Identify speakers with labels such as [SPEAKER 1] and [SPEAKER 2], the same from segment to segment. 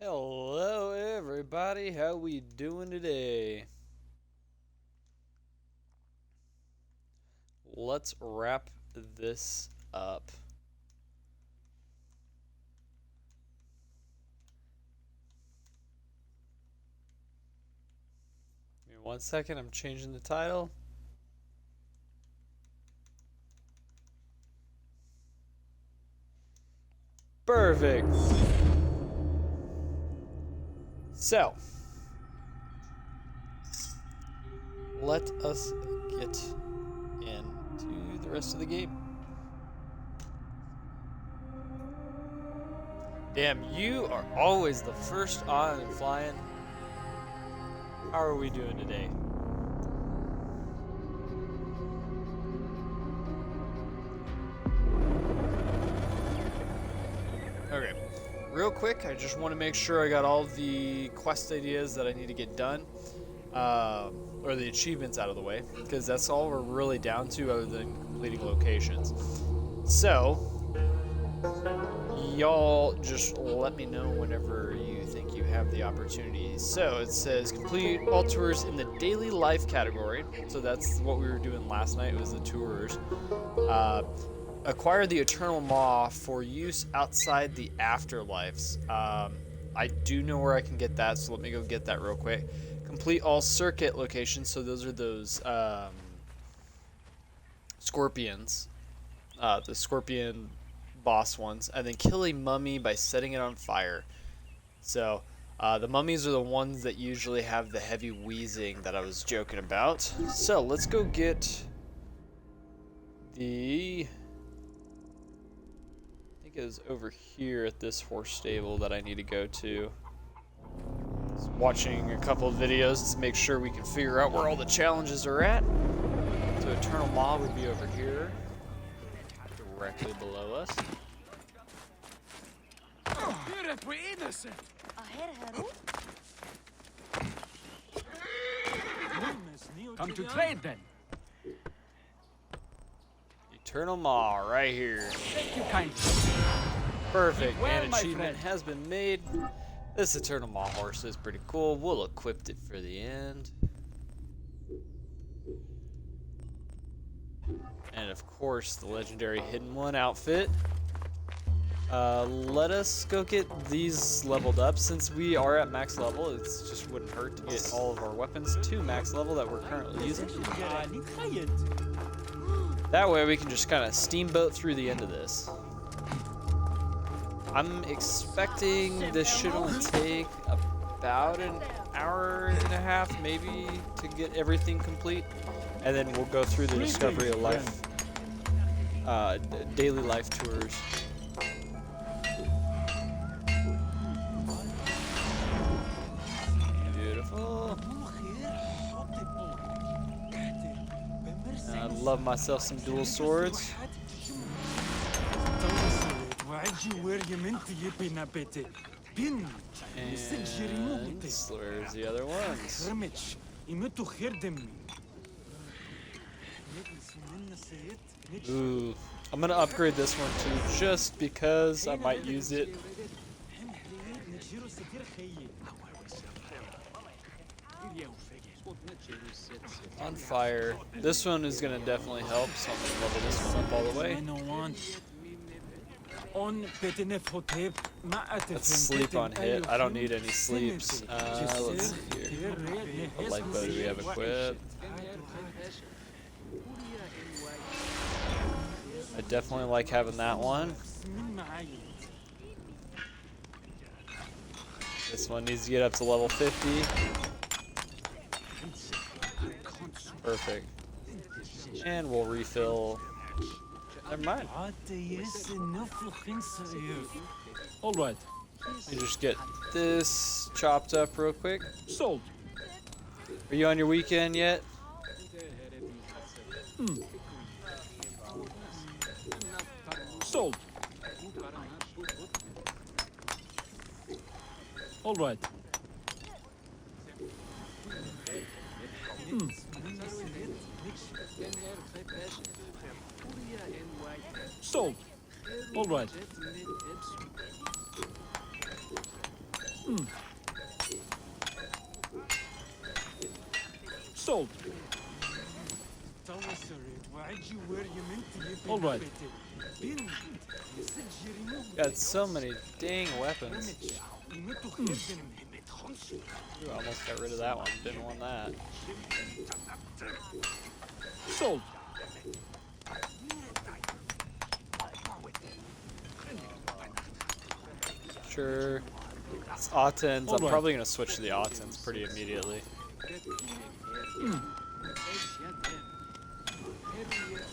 [SPEAKER 1] Hello everybody, how we doing today? Let's wrap this up. Give me 1 second, I'm changing the title. Perfect. So, let us get into the rest of the game. Damn, you are always the first on and flying. How are we doing today? Okay, real quick, I just want to make sure I got all the quest ideas that I need to get done, or the achievements out of the way, because that's all we're really down to other than completing locations. So, y'all just let me know whenever you think you have the opportunity. So, it says complete all tours in the daily life category, so that's what we were doing last night, was the tours. Uh, Acquire the Eternal Maw for use outside the afterlives. I do know where I can get that, so let me go get that real quick. Complete all circuit locations, so those are those scorpions, the scorpion boss ones, and then kill a mummy by setting it on fire. So the mummies are the ones that usually have the heavy wheezing that I was joking about. So let's go get the... is over here at this horse stable that I need to go to. Just watching a couple of videos to make sure we can figure out where all the challenges are at. So Eternal Maw would be over here, directly below us.
[SPEAKER 2] Come to trade then.
[SPEAKER 1] Eternal Maw right here.
[SPEAKER 2] Thank you kindly.
[SPEAKER 1] Perfect,
[SPEAKER 2] Well,
[SPEAKER 1] and
[SPEAKER 2] my
[SPEAKER 1] achievement
[SPEAKER 2] friend.
[SPEAKER 1] has been made. This Eternal Maw horse is pretty cool. We'll equip it for the end. And of course, the legendary Hidden One outfit. Let us go get these leveled up. Since we are at max level, it just wouldn't hurt to get all of our weapons to max level that we're currently using. That way we can just kind of steamboat through the end of this. I'm expecting this should only take about an hour and a half, maybe, to get everything complete. And then we'll go through the Discovery of Life, daily life tours. Beautiful. I love myself some dual swords. And where's the other ones? Ooh, I'm gonna upgrade this one too, just because I might use it. On fire. This one is gonna definitely help, so I'm gonna level this one up all the way. Let's sleep on hit. I don't need any sleeps. Let's see here. What light bow do we have equipped? I definitely like having that one. This one needs to get up to level 50. Perfect. And we'll refill. Never mind.
[SPEAKER 2] All right.
[SPEAKER 1] Let me just get this chopped up real quick.
[SPEAKER 2] Sold.
[SPEAKER 1] Are you on your weekend yet?
[SPEAKER 2] Sold. All right. Sold. All right. Sold. All right.
[SPEAKER 1] Got so many dang weapons. Ooh, I almost got rid of that one. Didn't want that.
[SPEAKER 2] Sold.
[SPEAKER 1] Sure. It's Autens. I'm
[SPEAKER 2] Alright.
[SPEAKER 1] probably going to switch to the Autens pretty immediately.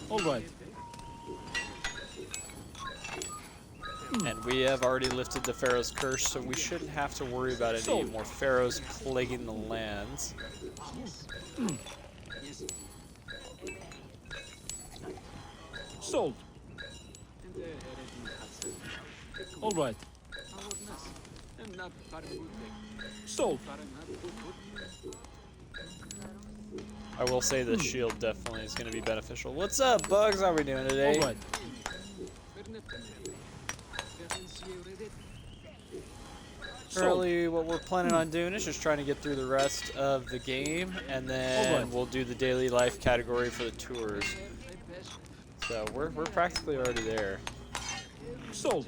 [SPEAKER 2] All right.
[SPEAKER 1] And we have already lifted the Pharaoh's curse, so we shouldn't have to worry about any
[SPEAKER 2] Sold.
[SPEAKER 1] more Pharaohs plaguing the lands.
[SPEAKER 2] Sold. All right. Sold.
[SPEAKER 1] I will say the shield definitely is going to be beneficial. What's up, Bugs? How are we doing today?
[SPEAKER 2] All right.
[SPEAKER 1] Currently, what we're planning on doing is just trying to get through the rest of the game, and then
[SPEAKER 2] Alright.
[SPEAKER 1] we'll do the daily life category for the tours. So we're practically already there.
[SPEAKER 2] Sold.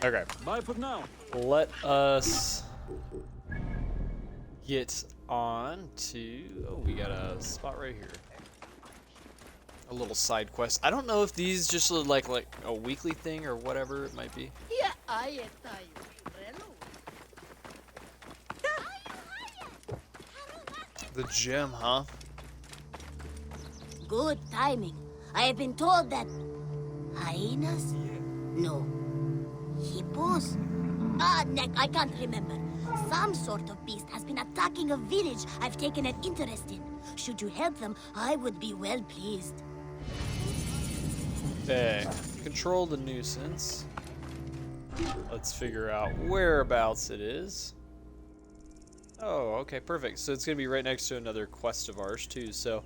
[SPEAKER 1] Okay,
[SPEAKER 2] Bye for now.
[SPEAKER 1] let us get on to. Oh, we got a spot right here. A little side quest. I don't know if these just look like a weekly thing or whatever it might be.
[SPEAKER 3] Yeah, I
[SPEAKER 1] The gym, huh?
[SPEAKER 3] Good timing. I have been told that hyenas? No. Hippos? Ah, Neck, I can't remember. Some sort of beast has been attacking a village I've taken an interest in. Should you help them, I would be well pleased.
[SPEAKER 1] Okay, control the nuisance. Let's figure out whereabouts it is. Oh, okay, perfect. So it's gonna be right next to another quest of ours too, so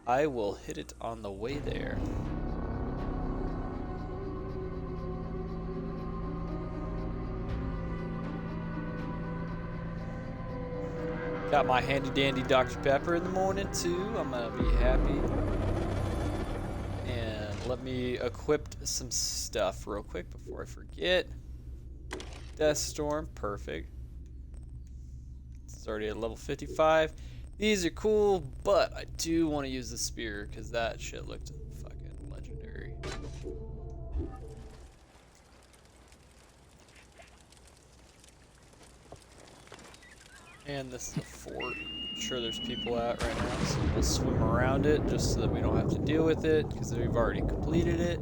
[SPEAKER 1] I will hit it on the way there. Got my handy dandy Dr. Pepper in the morning too. I'm gonna be happy. And let me equip some stuff real quick before I forget. Death Storm, perfect. It's already at level 55. These are cool, but I do want to use the spear because that shit looked fucking legendary. And this is a fort. I'm sure there's people out right now, so we'll swim around it just so that we don't have to deal with it because we've already completed it.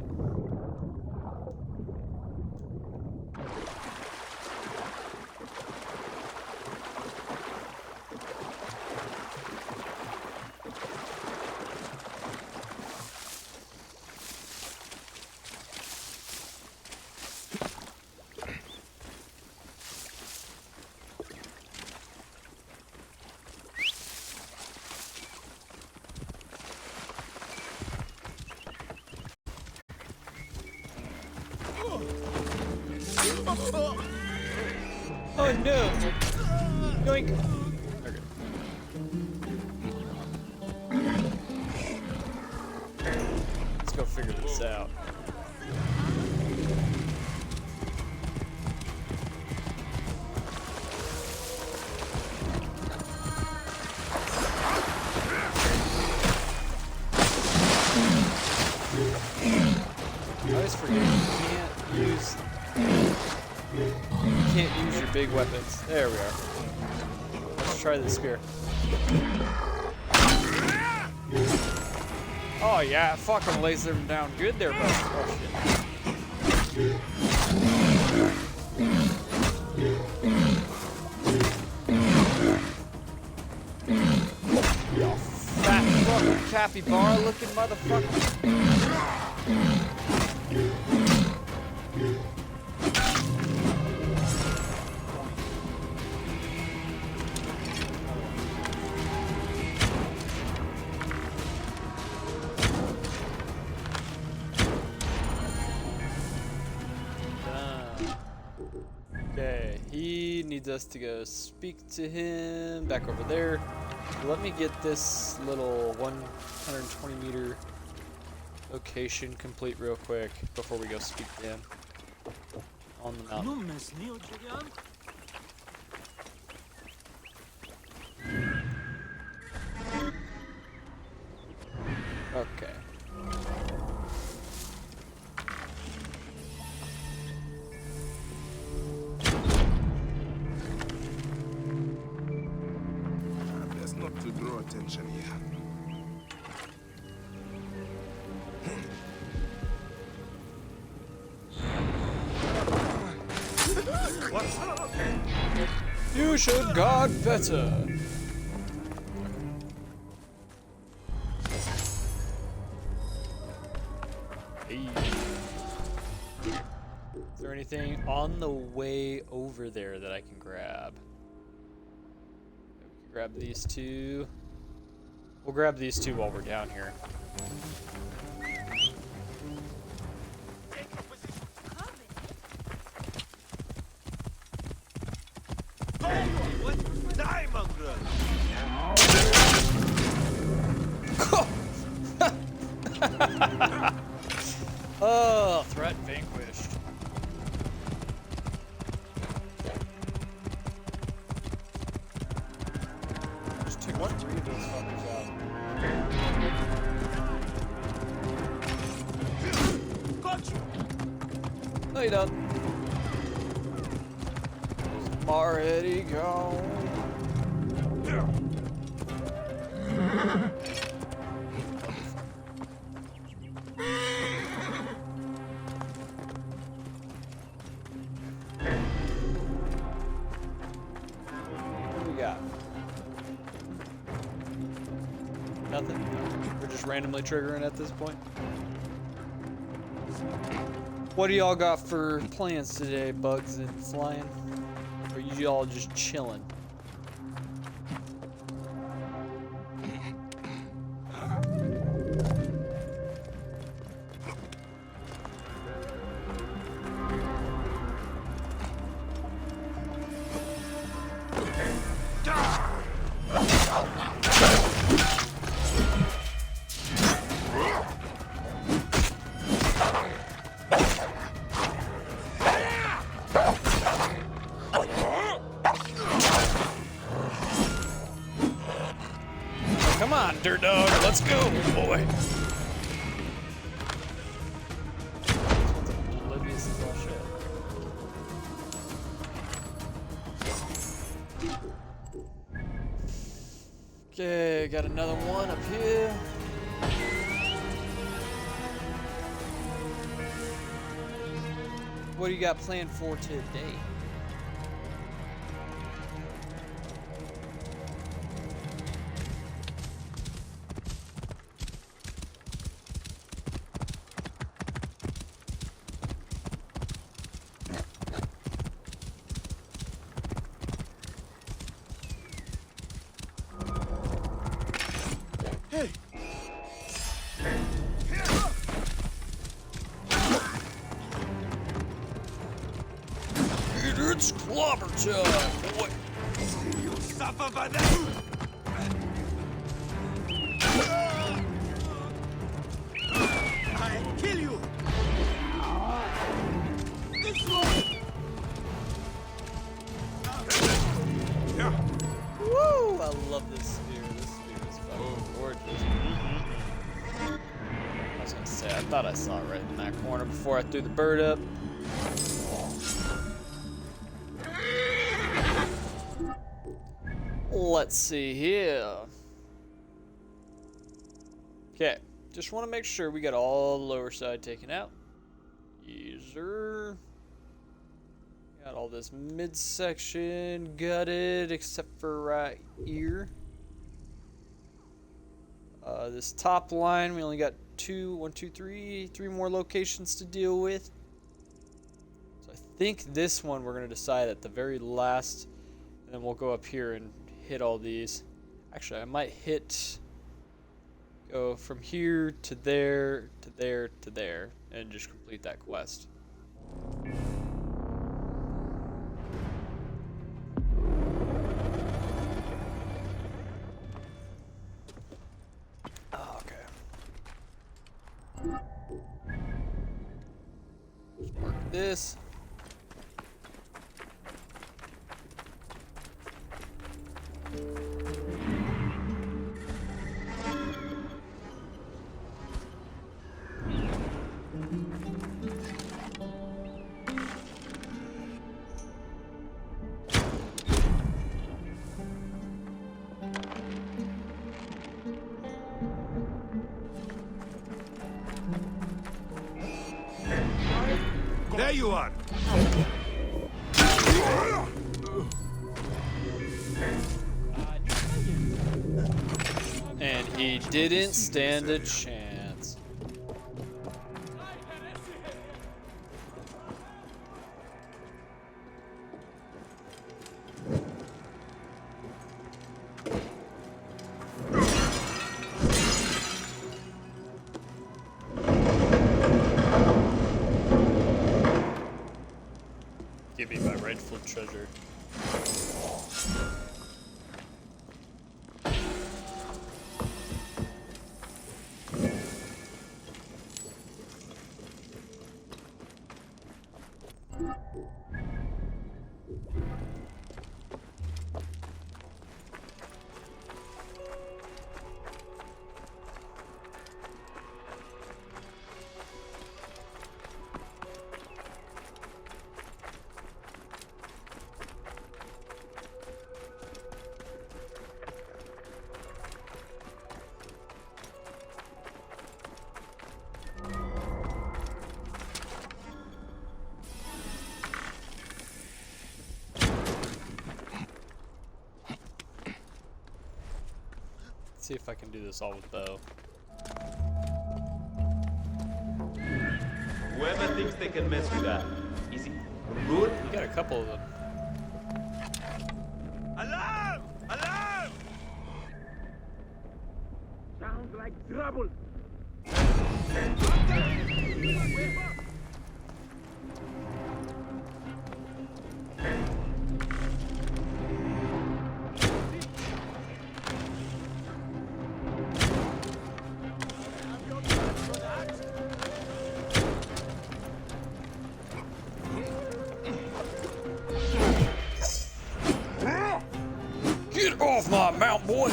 [SPEAKER 1] Oh no! Yoink! Okay. Let's go figure this out. I always forget you can't use your big weapons. There we are. Let's try the spear. Oh yeah, it fucking lays them down good there, bro. Oh shit. You fat fucking capybara looking motherfucker. Okay, he needs us to go speak to him back over there. Let me get this little 120 meter location complete real quick before we go speak to him on the mountain. Okay.
[SPEAKER 4] Best not to draw attention here.
[SPEAKER 1] You should guard better. Hey. Is there anything on the way over there that I can grab? Grab these two. We'll grab these two while we're down here. Oh, threat vanquished. Just took 3 of those fuckers out.
[SPEAKER 2] Got you.
[SPEAKER 1] No, you don't. I'm already gone. What do we got? Nothing? We're just randomly triggering at this point? What do y'all got for plans today, Bugs and Flying? Or are you all just chilling? Come on, dirt dog, let's go, boy. Oblivious as all shit. Okay, got another one up here. What do you got planned for today?
[SPEAKER 4] Hey!
[SPEAKER 1] It's clobber time, boy.
[SPEAKER 4] You suffer by that! I kill you! This way! Yeah.
[SPEAKER 1] Woo! I love this spear. This spear is fucking gorgeous. I was gonna say, I thought I saw it right in that corner before I threw the bird up. Let's see here. Okay, just want to make sure we got all the lower side taken out. User. Got all this midsection gutted except for right here. This top line, we only got three more locations to deal with. So I think this one we're going to decide at the very last, and then we'll go up here and hit all these. Actually, I might go from here to there, to there, to there, and just complete that quest. this.
[SPEAKER 4] There you are.
[SPEAKER 1] And he didn't stand a chance. Give me my rightful treasure. Let's see if I can do this all with bow.
[SPEAKER 5] Whoever thinks they can mess with that, is he good?
[SPEAKER 1] You got a couple of them.
[SPEAKER 4] Alarm! Alarm!
[SPEAKER 5] Sounds like trouble.
[SPEAKER 1] Get off my mount, boy!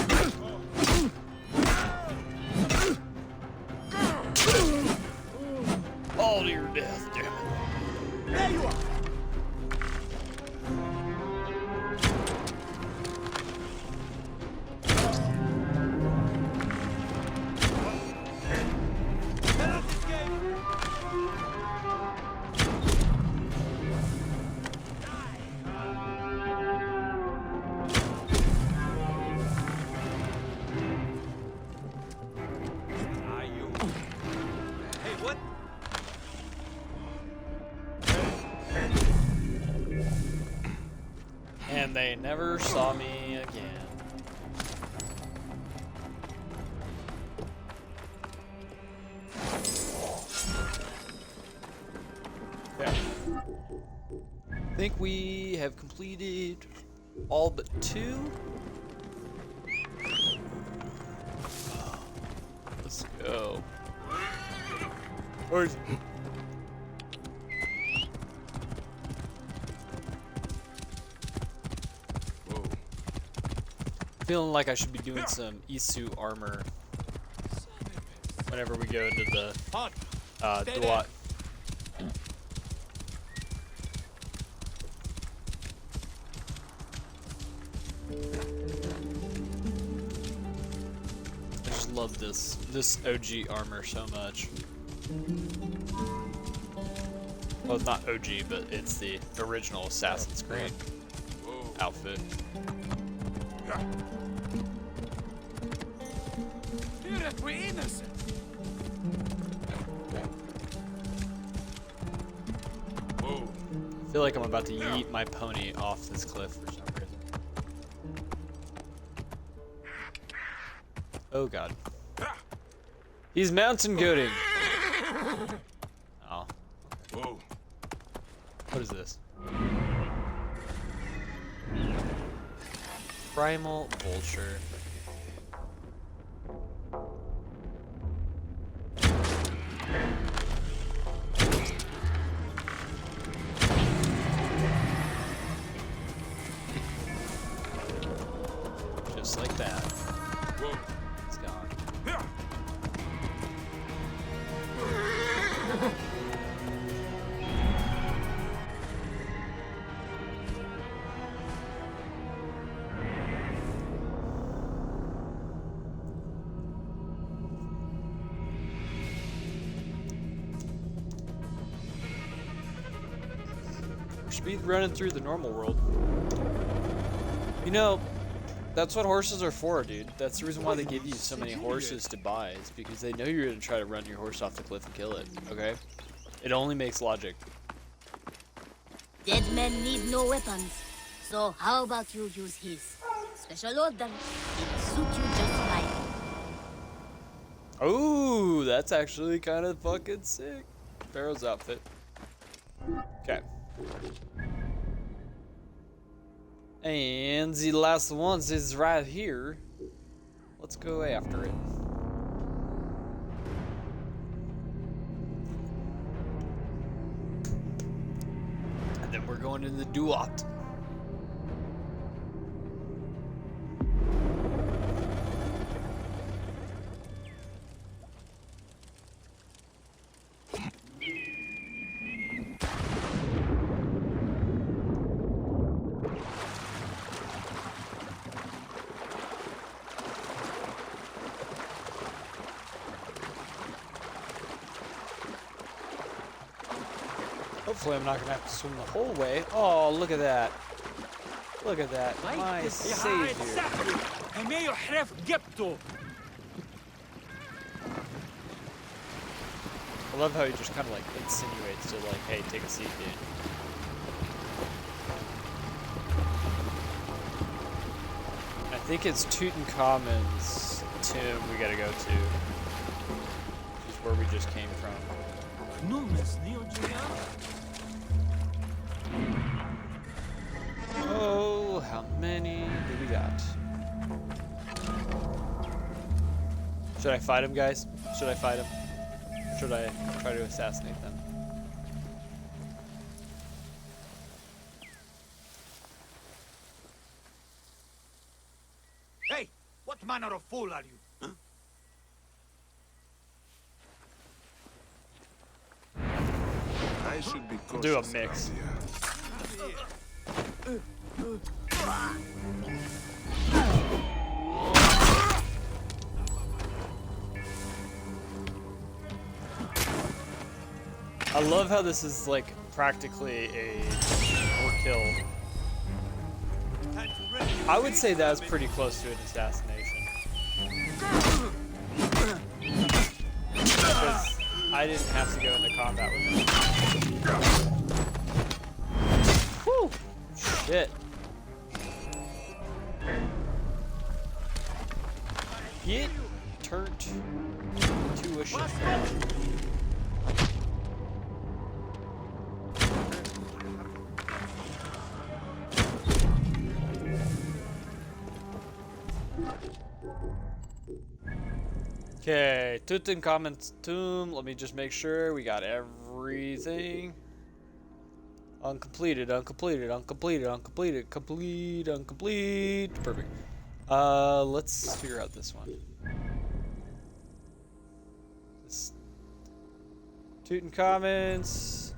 [SPEAKER 1] All to your death, damn it.
[SPEAKER 4] There you are. Cannot escape. Are you? Hey, what?
[SPEAKER 1] And they never saw me again. Yeah. I think we have completed all but 2. Let's go. Where's...
[SPEAKER 4] Whoa.
[SPEAKER 1] Feeling like I should be doing some Isu armor whenever we go into the
[SPEAKER 4] Stay
[SPEAKER 1] Duat. I just love this OG armor so much. Well, it's not OG, but it's the original Assassin's Creed
[SPEAKER 4] Whoa.
[SPEAKER 1] outfit.
[SPEAKER 4] We're innocent. Whoa.
[SPEAKER 1] I feel like I'm about to yeet my pony off this cliff for some reason. Oh god. He's mountain goating. Oh.
[SPEAKER 4] Whoa.
[SPEAKER 1] What is this? Primal Vulture. We're speed running through the normal world. You know, that's what horses are for, dude. That's the reason why they give you so many horses to buy, is because they know you're gonna try to run your horse off the cliff and kill it, okay? It only makes logic.
[SPEAKER 3] Dead men need no weapons. So how about you use his? Special order. It'll suit you just fine.
[SPEAKER 1] Oh, that's actually kind of fucking sick. Pharaoh's outfit. Okay. And the last one is right here. Let's go after it. And then we're going to the Duat. Hopefully I'm not going to have to swim the whole way. Oh, look at that. Look at that. My savior. I love how he just kind of like insinuates to like, hey, take a seat, dude. I think it's Tutankhamun's tomb we gotta go to. Which is where we just came from. Oh, how many do we got? Should I fight him, guys? Should I fight him? Should I try to assassinate them?
[SPEAKER 4] Hey, what manner of fool are you? Huh?
[SPEAKER 6] I should be
[SPEAKER 1] We'll do a
[SPEAKER 6] cautious
[SPEAKER 1] mix.
[SPEAKER 6] around here.
[SPEAKER 1] I love how this is like practically a overkill. I would say that's pretty close to an assassination. Because I didn't have to go into combat with him. Whew! Shit. Get turned to a shit. Okay, Tutankhamun's tomb. Let me just make sure we got everything. Uncompleted, uncompleted, uncompleted, uncompleted, incomplete. Perfect. Let's figure out this one. This Tutankhamun's.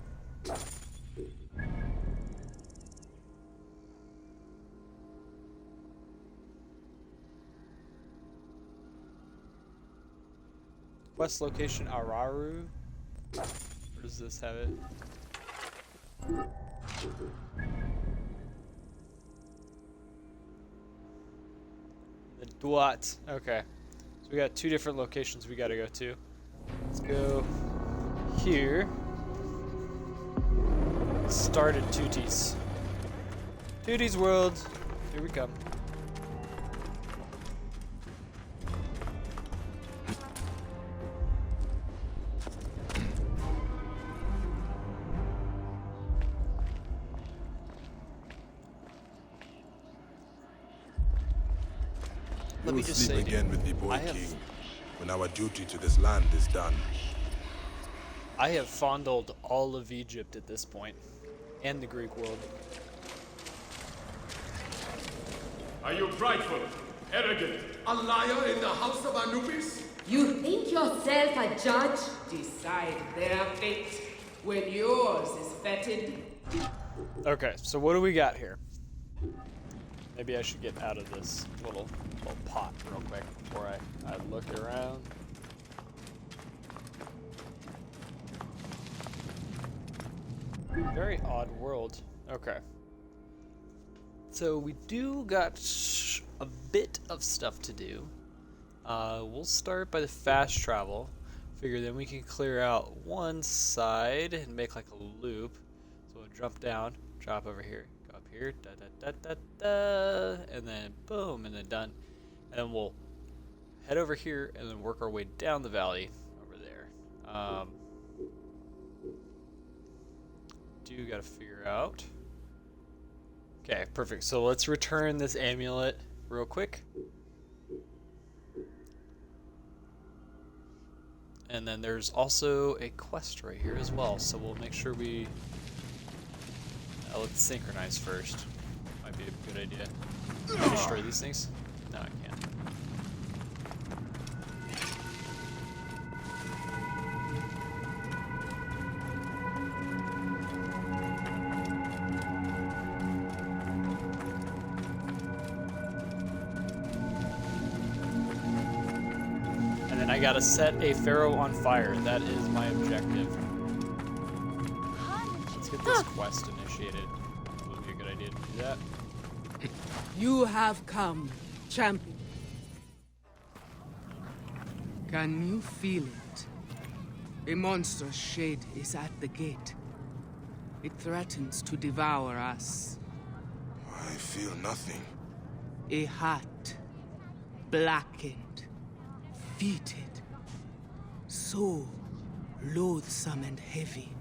[SPEAKER 1] Quest location Araru. Where does this have it? The Duat. Okay. So we got two different locations we gotta go to. Let's go here. Started Tooties. Tooties World. Here we come. Let me
[SPEAKER 6] We'll
[SPEAKER 1] just
[SPEAKER 6] sleep
[SPEAKER 1] say,
[SPEAKER 6] again
[SPEAKER 1] dude,
[SPEAKER 6] with the boy
[SPEAKER 1] I have-
[SPEAKER 6] king when our duty to this land is done.
[SPEAKER 1] I have fondled all of Egypt at this point, and the Greek world.
[SPEAKER 7] Are you prideful, arrogant, a liar in the house of Anubis?
[SPEAKER 8] You think yourself a judge? Decide their fate when yours is vetted.
[SPEAKER 1] Okay, so what do we got here? Maybe I should get out of this little pot real quick before I look around. Very odd world. Okay. So we do got a bit of stuff to do. We'll start by the fast travel. Figure then we can clear out one side and make like a loop. So we'll jump down, drop over here, go up here, da da da da da, and then boom, and then done. And then we'll head over here and then work our way down the valley over there. Do gotta figure out. Okay, perfect. So let's return this amulet real quick. And then there's also a quest right here as well, so we'll make sure we... let's synchronize first. Might be a good idea. Can I destroy these things? No, I can't. I gotta set a Pharaoh on fire. That is my objective. Let's get this quest initiated. Would be a good idea to do that.
[SPEAKER 8] You have come, champion. Can you feel it? A monstrous shade is at the gate. It threatens to devour us.
[SPEAKER 6] I feel nothing.
[SPEAKER 8] A heart, blackened, fetid, so loathsome and heavy.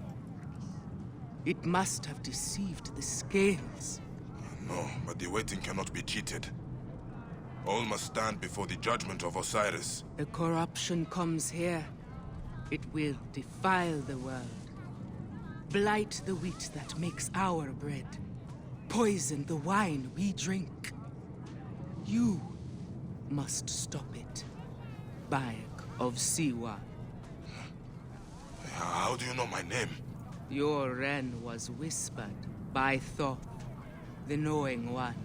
[SPEAKER 8] It must have deceived the scales.
[SPEAKER 6] No, but the waiting cannot be cheated. All must stand before the judgment of Osiris.
[SPEAKER 8] The corruption comes here. It will defile the world. Blight the wheat that makes our bread. Poison the wine we drink. You must stop it. Bayek of Siwa.
[SPEAKER 6] How do you know my name?
[SPEAKER 8] Your wren was whispered by Thoth, the knowing one.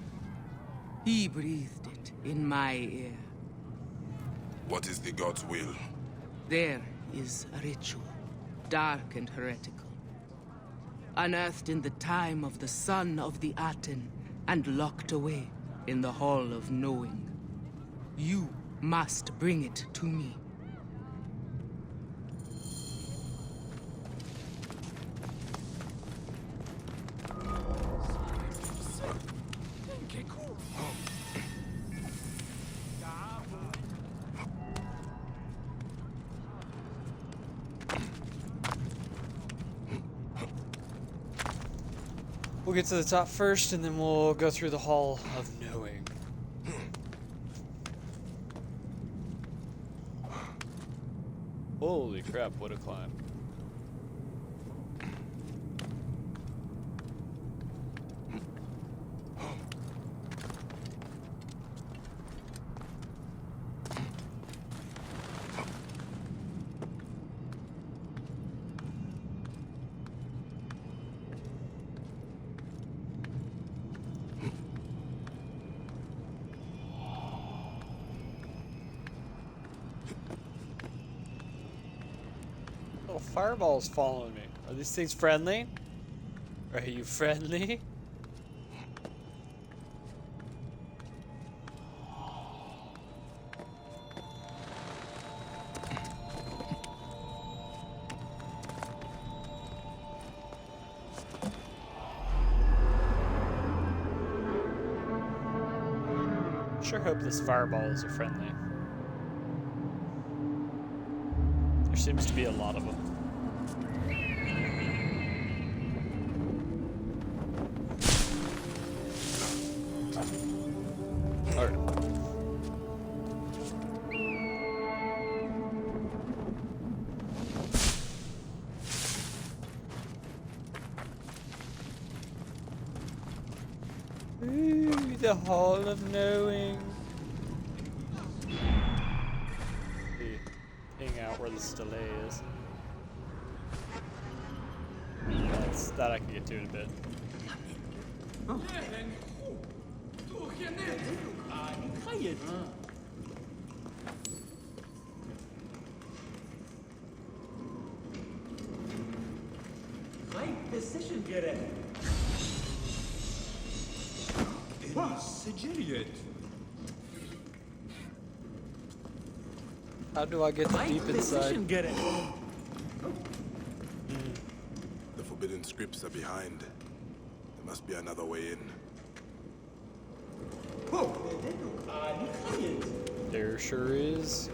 [SPEAKER 8] He breathed it in my ear.
[SPEAKER 6] What is the god's will?
[SPEAKER 8] There is a ritual, dark and heretical. Unearthed in the time of the son of the Aten and locked away in the Hall of Knowing. You must bring it to me.
[SPEAKER 1] We'll get to the top first, and then we'll go through the Hall of Knowing. Holy crap, what a climb. Little fireballs following me. Are these things friendly? Are you friendly? Sure hope this fireballs are friendly. There seems to be a lot of them. Alright. Ooh, the Hall of Knowing. Ping out where the stele is. That I can get to in a bit.
[SPEAKER 5] Right decision, Gere.
[SPEAKER 1] How do I get deep inside?
[SPEAKER 2] Get it.
[SPEAKER 6] The forbidden scripts are behind. There must be another way in.
[SPEAKER 1] There sure is.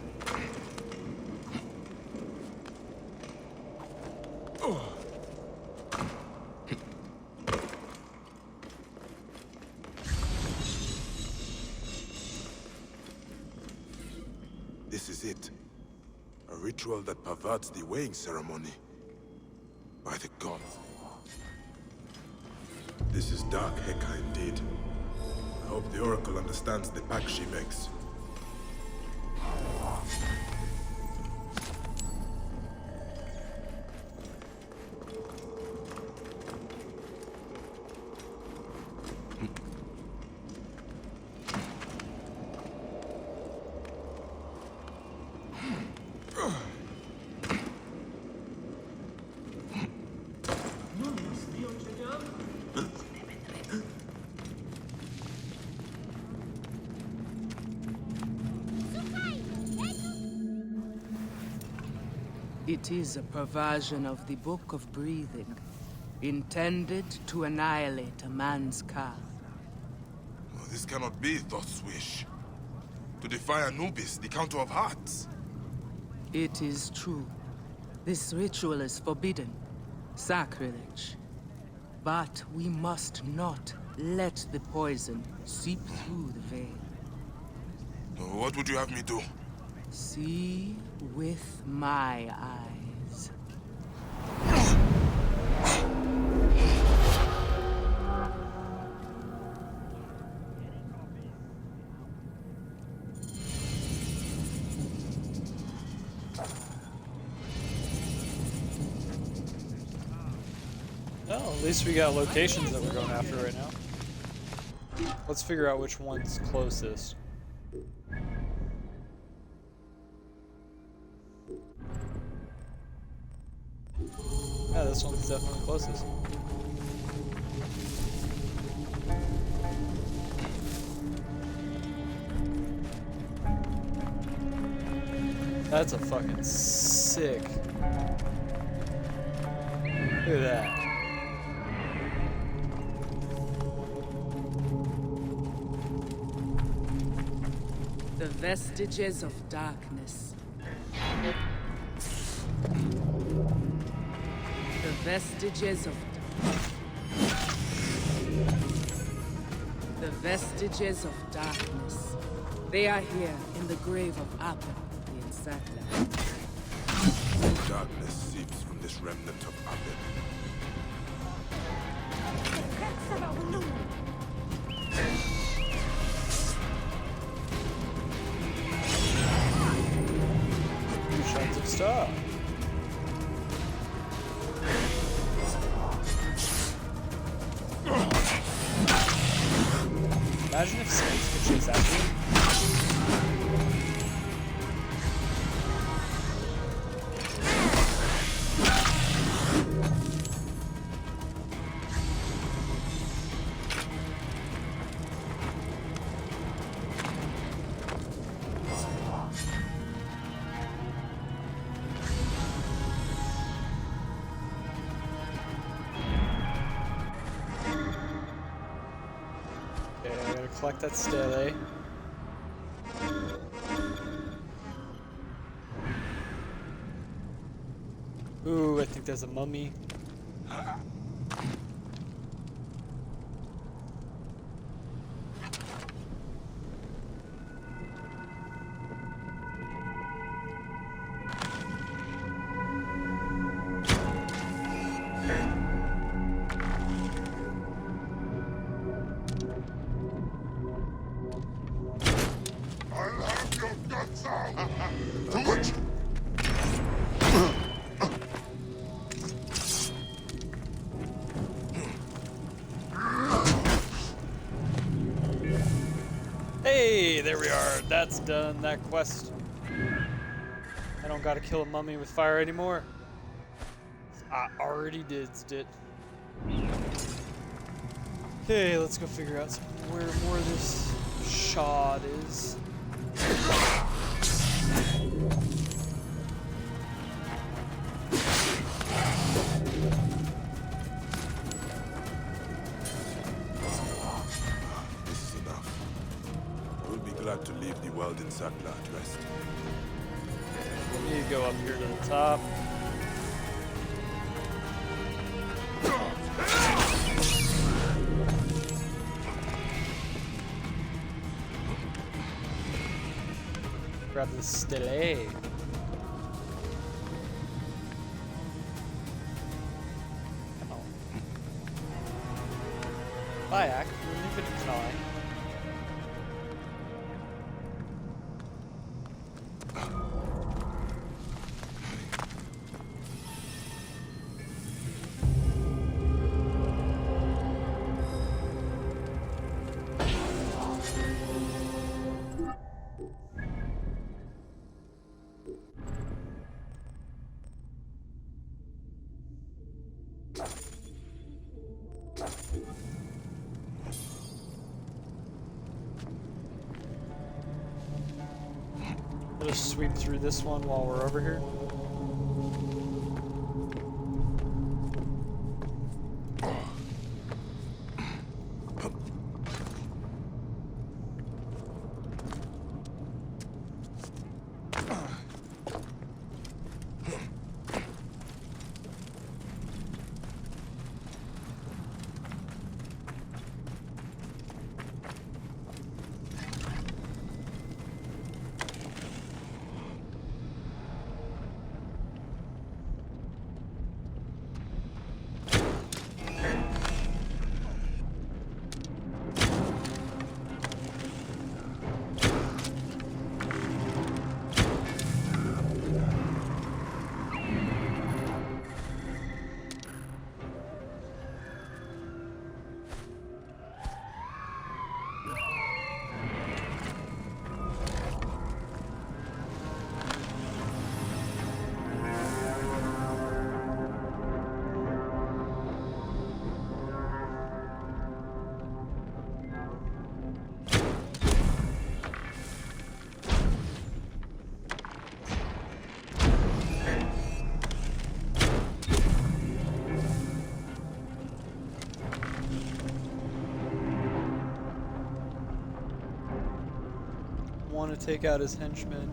[SPEAKER 6] This is it. A ritual that perverts the weighing ceremony. By the gods. This is dark Heka indeed. I hope the Oracle understands the pact she makes.
[SPEAKER 8] It is a perversion of the Book of Breathing, intended to annihilate a man's ka.
[SPEAKER 6] Oh, this cannot be Thoth's wish. To defy Anubis, the Counter of Hearts.
[SPEAKER 8] It is true. This ritual is forbidden, sacrilege. But we must not let the poison seep through the veil.
[SPEAKER 6] What would you have me do?
[SPEAKER 8] See with my eyes.
[SPEAKER 1] Well, at least we got locations that we're going after right now. Let's figure out which one's closest. Yeah, this one's definitely closest. That's a fucking sick. Look at that.
[SPEAKER 8] The vestiges of darkness. The vestiges of The vestiges of darkness. They are here in the grave of Appa, the Insecta.
[SPEAKER 6] Darkness seeps from this remnant of Apep.
[SPEAKER 1] Shots of stuff. Imagine if snakes could chase after you. Collect that stele. Ooh, I think there's a mummy. Hey, there we are. That's done. That quest. I don't gotta kill a mummy with fire anymore. I already did it. Okay, let's go figure out where more of this shod is.
[SPEAKER 6] This is enough. I will be glad to leave the world in Sakla at rest.
[SPEAKER 1] We need to go up here to the top. Grab the stele. Come on. Bayak, remove it tonight. We'll just sweep through this one while we're over here. Want to take out his henchmen.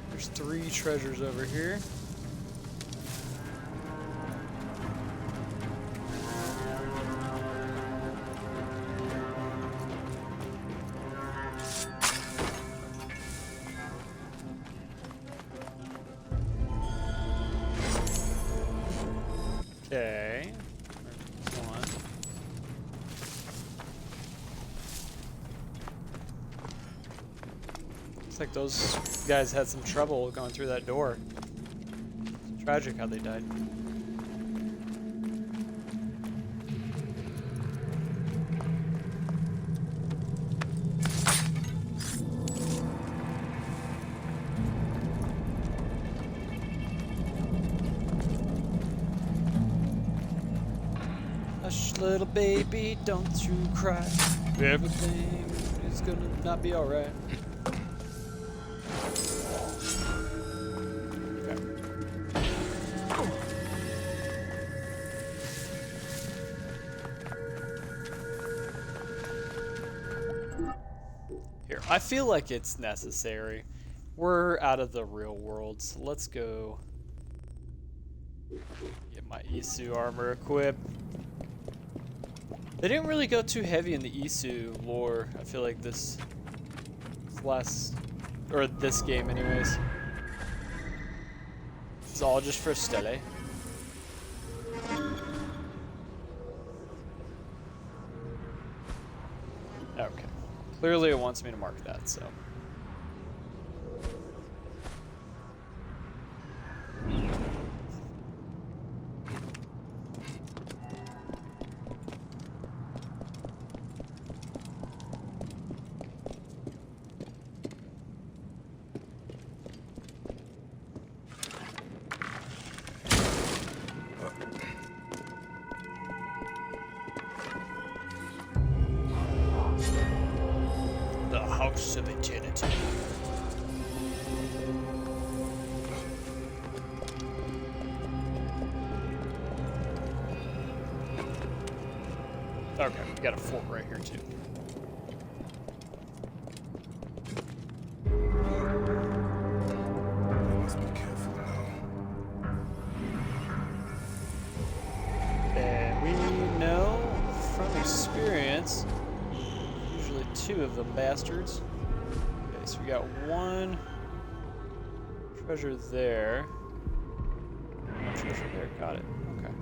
[SPEAKER 1] There's 3 treasures over here. Okay. There's one. Looks like those guys had some trouble going through that door. It's tragic how they died. Hush, little baby, don't you cry. Everything is gonna not be alright. Here, I feel like it's necessary. We're out of the real world, so let's go get my Isu armor equipped. They didn't really go too heavy in the Isu lore. I feel like this game anyways. It's all just for Stele. Okay. Clearly it wants me to mark that, so. too. Okay, we got a fort right here too.
[SPEAKER 6] Must be careful now.
[SPEAKER 1] And we know from experience, usually two of them bastards. Okay, so we got one treasure there. One treasure there, got it. Okay.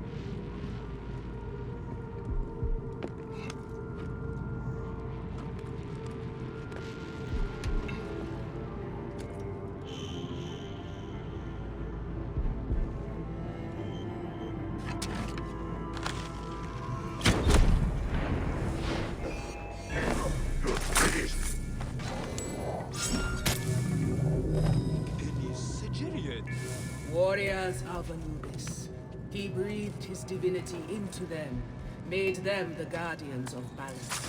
[SPEAKER 8] Warriors of Anubis. He breathed his divinity into them, made them the guardians of balance.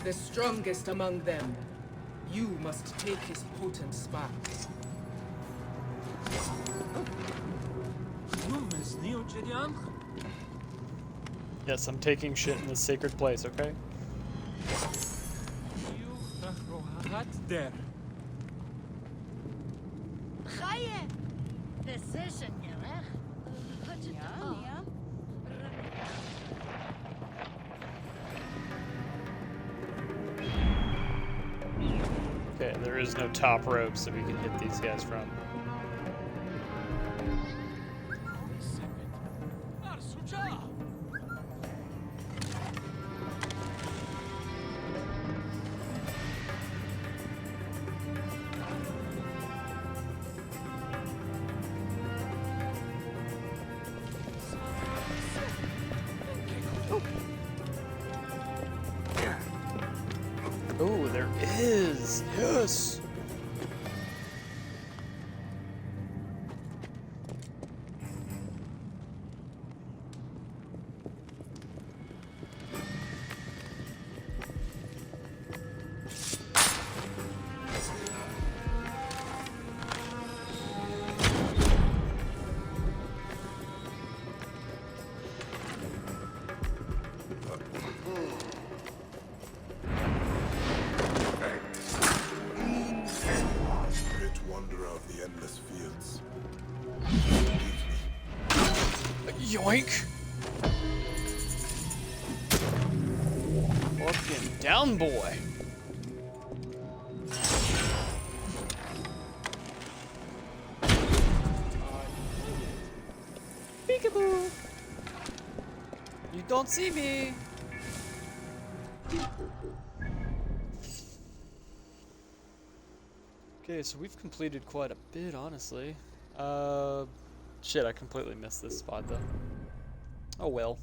[SPEAKER 8] The strongest among them. You must take his potent spark.
[SPEAKER 1] Yes, I'm taking shit in this sacred place, okay?
[SPEAKER 2] There.
[SPEAKER 3] Chaya! Decision, Yerech.
[SPEAKER 1] Okay, there is no top rope, so we can hit these guys from. Oh, there is! Yes!
[SPEAKER 6] Great wanderer of the endless fields.
[SPEAKER 1] Yoink! Fucking down, boy! Peekaboo! You don't see me! Okay, so we've completed quite a bit, honestly. Shit, I completely missed this spot, though. Oh well.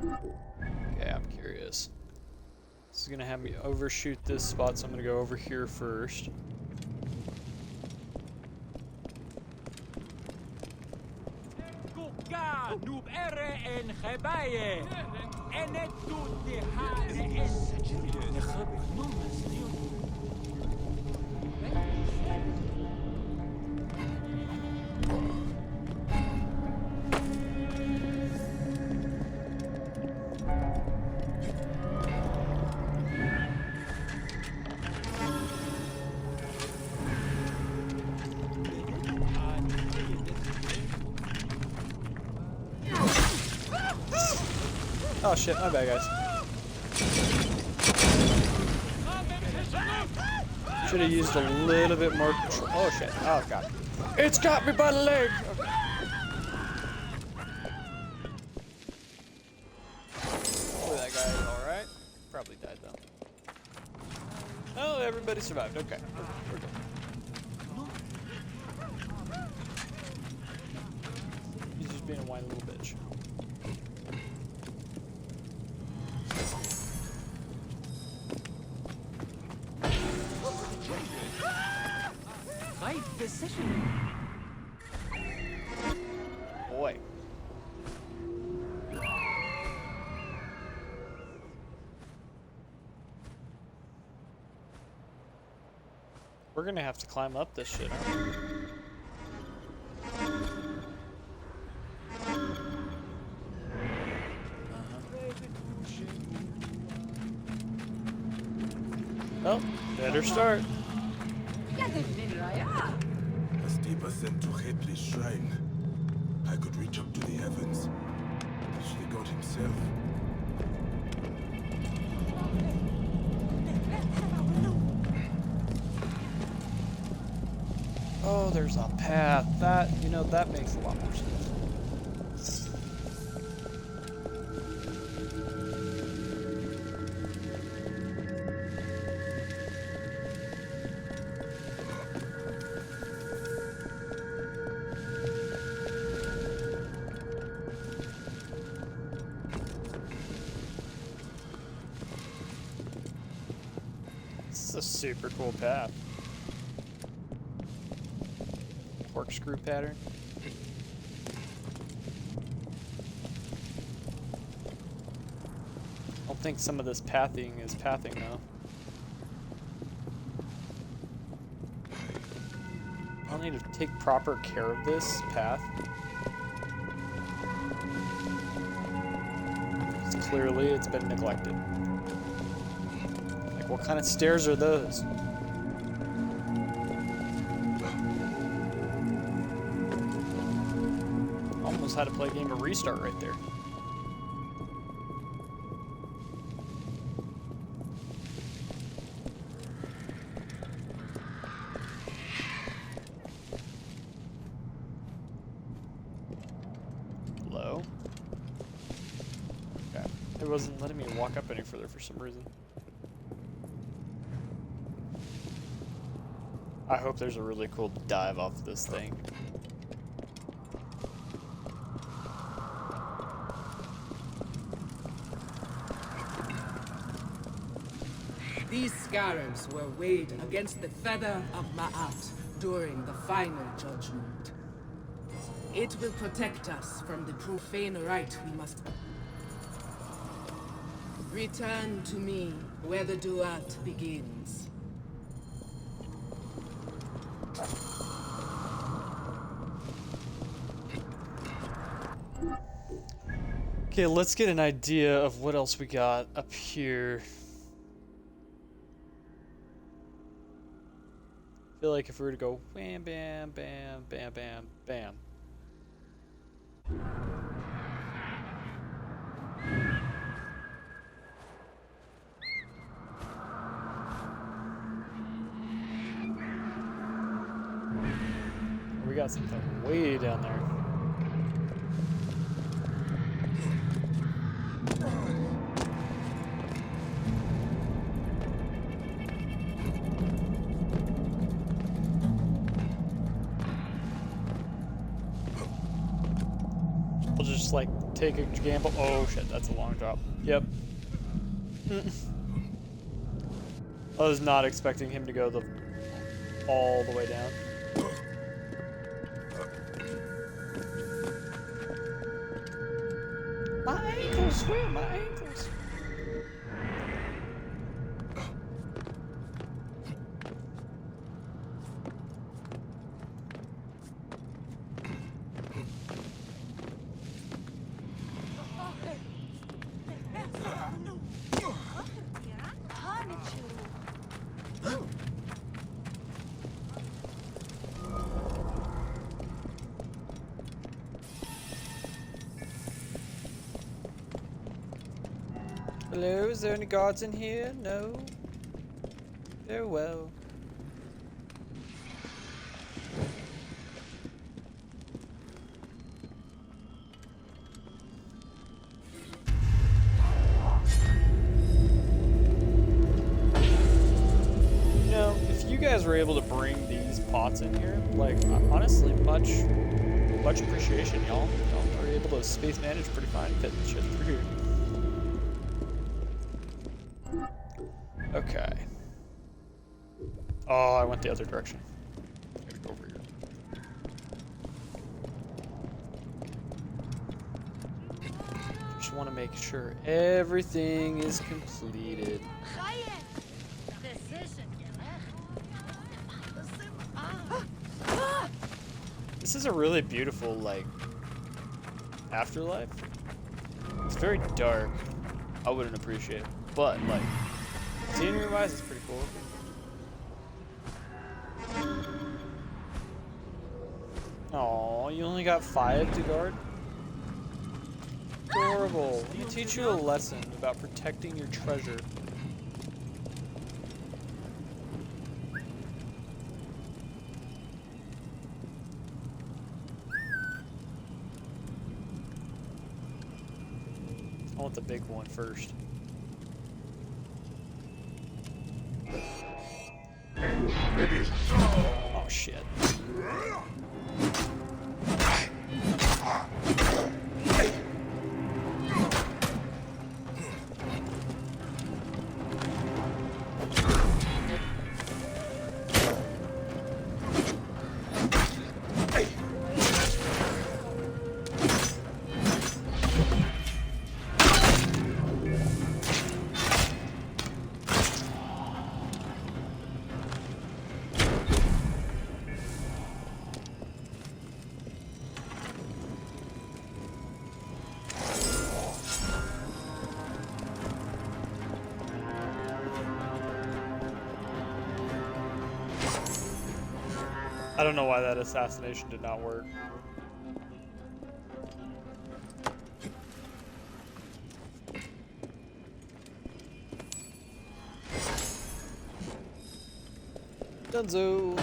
[SPEAKER 1] Okay, I'm curious. This is gonna have me overshoot this spot, so I'm gonna go over here first. Oh shit, my bad, guys. Should have used a little bit more control. Oh shit, oh god. It's got me by the leg! Okay. Hopefully that guy is alright. Probably died though. Oh, everybody survived. Okay, we're good. He's just being a whiny little bitch.
[SPEAKER 2] Right decision.
[SPEAKER 1] Boy. We're gonna have to climb up this shit, aren't we? Well, better start.
[SPEAKER 6] A steep ascent to Hepli's shrine. I could reach up to the heavens. Reach the god himself.
[SPEAKER 1] Oh, there's a path. That, you know, that makes a lot more sense. This is a super cool path. Corkscrew pattern. I don't think some of this pathing is pathing though. I'll need to take proper care of this path. Clearly it's been neglected. Like, what kind of stairs are those? Almost had to play a game of Restart right there. Hello? Okay. It wasn't letting me walk up any further for some reason. I hope there's a really cool dive off this thing.
[SPEAKER 8] These scarabs were weighed against the feather of Ma'at during the final judgment. It will protect us from the profane rite we must... Return to me where the duat begins.
[SPEAKER 1] Okay, let's get an idea of what else we got up here. I feel like if we were to go bam, bam, bam, bam, bam, bam. We got something way down there. We'll just like take a gamble. Oh shit, that's a long drop. Yep. I was not expecting him to go all the way down. My ankles, where are my ankles? Hello, is there any guards in here? No. Very well. You know, if you guys were able to bring these pots in here, like, honestly, much appreciation, y'all. Y'all were able to space manage pretty fine, fitting shit through here. Okay. Oh, I went the other direction. Gotta go over here. Just want to make sure everything is completed. This is a really beautiful, like, afterlife. It's very dark. I wouldn't appreciate it. But, like, scenery-wise, it's pretty cool. Aw, you only got 5 to guard? Adorable. Let me teach you a lesson about protecting your treasure. I want the big one first. Oh shit. I don't know why that assassination did not work. Dunzo.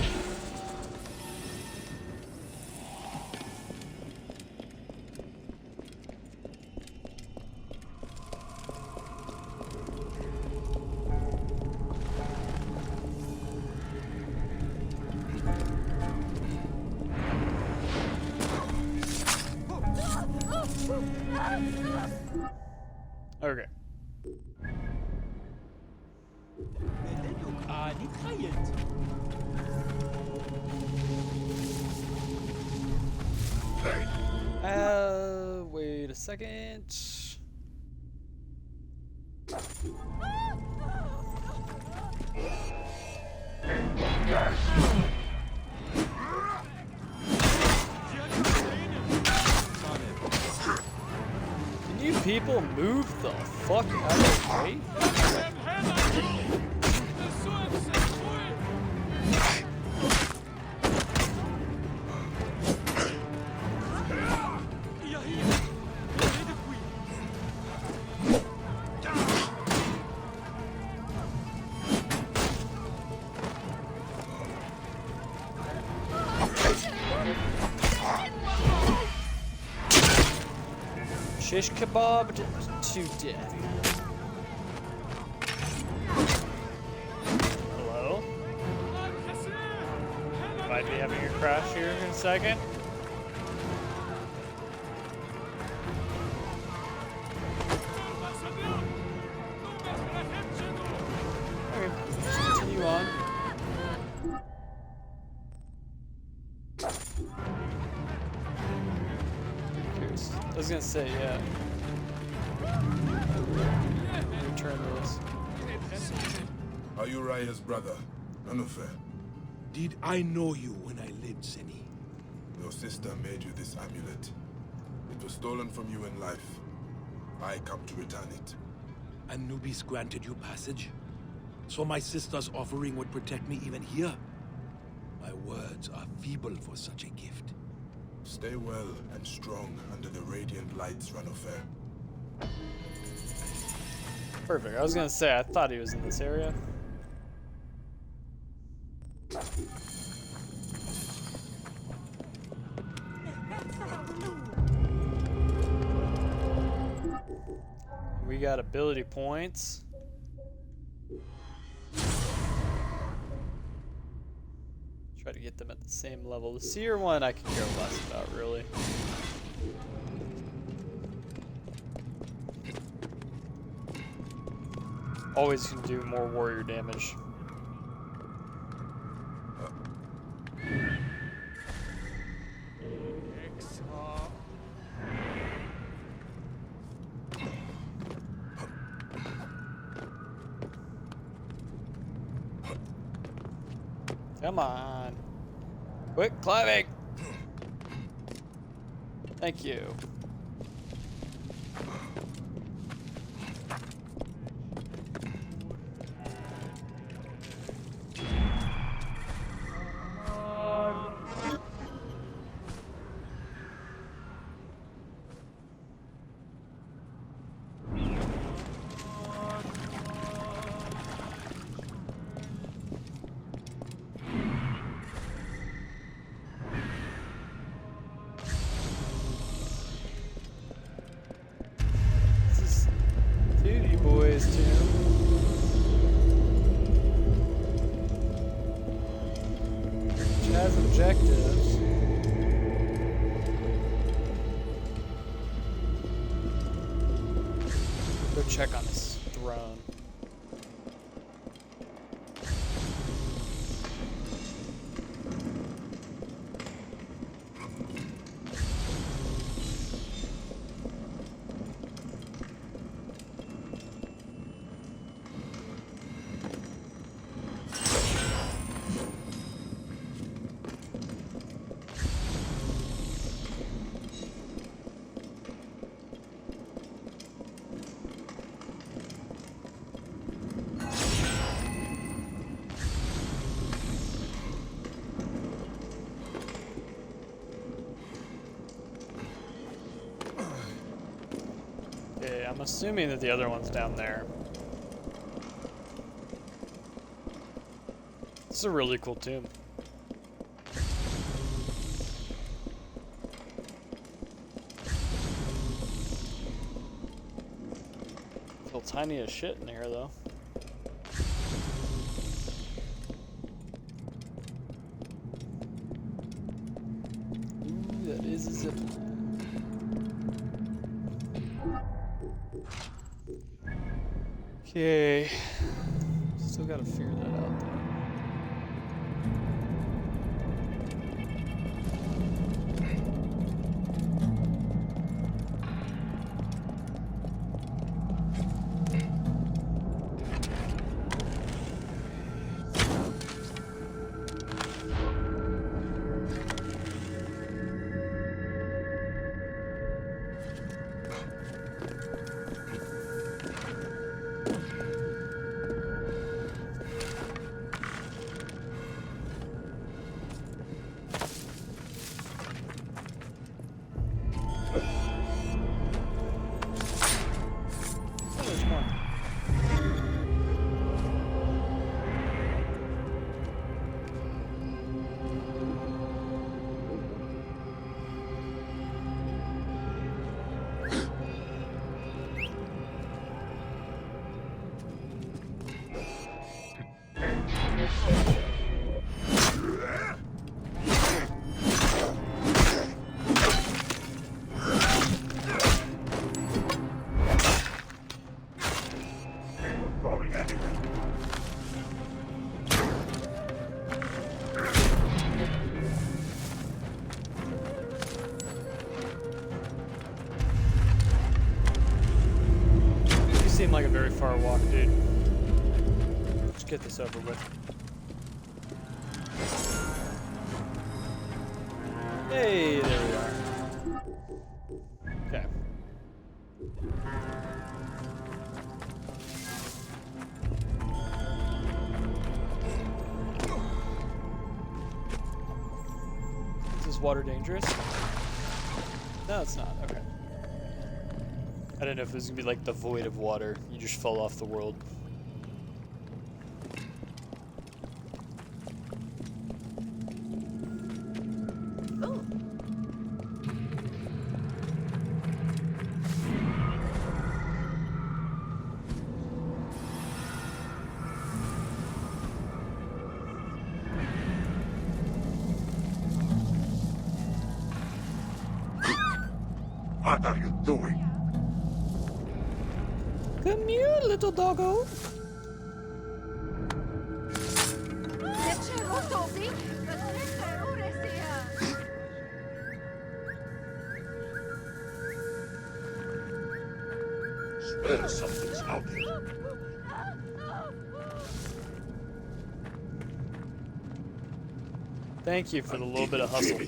[SPEAKER 1] Okay. Wait a second. Can you people move the fuck out of the way? Shish kebabbed to death. Hello? Might be having a crash here in a second. Okay, let's continue on. I was gonna say, yeah. Return this.
[SPEAKER 6] Are you Raya's brother? Anufer?
[SPEAKER 9] Did I know you when I lived, Seni?
[SPEAKER 6] Your sister made you this amulet. It was stolen from you in life. I come to return it.
[SPEAKER 9] Anubis granted you passage? So my sister's offering would protect me even here? My words are feeble for such a gift.
[SPEAKER 6] Stay well and strong under the radiant lights, Ranofer.
[SPEAKER 1] Perfect. I was gonna say, I thought he was in this area. We got ability points. Try to get them at the same level. The seer one I can care less about, really. Always can do more warrior damage. Come on. Quick climbing. Thank you. Duty boys too. Which has objectives. Go check on this throne. Okay, I'm assuming that the other one's down there. This is a really cool tomb. Feel tiny as shit in here though. Ooh, that is a zip. Okay, still gotta figure that out though. Seem like a very far walk, dude. Let's get this over with. Hey, there we are. Okay. Is this water dangerous? No, it's not. Okay. I don't know if it was gonna be like the void of water. You just fell off the world.
[SPEAKER 3] Oh.
[SPEAKER 7] What are you doing?
[SPEAKER 1] Come here, little doggo.
[SPEAKER 7] Swear something's out here.
[SPEAKER 1] Thank you for the little bit of hustle.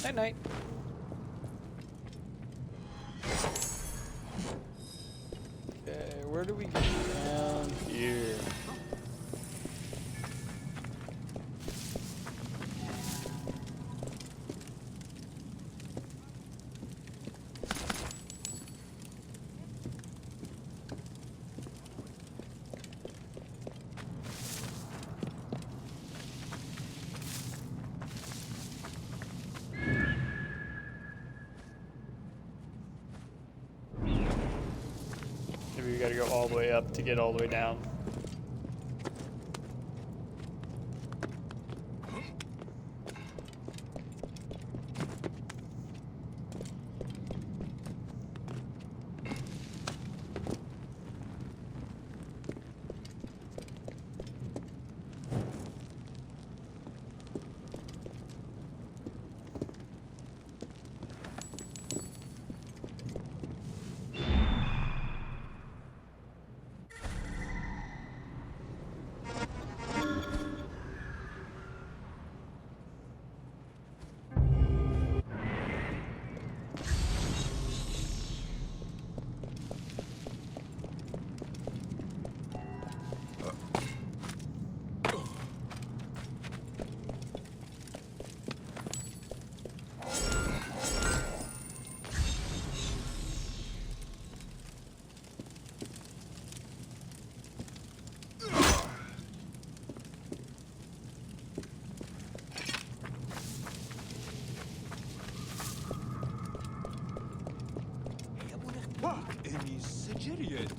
[SPEAKER 1] Night night. Okay, where do we go? Down here. Maybe we gotta go all the way up to get all the way down.
[SPEAKER 2] Any Sigiriad?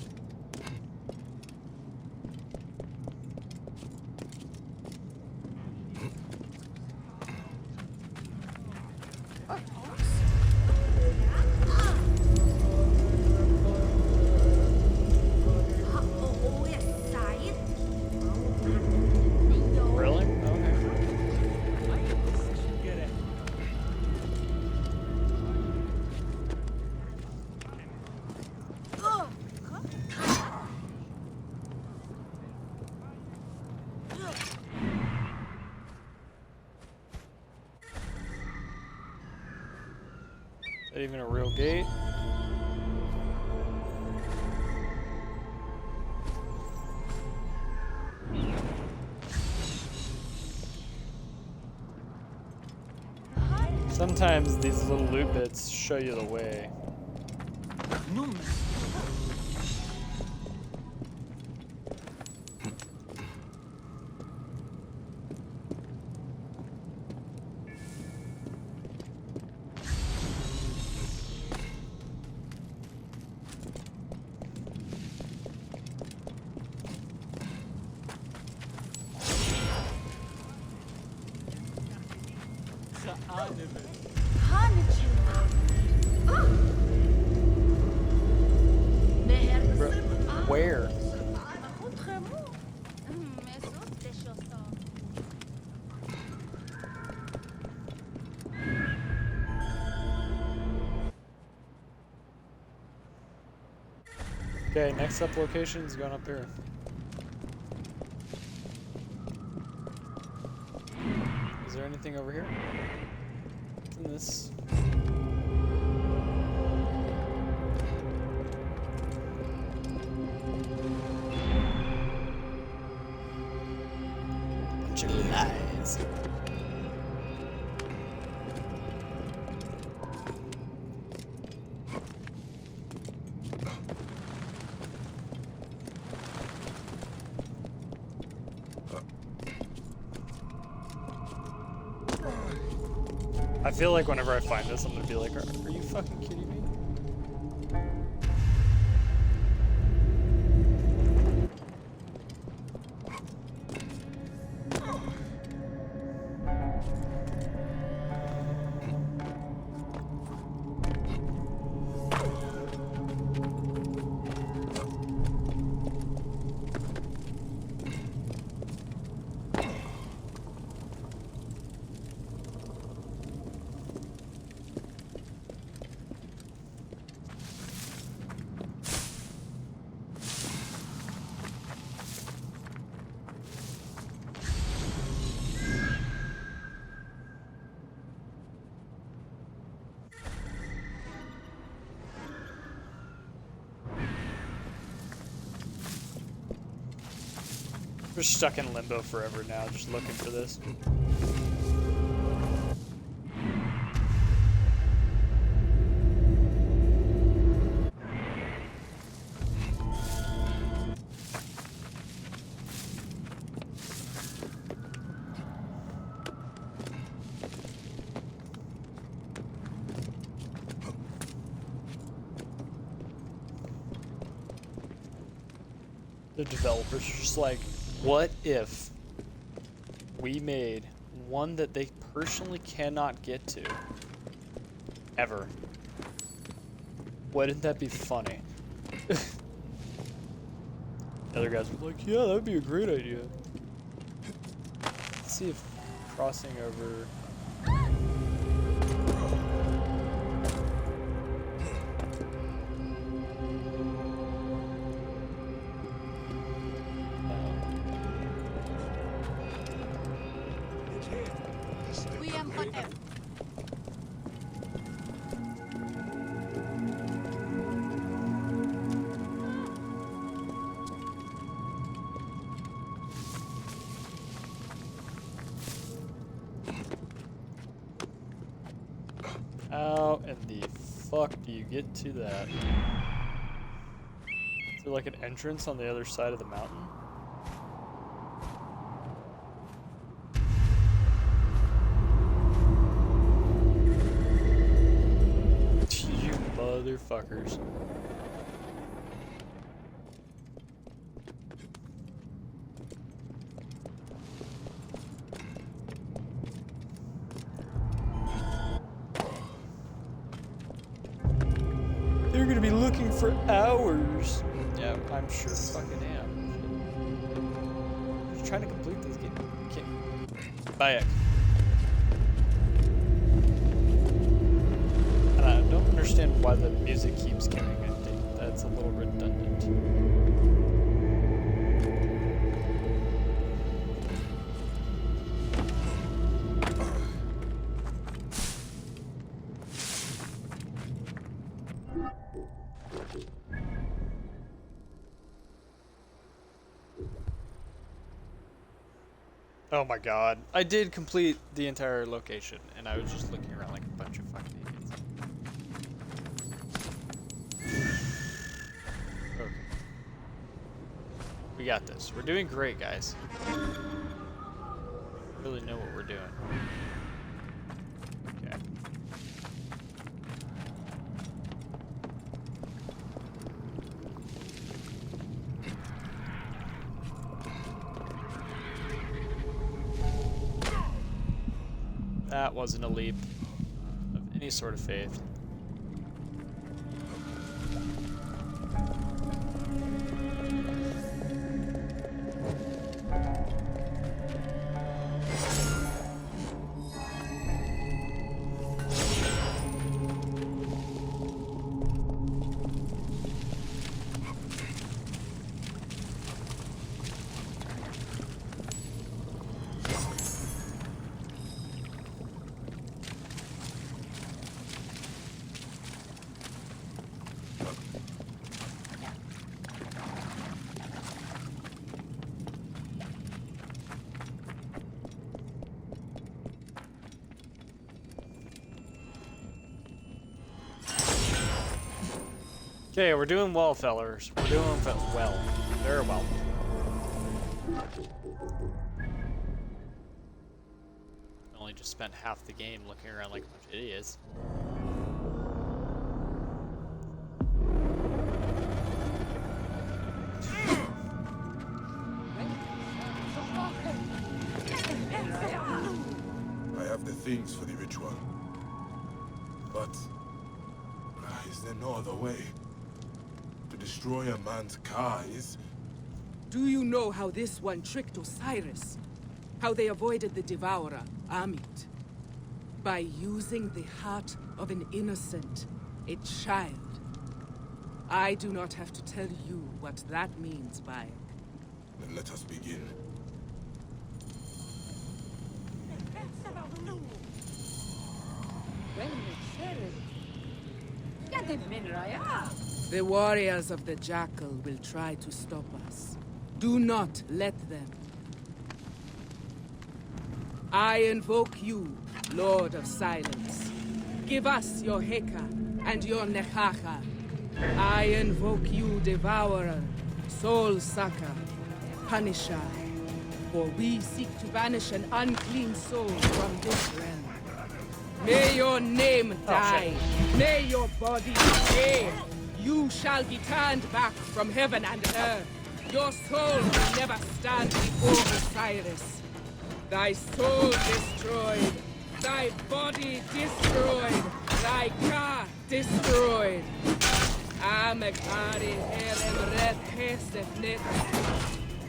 [SPEAKER 1] Really? Okay. Is that even a real gate? Sometimes these little loot bits show you the way. Where? Okay, next up location is going up here. Is there anything over here? What's in this? Bunch of lies. I feel like whenever I find this, I'm gonna be like, are you fucking kidding me? We're stuck in limbo forever now, just looking for this. The developers are just like, what if we made one that they personally cannot get to? Ever. Wouldn't that be funny? The other guys were like, yeah, that would be a great idea. Let's see if crossing over... How in the fuck do you get to that? Is there like an entrance on the other side of the mountain? You motherfuckers. They're gonna be looking for hours. Yeah, I'm sure fucking am. Just trying to complete this game. Bayek. And I don't understand why the music keeps getting it. That's a little redundant. Oh my god. I did complete the entire location, and I was just looking around like a bunch of fucking idiots. Okay. We got this. We're doing great, guys. We really know what we're doing. Okay. That wasn't a leap of any sort of faith. Okay, we're doing well, fellers. We're doing well. Very well. Only just spent half the game looking around like a bunch of idiots.
[SPEAKER 6] I have the things for the ritual. But is there no other way? To destroy a man's car is...
[SPEAKER 8] Do you know how this one tricked Osiris? How they avoided the Devourer, Amit? By using the heart of an innocent, a child. I do not have to tell you what that means, Bayek.
[SPEAKER 6] Then let us begin.
[SPEAKER 8] The warriors of the Jackal will try to stop us. Do not let them. I invoke you, Lord of Silence. Give us your Heka and your Nechacha. I invoke you, Devourer, Soul Sucker, Punisher. For we seek to banish an unclean soul from this realm. May your name die. May your body decay. You shall be turned back from heaven and earth. Your soul will never stand before Osiris. Thy soul destroyed. Thy body destroyed. Thy car destroyed. Amekari her emret hesef nete.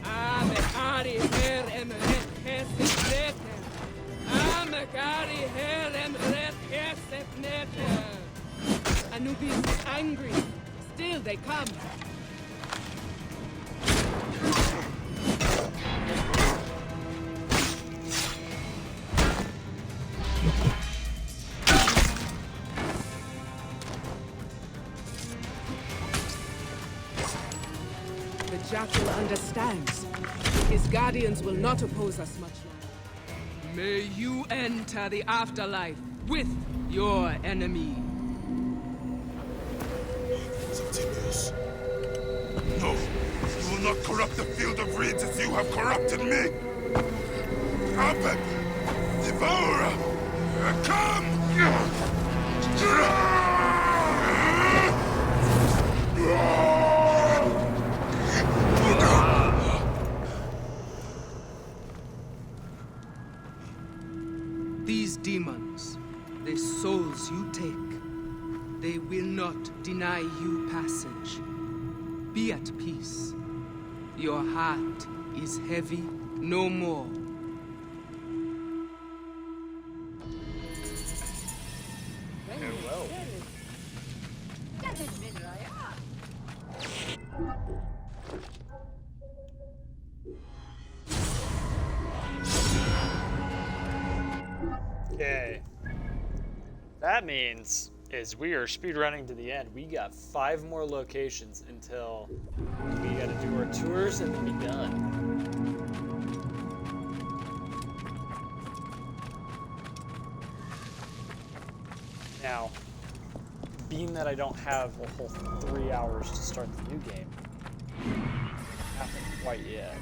[SPEAKER 8] Amekari her emret hesef nete. Amekari her emret hesef nete. Anubis is angry. Still they come. The Jackal understands. His guardians will not oppose us much longer. May you enter the afterlife with your enemy.
[SPEAKER 6] Septimius. No! You will not corrupt the field of reeds as you have corrupted me! Abed! Devourer! Come!
[SPEAKER 8] These demons, the souls you take, they will not deny you passage. Be at peace. Your heart is heavy no more.
[SPEAKER 1] Okay. That means is we are speedrunning to the end. We got 5 more locations until we gotta do our tours and then be done. Now, being that I don't have a whole 3 hours to start the new game, haven't quite yet.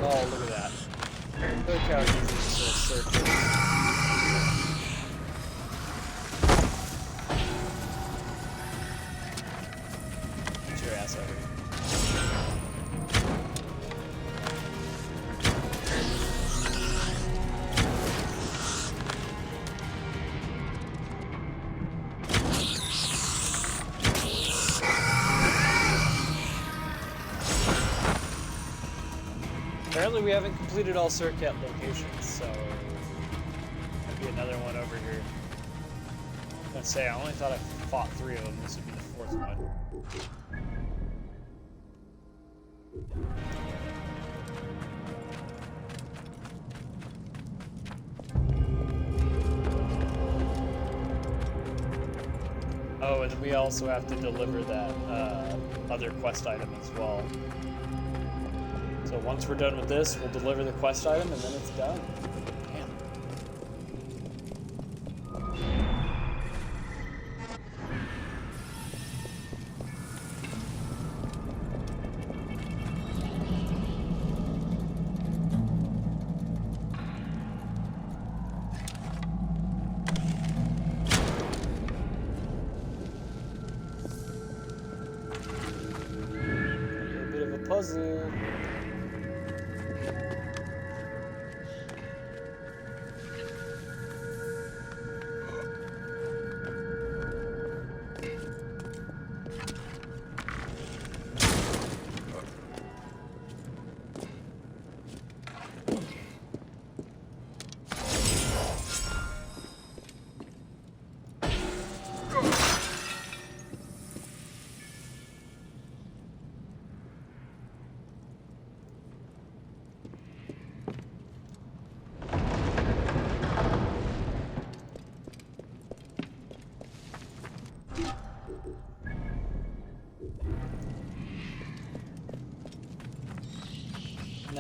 [SPEAKER 1] Oh, look at that. Look how easy this little circuit is. Get your ass over here. Apparently we haven't completed all circuit locations, so there'll be another one over here. I was gonna say, I only thought I fought 3 of them. This would be the 4th one. Oh, and then we also have to deliver that other quest item as well. So once we're done with this, we'll deliver the quest item and then it's done. Damn. A little bit of a puzzle.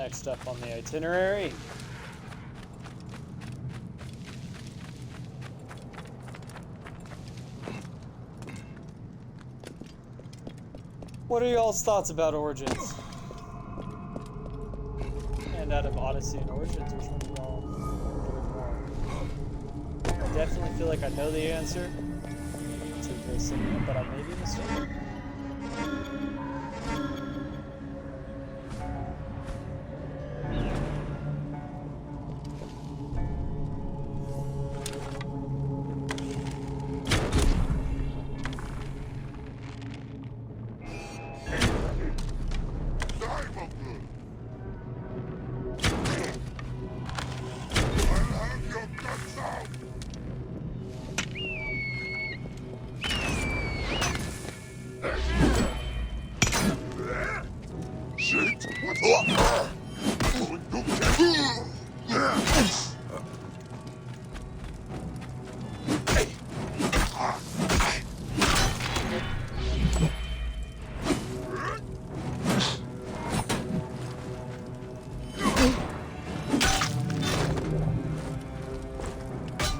[SPEAKER 1] Next up on the itinerary. What are y'all's thoughts about Origins? And out of Odyssey and Origins, which one do y'all enjoy more? I definitely feel like I know the answer to this, but I may be mistaken.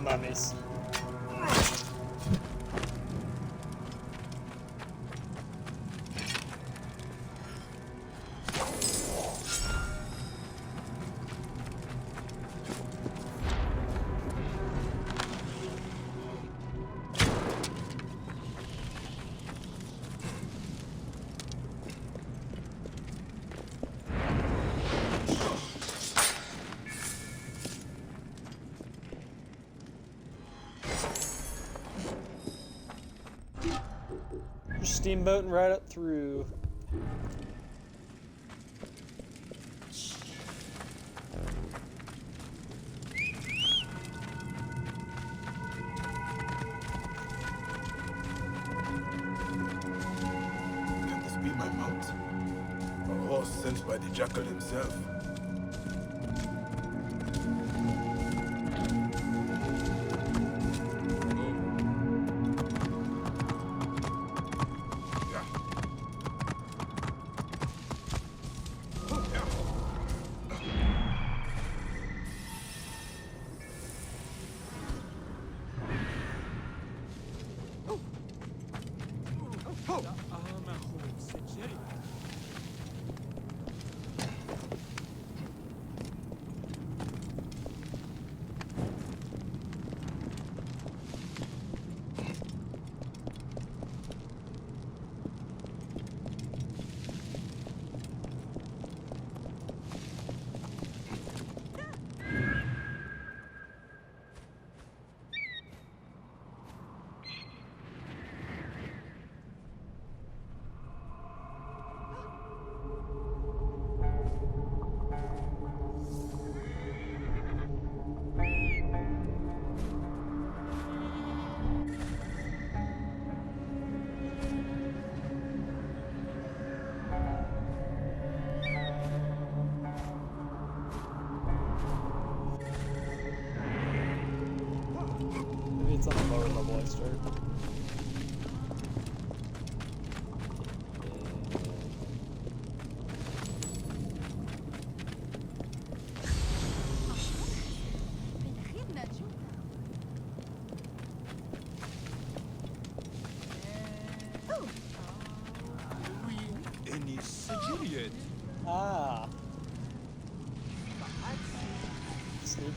[SPEAKER 1] Mummies. Steamboating right up through.
[SPEAKER 6] Can this be my mount? A horse sent by the jackal himself. It's on the lower level I started.
[SPEAKER 2] Any Sigirian?
[SPEAKER 1] Ah. Sneaky.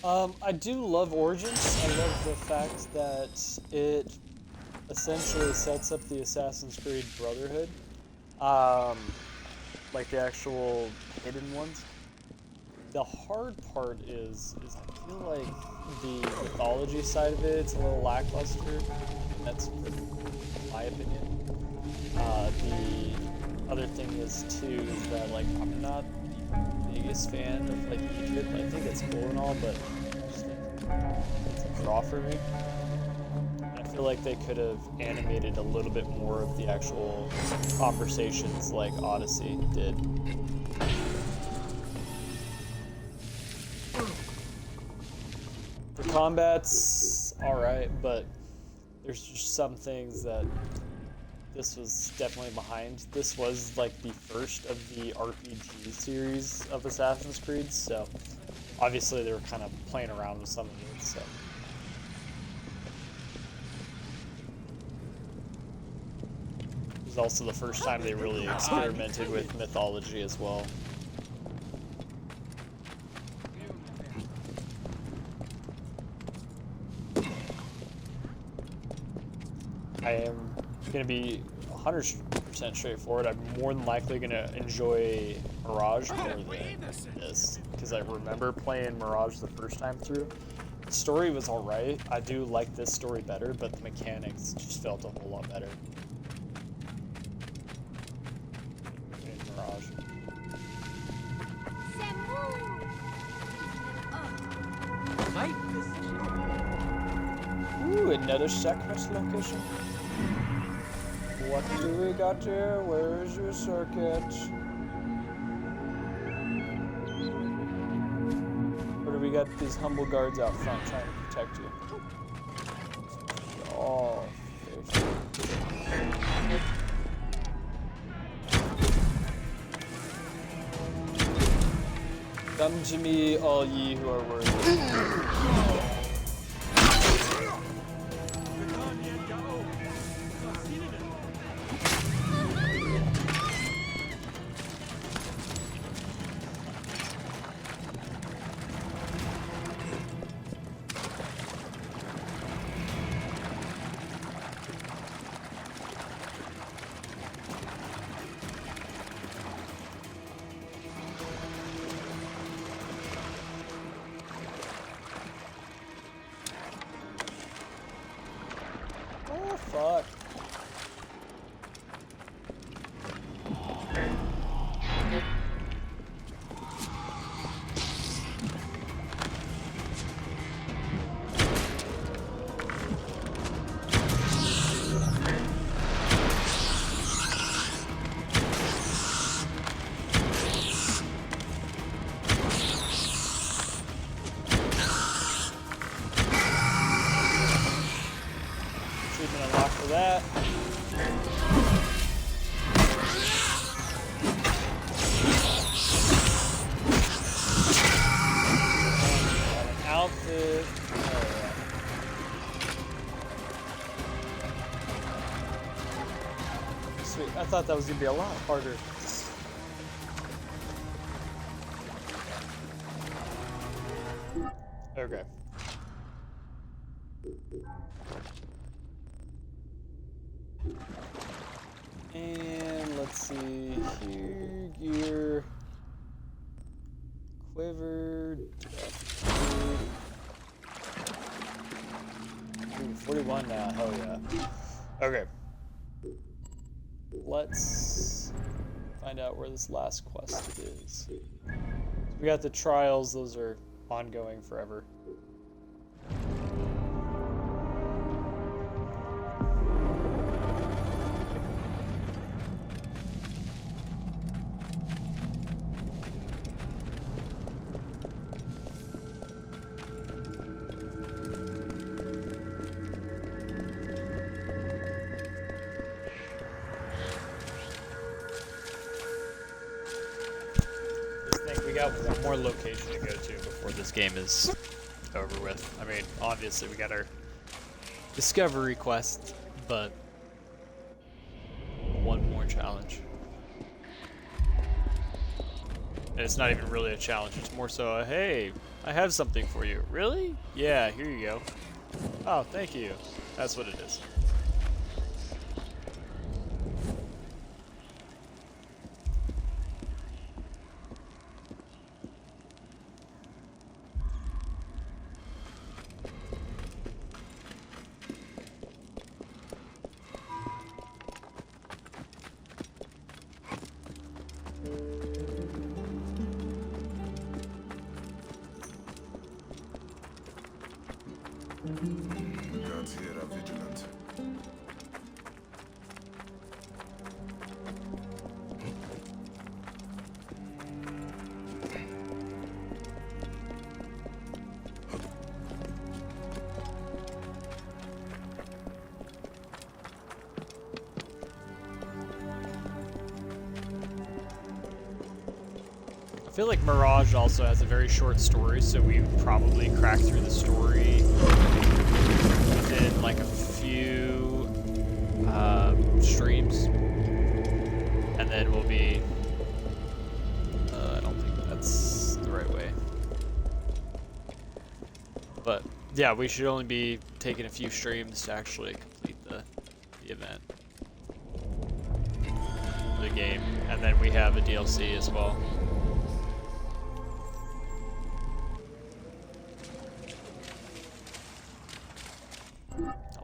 [SPEAKER 1] I do love Origins. I love the fact that it essentially sets up the Assassin's Creed Brotherhood. Like the actual hidden ones. The hard part is I feel like the mythology side of it's a little lackluster. That's my opinion. The other thing is too is that like I'm not the biggest fan of like Egypt. I think it's cool and all, but I just think it's a draw for me. And I feel like they could have animated a little bit more of the actual conversations like Odyssey did. The combat's alright, but there's just some things that this was definitely behind. This was like the first of the RPG series of Assassin's Creed, so obviously they were kind of playing around with some of it, so. It was also the first time they really experimented with mythology as well. I am going to be 100% straightforward. I'm more than likely going to enjoy Mirage more than this, because I remember playing Mirage the first time through. The story was alright. I do like this story better, but the mechanics just felt a whole lot better in Mirage. Ooh, another sacrifice location. What do we got here? Where is your circuit? Or do we got these humble guards out front trying to protect you? Oh, come to me, all ye who are worthy. Oh, fuck. Achievement unlocked for that. Got an outfit. Oh, yeah. Sweet. I thought that was gonna be a lot harder. Okay. And let's see here, gear, quiver, ooh, 41 now, hell yeah. Okay. Let's find out where this last quest is. We got the trials, those are ongoing forever. We got one more location to go to before this game is over with. I mean, obviously we got our discovery quest, but one more challenge. And it's not even really a challenge. It's more so a, hey, I have something for you. Really? Yeah, here you go. Oh, thank you. That's what it is.
[SPEAKER 6] Guards here are vigilant.
[SPEAKER 1] I feel like Mirage also has a very short story, so we would probably crack through the story within like a few streams, and then we'll be. I don't think that's the right way, but yeah, we should only be taking a few streams to actually complete the event, the game, and then we have a DLC as well.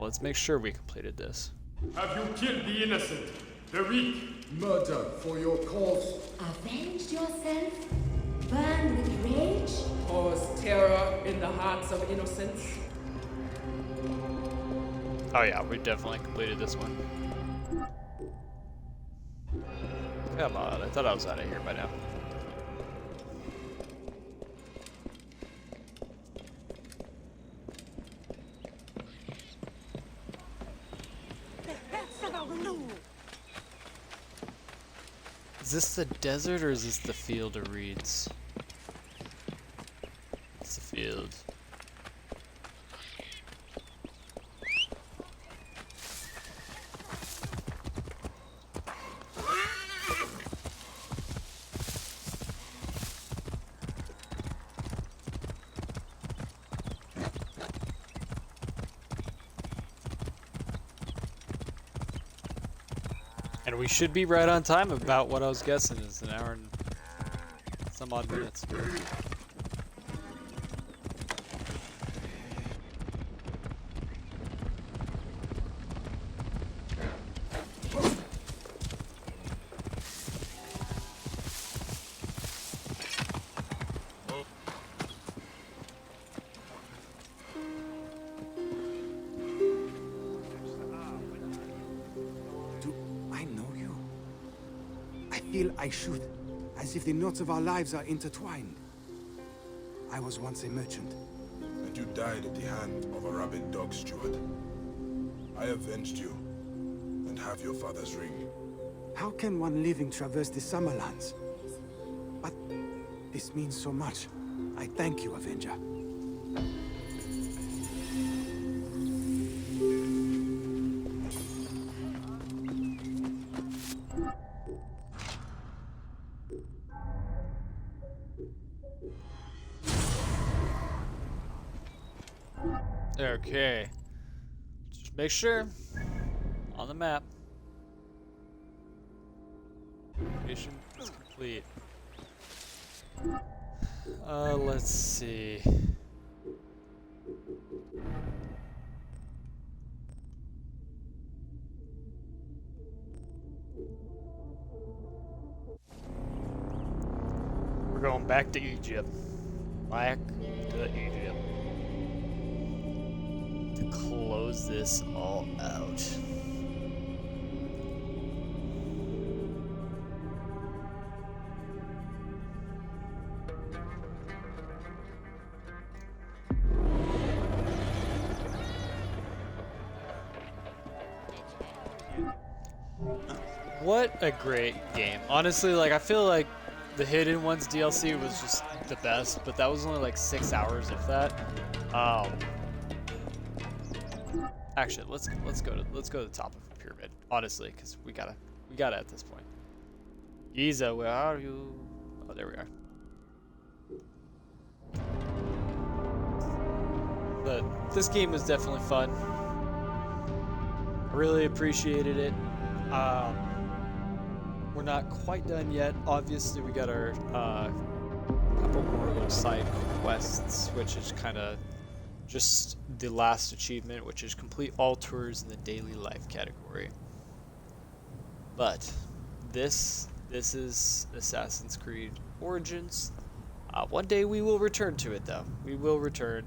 [SPEAKER 1] Let's make sure we completed this.
[SPEAKER 7] Have you killed the innocent, the weak?
[SPEAKER 10] Murder for your cause.
[SPEAKER 11] Avenged yourself? Burned with rage?
[SPEAKER 8] Cause terror in the hearts of innocents.
[SPEAKER 1] Oh yeah, we definitely completed this one. Come on, I thought I was out of here by now. Is this the desert or is this the field of reeds? It's the field. And we should be right on time about what I was guessing is an hour and some odd minutes.
[SPEAKER 10] I should, as if the knots of our lives are intertwined. I was once a merchant.
[SPEAKER 6] And you died at the hand of a rabid dog steward. I avenged you, and have your father's ring.
[SPEAKER 10] How can one living traverse the Summerlands? But this means so much. I thank you, Avenger.
[SPEAKER 1] Okay. Just make sure on the map. Mission is complete. Let's see. We're going back to Egypt. Back to Egypt. To close this all out. What a great game. Honestly, like, I feel like the Hidden Ones DLC was just the best, but that was only like 6 hours, if that. Actually, let's go to the top of the pyramid, honestly, because we gotta at this point. Giza, where are you? Oh, there we are. But this game was definitely fun. I really appreciated it. We're not quite done yet. Obviously, we got our couple more little side quests, which is kind of just the last achievement, which is complete all tours in the daily life category. But this is Assassin's Creed Origins. One day we will return to it, though. We will return.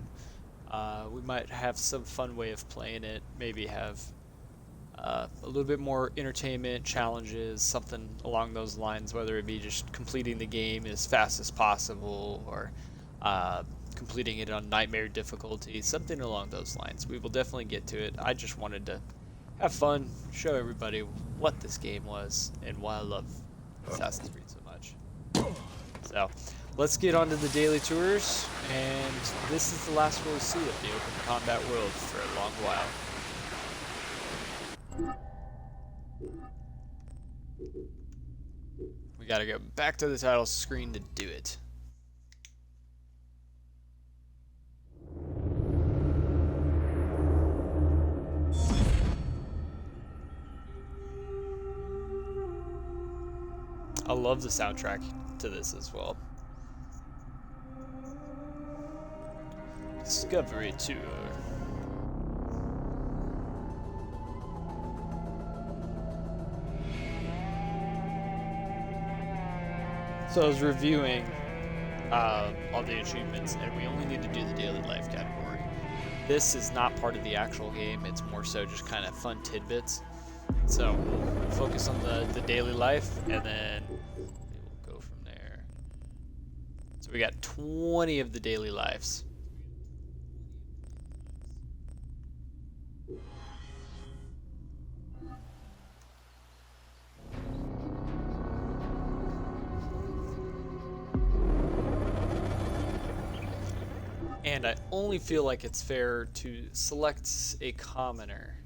[SPEAKER 1] We might have some fun way of playing it. Maybe have a little bit more entertainment, challenges, something along those lines, whether it be just completing the game as fast as possible or completing it on nightmare difficulty, something along those lines. We will definitely get to it. I just wanted to have fun, show everybody what this game was and why I love Assassin's Creed so much. So let's get on to the daily tours, and this is the last we'll see of the open combat world for a long while. We gotta go back to the title screen to do it. I love the soundtrack to this as well. Discovery Tour. So I was reviewing all the achievements, and we only need to do the daily life category. This is not part of the actual game, it's more so just kind of fun tidbits. So we'll focus on the daily life, and then we'll go from there. So we got 20 of the daily lives. And I only feel like it's fair to select a commoner.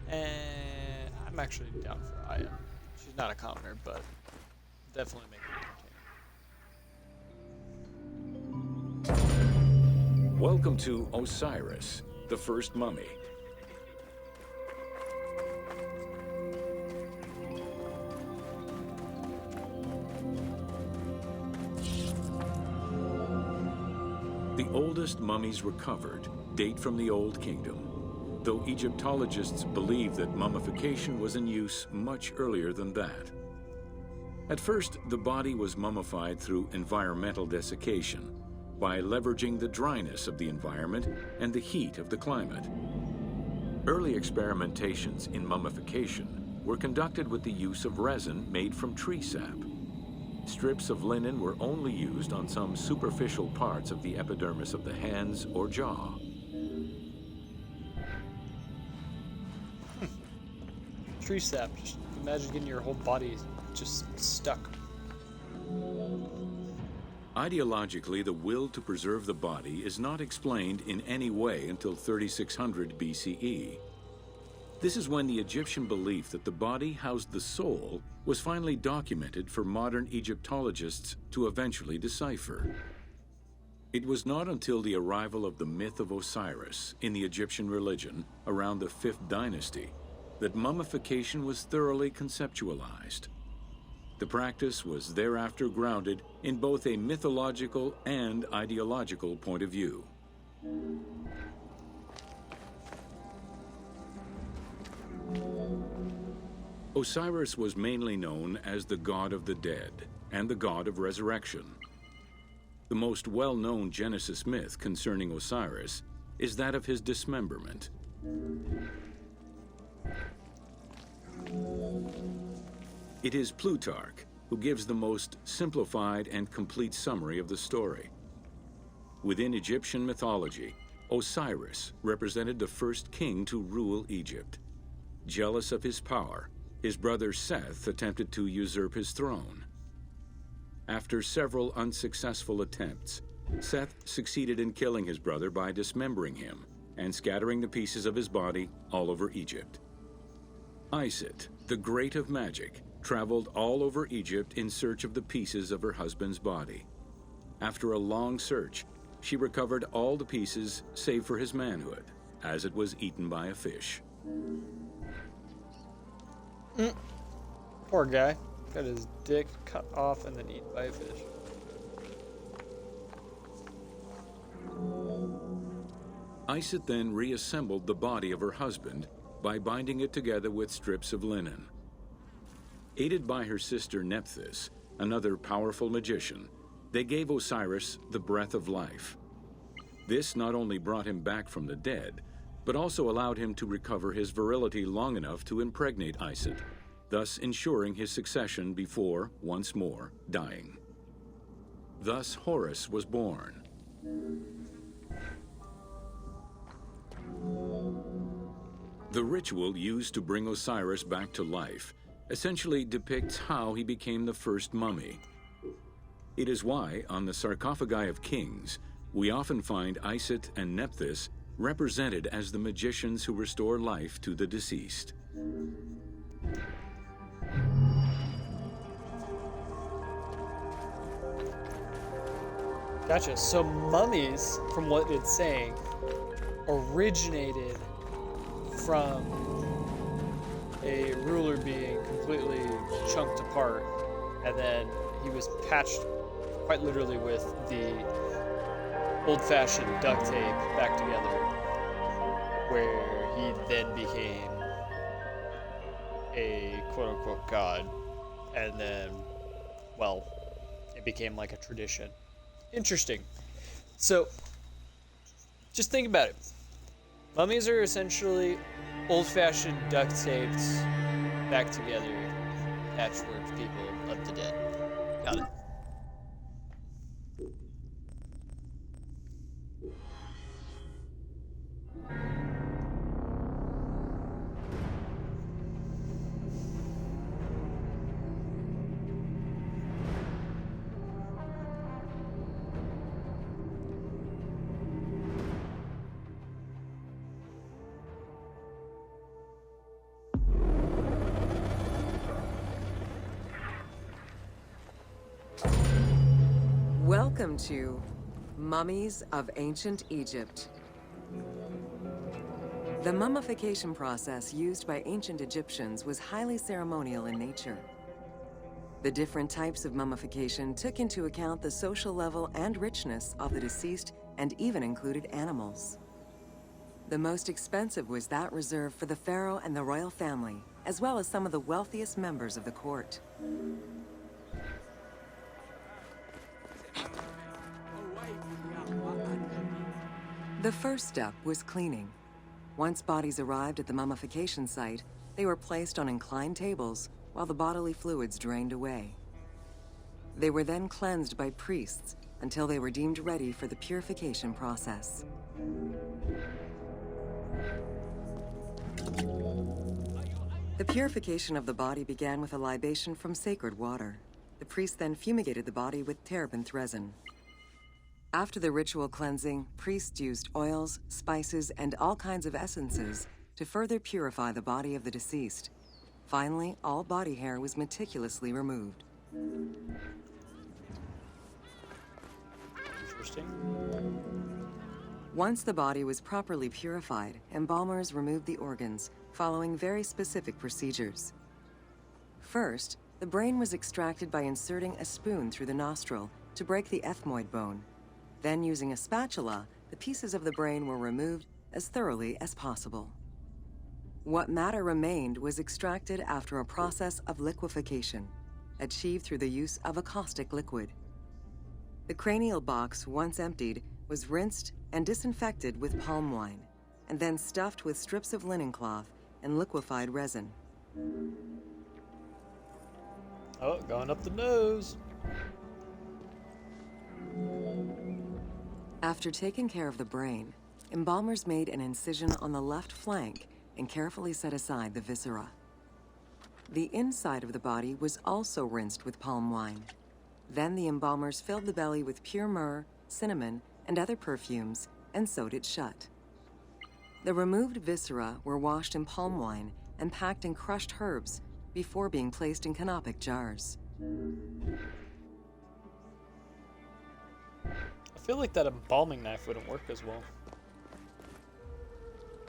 [SPEAKER 1] And I'm actually down for Aya. She's not a commoner, but definitely make it entertaining.
[SPEAKER 12] Welcome to Osiris, the first mummy. The oldest mummies recovered date from the Old Kingdom, though Egyptologists believe that mummification was in use much earlier than that. At first, the body was mummified through environmental desiccation, by leveraging the dryness of the environment and the heat of the climate. Early experimentations in mummification were conducted with the use of resin made from tree sap. Strips of linen were only used on some superficial parts of the epidermis of the hands or jaw.
[SPEAKER 1] Tree sap, just imagine getting your whole body just stuck.
[SPEAKER 12] Ideologically, the will to preserve the body is not explained in any way until 3600 BCE. This is when the Egyptian belief that the body housed the soul was finally documented for modern Egyptologists to eventually decipher. It was not until the arrival of the myth of Osiris in the Egyptian religion around the 5th dynasty that mummification was thoroughly conceptualized. The practice was thereafter grounded in both a mythological and ideological point of view. Osiris was mainly known as the god of the dead and the god of resurrection. The most well-known Genesis myth concerning Osiris is that of his dismemberment. It is Plutarch who gives the most simplified and complete summary of the story. Within Egyptian mythology, Osiris represented the first king to rule Egypt. Jealous of his power, his brother Seth attempted to usurp his throne. After several unsuccessful attempts, Seth succeeded in killing his brother by dismembering him and scattering the pieces of his body all over Egypt. Isit, the Great of Magic, traveled all over Egypt in search of the pieces of her husband's body. After a long search, she recovered all the pieces save for his manhood, as it was eaten by a fish.
[SPEAKER 1] Poor guy. Got his dick cut off and then eaten by a fish.
[SPEAKER 12] Isit then reassembled the body of her husband by binding it together with strips of linen. Aided by her sister Nephthys, another powerful magician, they gave Osiris the breath of life. This not only brought him back from the dead, but also allowed him to recover his virility long enough to impregnate Isit, thus ensuring his succession before, once more, dying. Thus Horus was born. The ritual used to bring Osiris back to life essentially depicts how he became the first mummy. It is why, on the sarcophagi of kings, we often find Isit and Nephthys represented as the magicians who restore life to the deceased.
[SPEAKER 1] Gotcha. So mummies, from what it's saying, originated from a ruler being completely chunked apart, and then he was patched quite literally with the old-fashioned duct tape back together, where he then became a quote-unquote god, and then, well, it became like a tradition. Interesting. So, just think about it. Mummies are essentially old-fashioned duct taped back together patchwork people of the dead. Got it.
[SPEAKER 13] Welcome to Mummies of Ancient Egypt. The mummification process used by ancient Egyptians was highly ceremonial in nature. The different types of mummification took into account the social level and richness of the deceased and even included animals. The most expensive was that reserved for the pharaoh and the royal family, as well as some of the wealthiest members of the court. The first step was cleaning. Once bodies arrived at the mummification site, they were placed on inclined tables while the bodily fluids drained away. They were then cleansed by priests until they were deemed ready for the purification process. The purification of the body began with a libation from sacred water. The priest then fumigated the body with terebinth resin. After the ritual cleansing, priests used oils, spices, and all kinds of essences to further purify the body of the deceased. Finally, all body hair was meticulously removed.
[SPEAKER 1] Interesting.
[SPEAKER 13] Once the body was properly purified, embalmers removed the organs, following very specific procedures. First, the brain was extracted by inserting a spoon through the nostril to break the ethmoid bone. Then, using a spatula, the pieces of the brain were removed as thoroughly as possible. What matter remained was extracted after a process of liquefaction, achieved through the use of a caustic liquid. The cranial box, once emptied, was rinsed and disinfected with palm wine, and then stuffed with strips of linen cloth and liquefied resin.
[SPEAKER 1] Oh, going up the nose.
[SPEAKER 13] After taking care of the brain, embalmers made an incision on the left flank and carefully set aside the viscera. The inside of the body was also rinsed with palm wine. Then the embalmers filled the belly with pure myrrh, cinnamon, and other perfumes and sewed it shut. The removed viscera were washed in palm wine and packed in crushed herbs before being placed in canopic jars.
[SPEAKER 1] I feel like that embalming knife wouldn't work as well.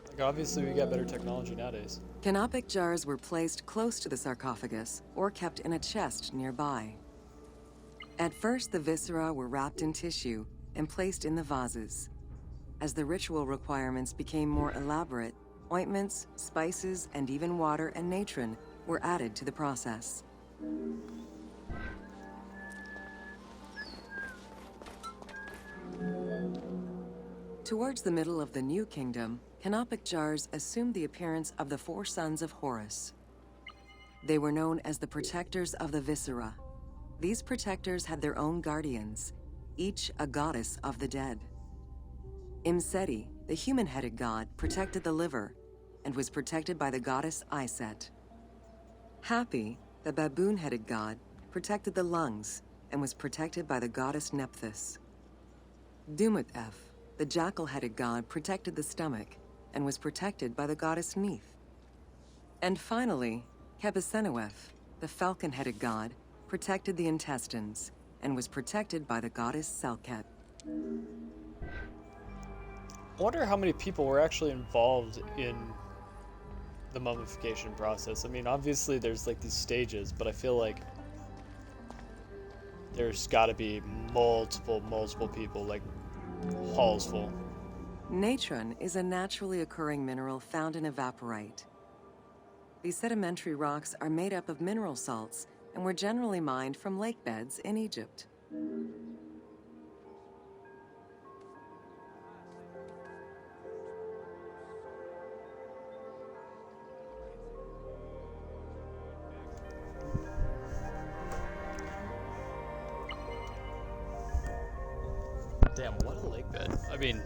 [SPEAKER 1] Like, obviously we got better technology nowadays.
[SPEAKER 13] Canopic jars were placed close to the sarcophagus or kept in a chest nearby. At first, the viscera were wrapped in tissue and placed in the vases. As the ritual requirements became more elaborate, ointments, spices, and even water and natron were added to the process. Towards the middle of the New Kingdom, canopic jars assumed the appearance of the 4 sons of Horus. They were known as the protectors of the viscera. These protectors had their own guardians, each a goddess of the dead. Imseti, the human-headed god, protected the liver and was protected by the goddess Iset. Hapi, the baboon-headed god, protected the lungs and was protected by the goddess Nephthys. Dumut-Ef, the jackal-headed god, protected the stomach and was protected by the goddess Neith. And finally, Kebesenuef, the falcon-headed god, protected the intestines and was protected by the goddess Selket.
[SPEAKER 1] I wonder how many people were actually involved in the mummification process. I mean, obviously there's like these stages, but I feel like there's got to be multiple people, like halls full.
[SPEAKER 13] Natron is a naturally occurring mineral found in evaporite. These sedimentary rocks are made up of mineral salts and were generally mined from lake beds in Egypt.
[SPEAKER 1] Damn, what a lake bed. I mean,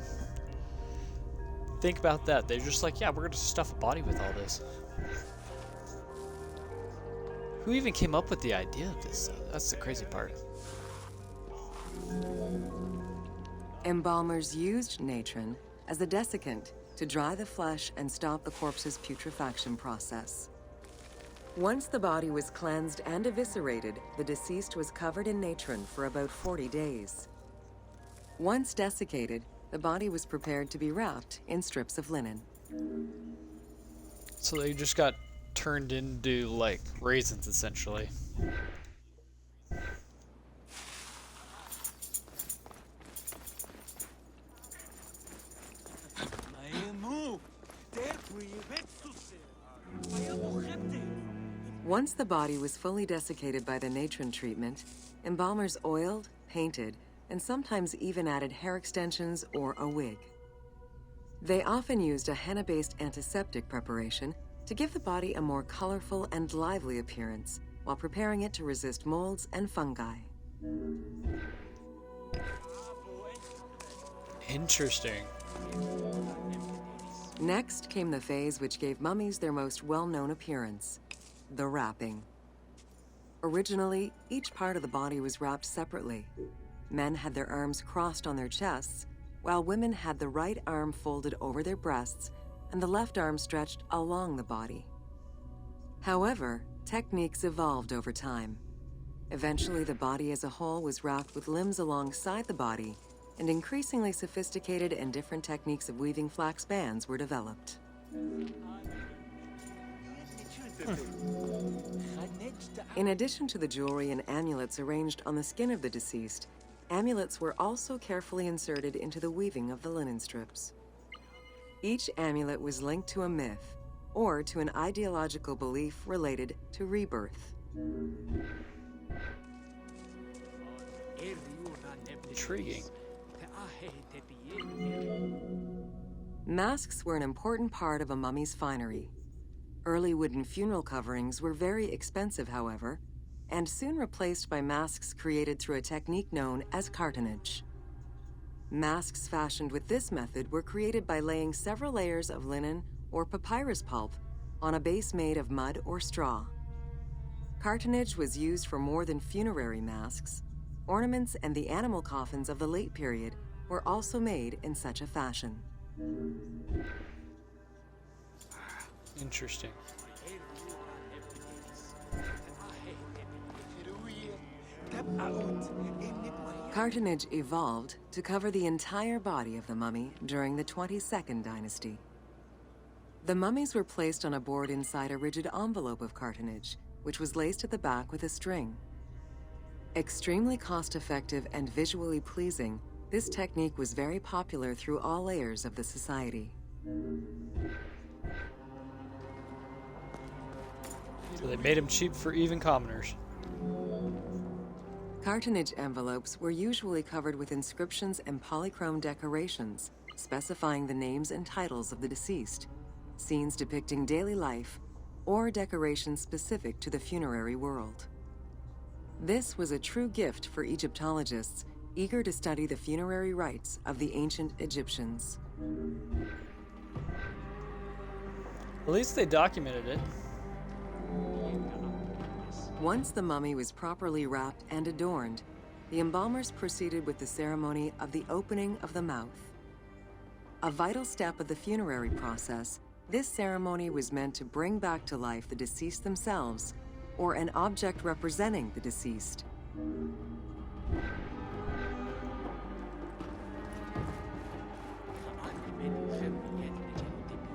[SPEAKER 1] think about that. They're just like, yeah, we're going to stuff a body with all this. Who even came up with the idea of this? That's the crazy part.
[SPEAKER 13] Embalmers used natron as a desiccant to dry the flesh and stop the corpse's putrefaction process. Once the body was cleansed and eviscerated, the deceased was covered in natron for about 40 days. Once desiccated, the body was prepared to be wrapped in strips of linen.
[SPEAKER 1] So they just got turned into, like, raisins, essentially.
[SPEAKER 13] Once the body was fully desiccated by the natron treatment, embalmers oiled, painted, and sometimes even added hair extensions or a wig. They often used a henna-based antiseptic preparation to give the body a more colorful and lively appearance while preparing it to resist molds and fungi.
[SPEAKER 1] Interesting.
[SPEAKER 13] Next came the phase which gave mummies their most well-known appearance, the wrapping. Originally, each part of the body was wrapped separately. Men had their arms crossed on their chests, while women had the right arm folded over their breasts and the left arm stretched along the body. However, techniques evolved over time. Eventually, the body as a whole was wrapped with limbs alongside the body, and increasingly sophisticated and different techniques of weaving flax bands were developed. In addition to the jewelry and amulets arranged on the skin of the deceased, amulets were also carefully inserted into the weaving of the linen strips. Each amulet was linked to a myth or to an ideological belief related to rebirth.
[SPEAKER 1] Intriguing.
[SPEAKER 13] Masks were an important part of a mummy's finery. Early wooden funeral coverings were very expensive, however, and soon replaced by masks created through a technique known as cartonnage. Masks fashioned with this method were created by laying several layers of linen or papyrus pulp on a base made of mud or straw. Cartonnage was used for more than funerary masks. Ornaments and the animal coffins of the late period were also made in such a fashion.
[SPEAKER 1] Interesting.
[SPEAKER 13] Cartonnage evolved to cover the entire body of the mummy during the 22nd dynasty. The mummies were placed on a board inside a rigid envelope of cartonnage, which was laced at the back with a string. Extremely cost-effective and visually pleasing, this technique was very popular through all layers of the society.
[SPEAKER 1] So they made them cheap for even commoners.
[SPEAKER 13] Cartonnage envelopes were usually covered with inscriptions and polychrome decorations, specifying the names and titles of the deceased, scenes depicting daily life, or decorations specific to the funerary world. This was a true gift for Egyptologists eager to study the funerary rites of the ancient Egyptians.
[SPEAKER 1] At least they documented it.
[SPEAKER 13] Once the mummy was properly wrapped and adorned, the embalmers proceeded with the ceremony of the opening of the mouth. A vital step of the funerary process, this ceremony was meant to bring back to life the deceased themselves, or an object representing the deceased.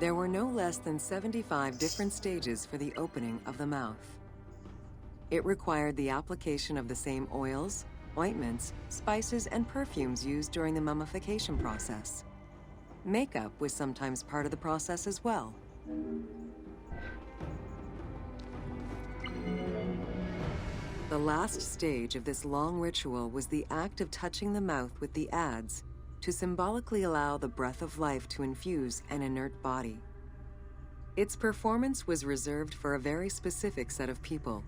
[SPEAKER 13] There were no less than 75 different stages for the opening of the mouth. It required the application of the same oils, ointments, spices, and perfumes used during the mummification process. Makeup was sometimes part of the process as well. The last stage of this long ritual was the act of touching the mouth with the adze to symbolically allow the breath of life to infuse an inert body. Its performance was reserved for a very specific set of people: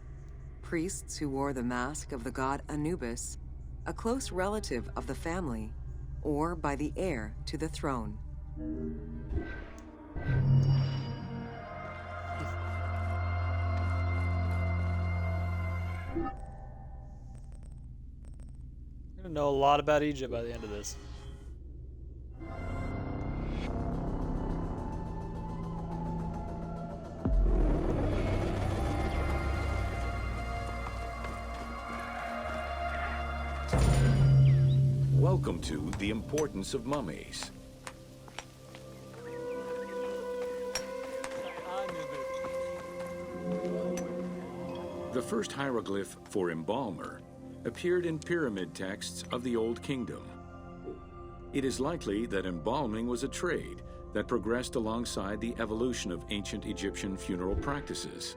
[SPEAKER 13] priests who wore the mask of the god Anubis, a close relative of the family, or by the heir to the throne.
[SPEAKER 1] We're gonna know a lot about Egypt by the end of this.
[SPEAKER 12] Welcome to The Importance of Mummies. The first hieroglyph for embalmer appeared in pyramid texts of the Old Kingdom. It is likely that embalming was a trade that progressed alongside the evolution of ancient Egyptian funeral practices.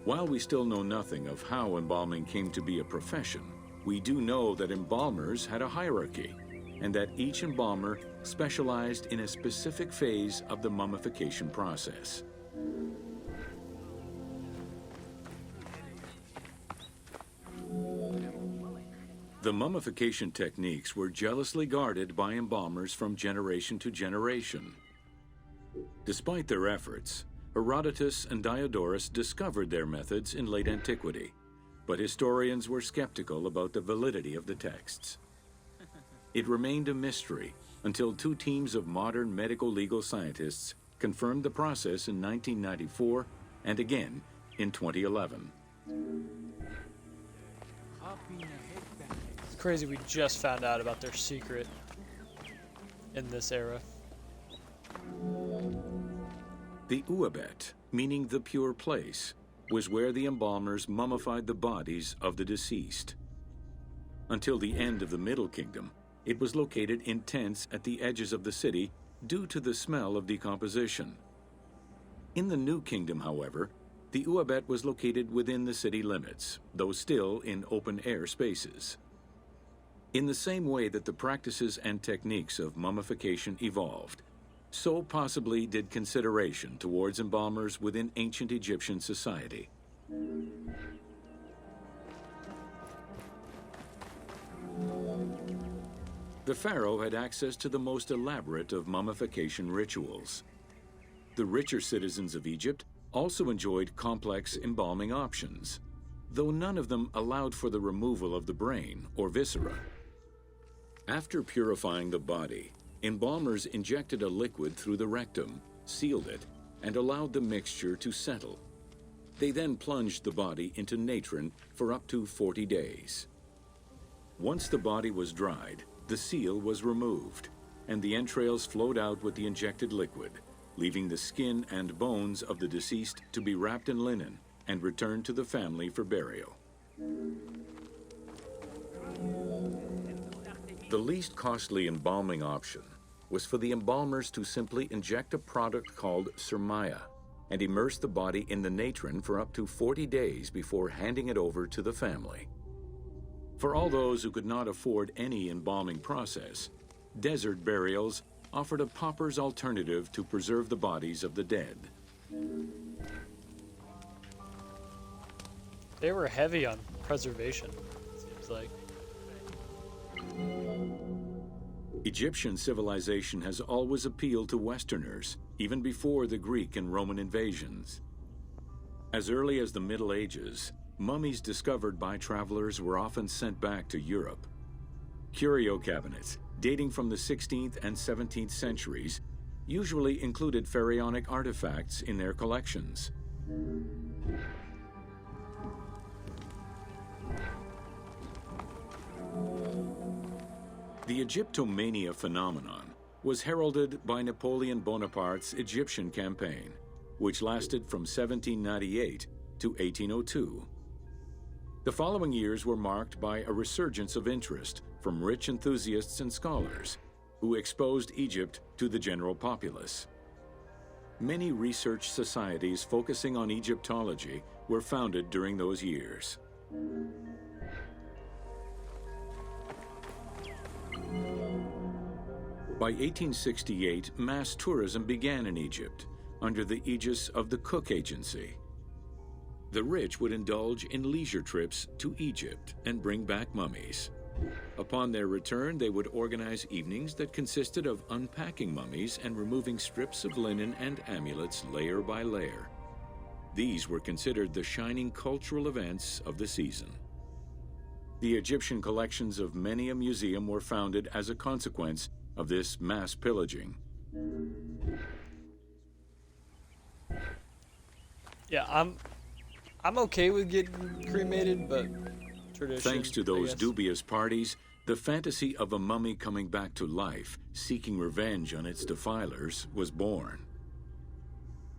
[SPEAKER 12] While we still know nothing of how embalming came to be a profession, we do know that embalmers had a hierarchy, and that each embalmer specialized in a specific phase of the mummification process. The mummification techniques were jealously guarded by embalmers from generation to generation. Despite their efforts, Herodotus and Diodorus discovered their methods in late antiquity, but historians were skeptical about the validity of the texts. It remained a mystery until two teams of modern medical legal scientists confirmed the process in 1994 and again in 2011.
[SPEAKER 1] It's crazy we just found out about their secret in this era.
[SPEAKER 12] The Uabet, meaning the pure place, was where the embalmers mummified the bodies of the deceased. Until the end of the Middle Kingdom, it was located in tents at the edges of the city due to the smell of decomposition. In the New Kingdom, however, the Uabet was located within the city limits, though still in open-air spaces. In the same way that the practices and techniques of mummification evolved, so possibly did consideration towards embalmers within ancient Egyptian society. The pharaoh had access to the most elaborate of mummification rituals. The richer citizens of Egypt also enjoyed complex embalming options, though none of them allowed for the removal of the brain or viscera. After purifying the body, embalmers injected a liquid through the rectum, sealed it, and allowed the mixture to settle. They then plunged the body into natron for up to 40 days. Once the body was dried, the seal was removed, and the entrails flowed out with the injected liquid, leaving the skin and bones of the deceased to be wrapped in linen and returned to the family for burial. The least costly embalming option was for the embalmers to simply inject a product called surmaya and immerse the body in the natron for up to 40 days before handing it over to the family. For all those who could not afford any embalming process, desert burials offered a pauper's alternative to preserve the bodies of the dead.
[SPEAKER 1] They were heavy on preservation, seems like.
[SPEAKER 12] Egyptian civilization has always appealed to Westerners, even before the Greek and Roman invasions. As early as the Middle Ages, mummies discovered by travelers were often sent back to Europe. Curio cabinets, dating from the 16th and 17th centuries, usually included pharaonic artifacts in their collections. The Egyptomania phenomenon was heralded by Napoleon Bonaparte's Egyptian campaign, which lasted from 1798 to 1802. The following years were marked by a resurgence of interest from rich enthusiasts and scholars who exposed Egypt to the general populace. Many research societies focusing on Egyptology were founded during those years. By 1868, mass tourism began in Egypt under the aegis of the Cook Agency. The rich would indulge in leisure trips to Egypt and bring back mummies. Upon their return, they would organize evenings that consisted of unpacking mummies and removing strips of linen and amulets layer by layer. These were considered the shining cultural events of the season. The Egyptian collections of many a museum were founded as a consequence of this mass pillaging.
[SPEAKER 1] Yeah, I'm okay with getting cremated, but tradition.
[SPEAKER 12] Thanks to those dubious parties, the fantasy of a mummy coming back to life, seeking revenge on its defilers, was born.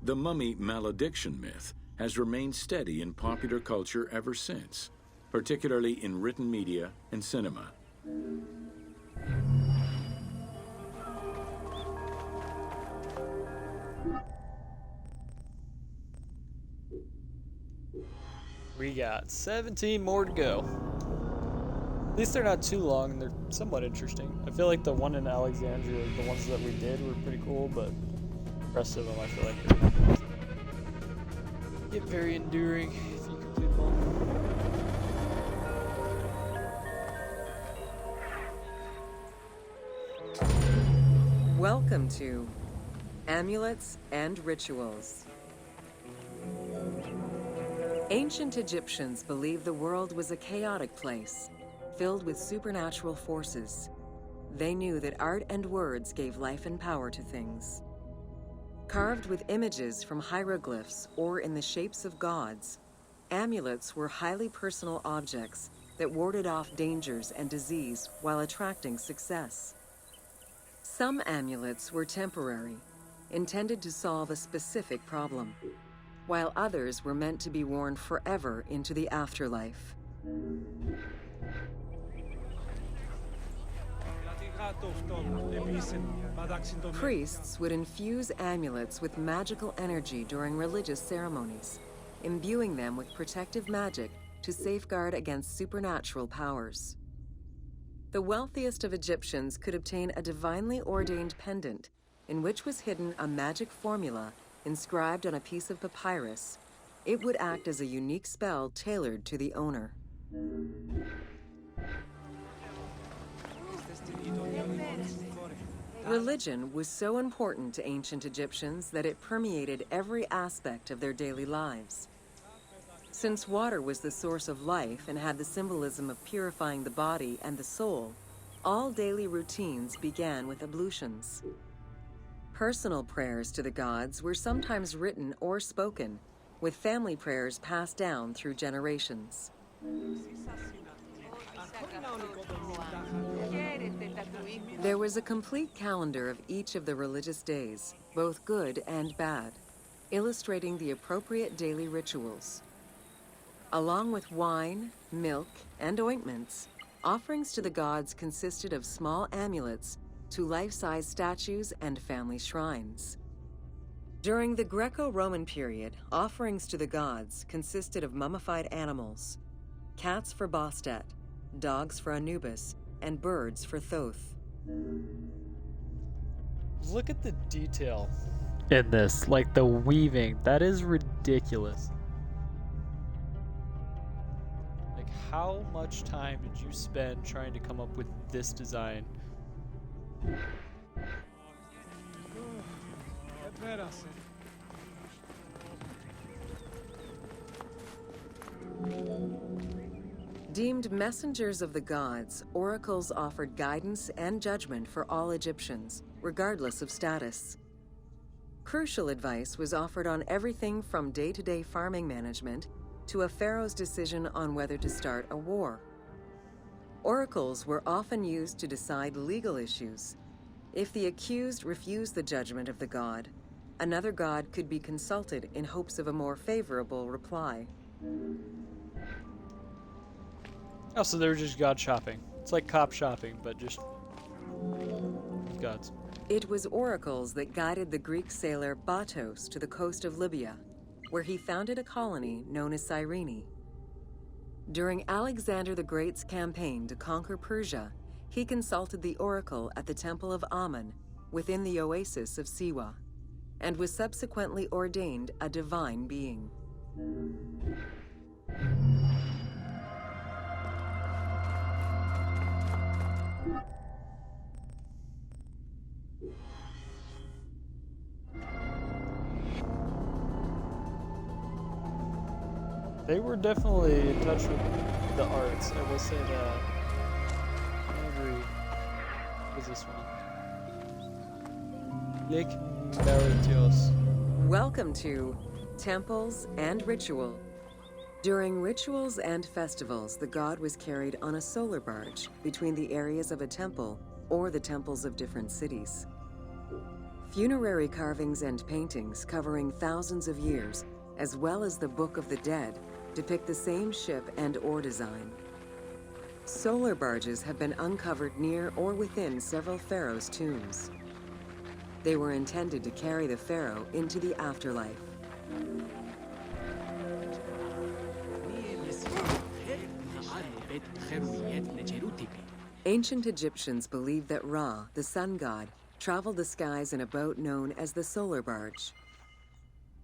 [SPEAKER 12] The mummy malediction myth has remained steady in popular culture ever since, particularly in written media and cinema.
[SPEAKER 1] We got 17 more to go. At least they're not too long and they're somewhat interesting. I feel like the one in Alexandria, the ones that we did were pretty cool, but the rest of them I feel like they're get very enduring if you complete them all.
[SPEAKER 13] Welcome to Amulets and Rituals. Ancient Egyptians believed the world was a chaotic place, filled with supernatural forces. They knew that art and words gave life and power to things. Carved with images from hieroglyphs or in the shapes of gods, amulets were highly personal objects that warded off dangers and disease while attracting success. Some amulets were temporary, intended to solve a specific problem, while others were meant to be worn forever into the afterlife. Priests would infuse amulets with magical energy during religious ceremonies, imbuing them with protective magic to safeguard against supernatural powers. The wealthiest of Egyptians could obtain a divinely ordained pendant in which was hidden a magic formula inscribed on a piece of papyrus. It would act as a unique spell tailored to the owner. Religion was so important to ancient Egyptians that it permeated every aspect of their daily lives. Since water was the source of life and had the symbolism of purifying the body and the soul, all daily routines began with ablutions. Personal prayers to the gods were sometimes written or spoken, with family prayers passed down through generations. There was a complete calendar of each of the religious days, both good and bad, illustrating the appropriate daily rituals. Along with wine, milk, and ointments, offerings to the gods consisted of small amulets to life-size statues and family shrines. During the Greco-Roman period, offerings to the gods consisted of mummified animals, cats for Bastet, dogs for Anubis, and birds for Thoth.
[SPEAKER 1] Look at the detail in this, like the weaving. That is ridiculous. Like, how much time did you spend trying to come up with this design?
[SPEAKER 13] Deemed messengers of the gods, oracles offered guidance and judgment for all Egyptians, regardless of status. Crucial advice was offered on everything from day-to-day farming management to a pharaoh's decision on whether to start a war. Oracles were often used to decide legal issues. If the accused refused the judgment of the god, another god could be consulted in hopes of a more favorable reply.
[SPEAKER 1] Oh, so they were just god shopping. It's like cop shopping, but just gods.
[SPEAKER 13] It was oracles that guided the Greek sailor Batos to the coast of Libya, where he founded a colony known as Cyrene. During Alexander the Great's campaign to conquer Persia, he consulted the oracle at the Temple of Amun within the oasis of Siwa, and was subsequently ordained a divine being.
[SPEAKER 1] They were definitely in touch with the arts, I will say that. I agree. What is this one? Lake Maritios.
[SPEAKER 13] Welcome to Temples and Ritual. During rituals and festivals, the god was carried on a solar barge between the areas of a temple or the temples of different cities. Funerary carvings and paintings covering thousands of years, as well as the Book of the Dead, depict the same ship and ore design. Solar barges have been uncovered near or within several pharaohs' tombs. They were intended to carry the pharaoh into the afterlife. Ancient Egyptians believed that Ra, the sun god, traveled the skies in a boat known as the solar barge.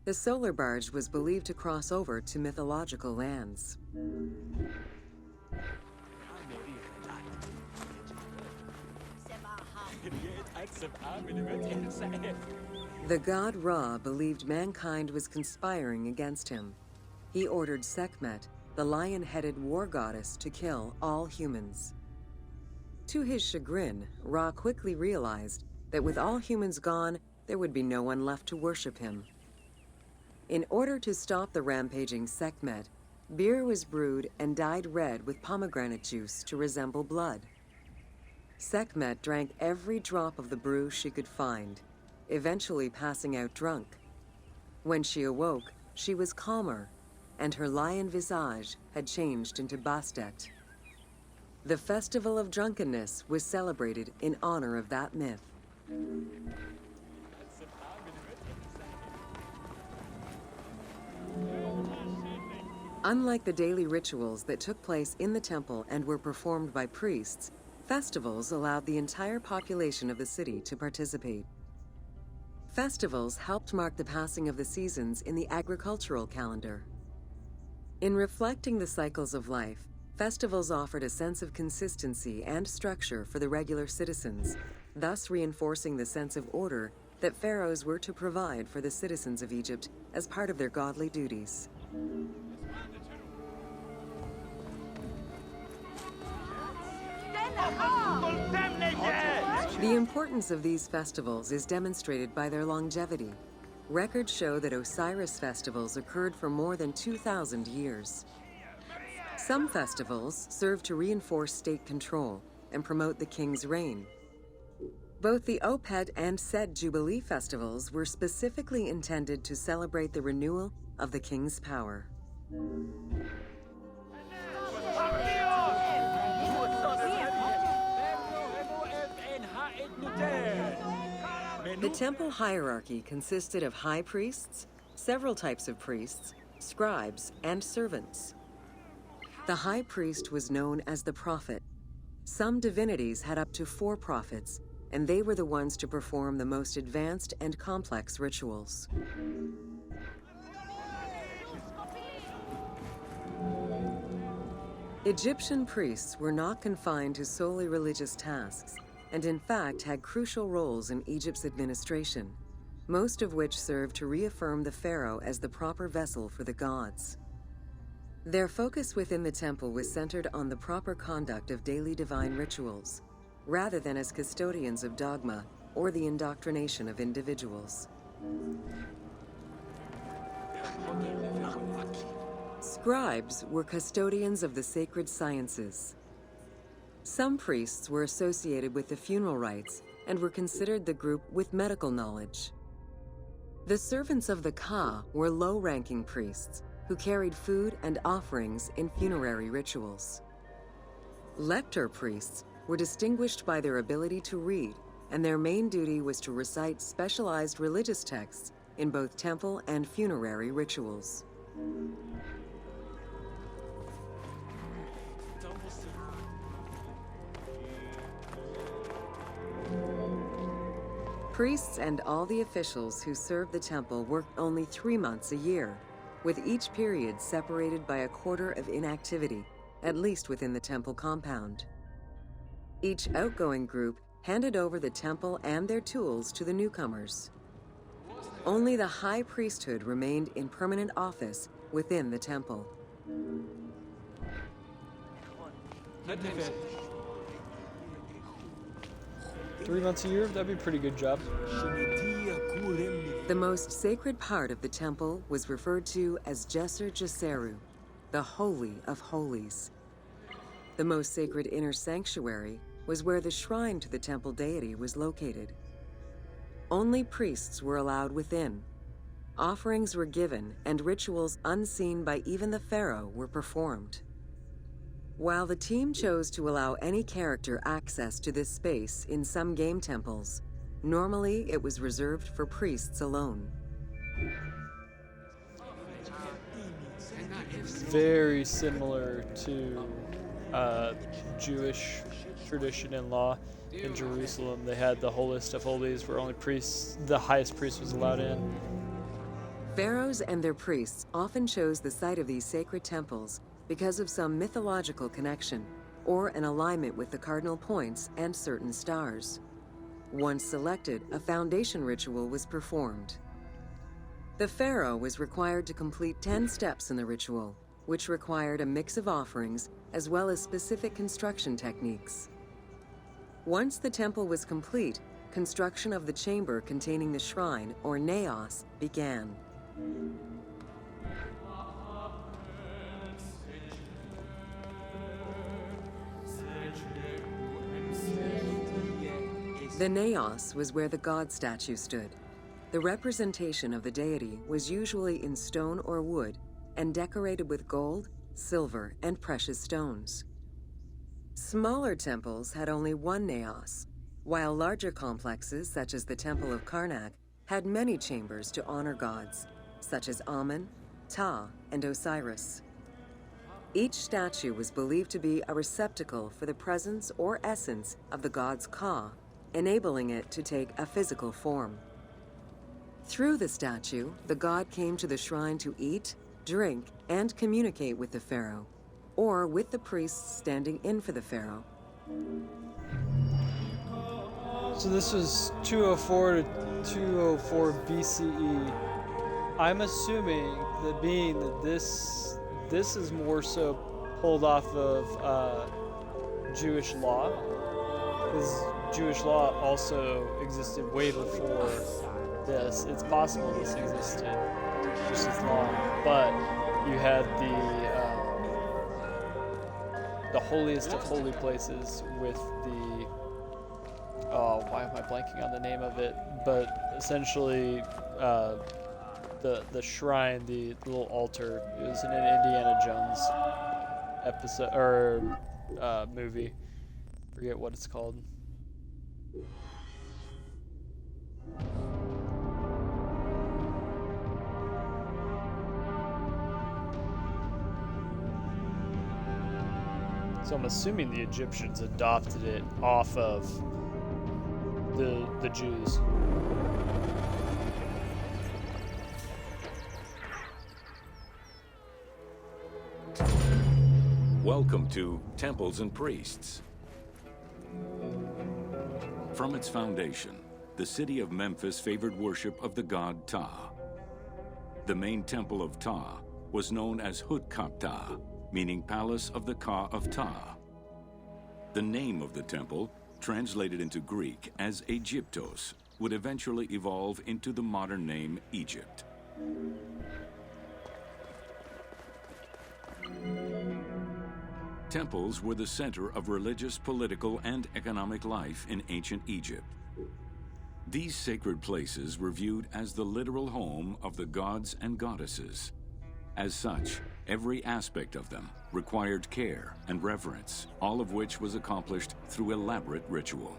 [SPEAKER 13] The solar barge was believed to cross over to mythological lands. The god Ra believed mankind was conspiring against him. He ordered Sekhmet, the lion-headed war goddess, to kill all humans. To his chagrin, Ra quickly realized that with all humans gone, there would be no one left to worship him. In order to stop the rampaging Sekhmet, beer was brewed and dyed red with pomegranate juice to resemble blood. Sekhmet drank every drop of the brew she could find, eventually passing out drunk. When she awoke, she was calmer, and her lion visage had changed into Bastet. The Festival of Drunkenness was celebrated in honor of that myth. Unlike the daily rituals that took place in the temple and were performed by priests, festivals allowed the entire population of the city to participate. Festivals helped mark the passing of the seasons in the agricultural calendar. In reflecting the cycles of life, festivals offered a sense of consistency and structure for the regular citizens, thus reinforcing the sense of order that pharaohs were to provide for the citizens of Egypt as part of their godly duties. The importance of these festivals is demonstrated by their longevity. records show that Osiris festivals occurred for more than 2,000 years. Some festivals serve to reinforce state control and promote the king's reign. Both the Opet and Set Jubilee festivals were specifically intended to celebrate the renewal of the king's power. The temple hierarchy consisted of high priests, several types of priests, scribes, and servants. The high priest was known as the prophet. Some divinities had up to 4 prophets, and they were the ones to perform the most advanced and complex rituals. Egyptian priests were not confined to solely religious tasks, and in fact had crucial roles in Egypt's administration, most of which served to reaffirm the pharaoh as the proper vessel for the gods. Their focus within the temple was centered on the proper conduct of daily divine rituals, rather than as custodians of dogma or the indoctrination of individuals. Scribes were custodians of the sacred sciences. Some priests were associated with the funeral rites and were considered the group with medical knowledge. The servants of the Ka were low-ranking priests who carried food and offerings in funerary rituals. Lector priests were distinguished by their ability to read, and their main duty was to recite specialized religious texts in both temple and funerary rituals. Priests and all the officials who served the temple worked only 3 months a year, with each period separated by a quarter of inactivity, at least within the temple compound. Each outgoing group handed over the temple and their tools to the newcomers. Only the high priesthood remained in permanent office within the temple.
[SPEAKER 1] 3 months a year? That'd be a pretty good job.
[SPEAKER 13] The most sacred part of the temple was referred to as Jesser Jeseru, the Holy of Holies. The most sacred inner sanctuary was where the shrine to the temple deity was located. Only priests were allowed within. Offerings were given, and rituals unseen by even the pharaoh were performed. While the team chose to allow any character access to this space in some game temples, normally it was reserved for priests alone.
[SPEAKER 1] Very similar to Jewish tradition and law in Jerusalem. They had the holiest of holies where only priests, the highest priest was allowed in.
[SPEAKER 13] Pharaohs and their priests often chose the site of these sacred temples because of some mythological connection or an alignment with the cardinal points and certain stars. Once selected, a foundation ritual was performed. The pharaoh was required to complete 10 steps in the ritual, which required a mix of offerings as well as specific construction techniques. Once the temple was complete, construction of the chamber containing the shrine, or naos, began. The naos was where the god statue stood. The representation of the deity was usually in stone or wood and decorated with gold, silver, and precious stones. Smaller temples had only one naos, while larger complexes, such as the Temple of Karnak, had many chambers to honor gods, such as Amun, Ptah, and Osiris. Each statue was believed to be a receptacle for the presence or essence of the god's Ka, enabling it to take a physical form. Through the statue, the god came to the shrine to eat, drink, and communicate with the pharaoh, or with the priests standing in for the pharaoh.
[SPEAKER 1] So this was 204 to 204 BCE. I'm assuming that being that this is more so pulled off of Jewish law, because Jewish law also existed way before this. It's possible this existed just as long, but you had the holiest of holy places with the why am I blanking on the name of it? But essentially, the shrine, the little altar, it was in an Indiana Jones episode or movie. Forget what it's called. So I'm assuming the Egyptians adopted it off of the Jews.
[SPEAKER 12] Welcome to Temples and Priests. From its foundation, the city of Memphis favored worship of the god Ptah. The main temple of Ptah was known as Hutkaptah, meaning Palace of the Ka of Ptah. The name of the temple, translated into Greek as Aegyptos, would eventually evolve into the modern name Egypt. Temples were the center of religious, political, and economic life in ancient Egypt. These sacred places were viewed as the literal home of the gods and goddesses. As such, every aspect of them required care and reverence, all of which was accomplished through elaborate ritual.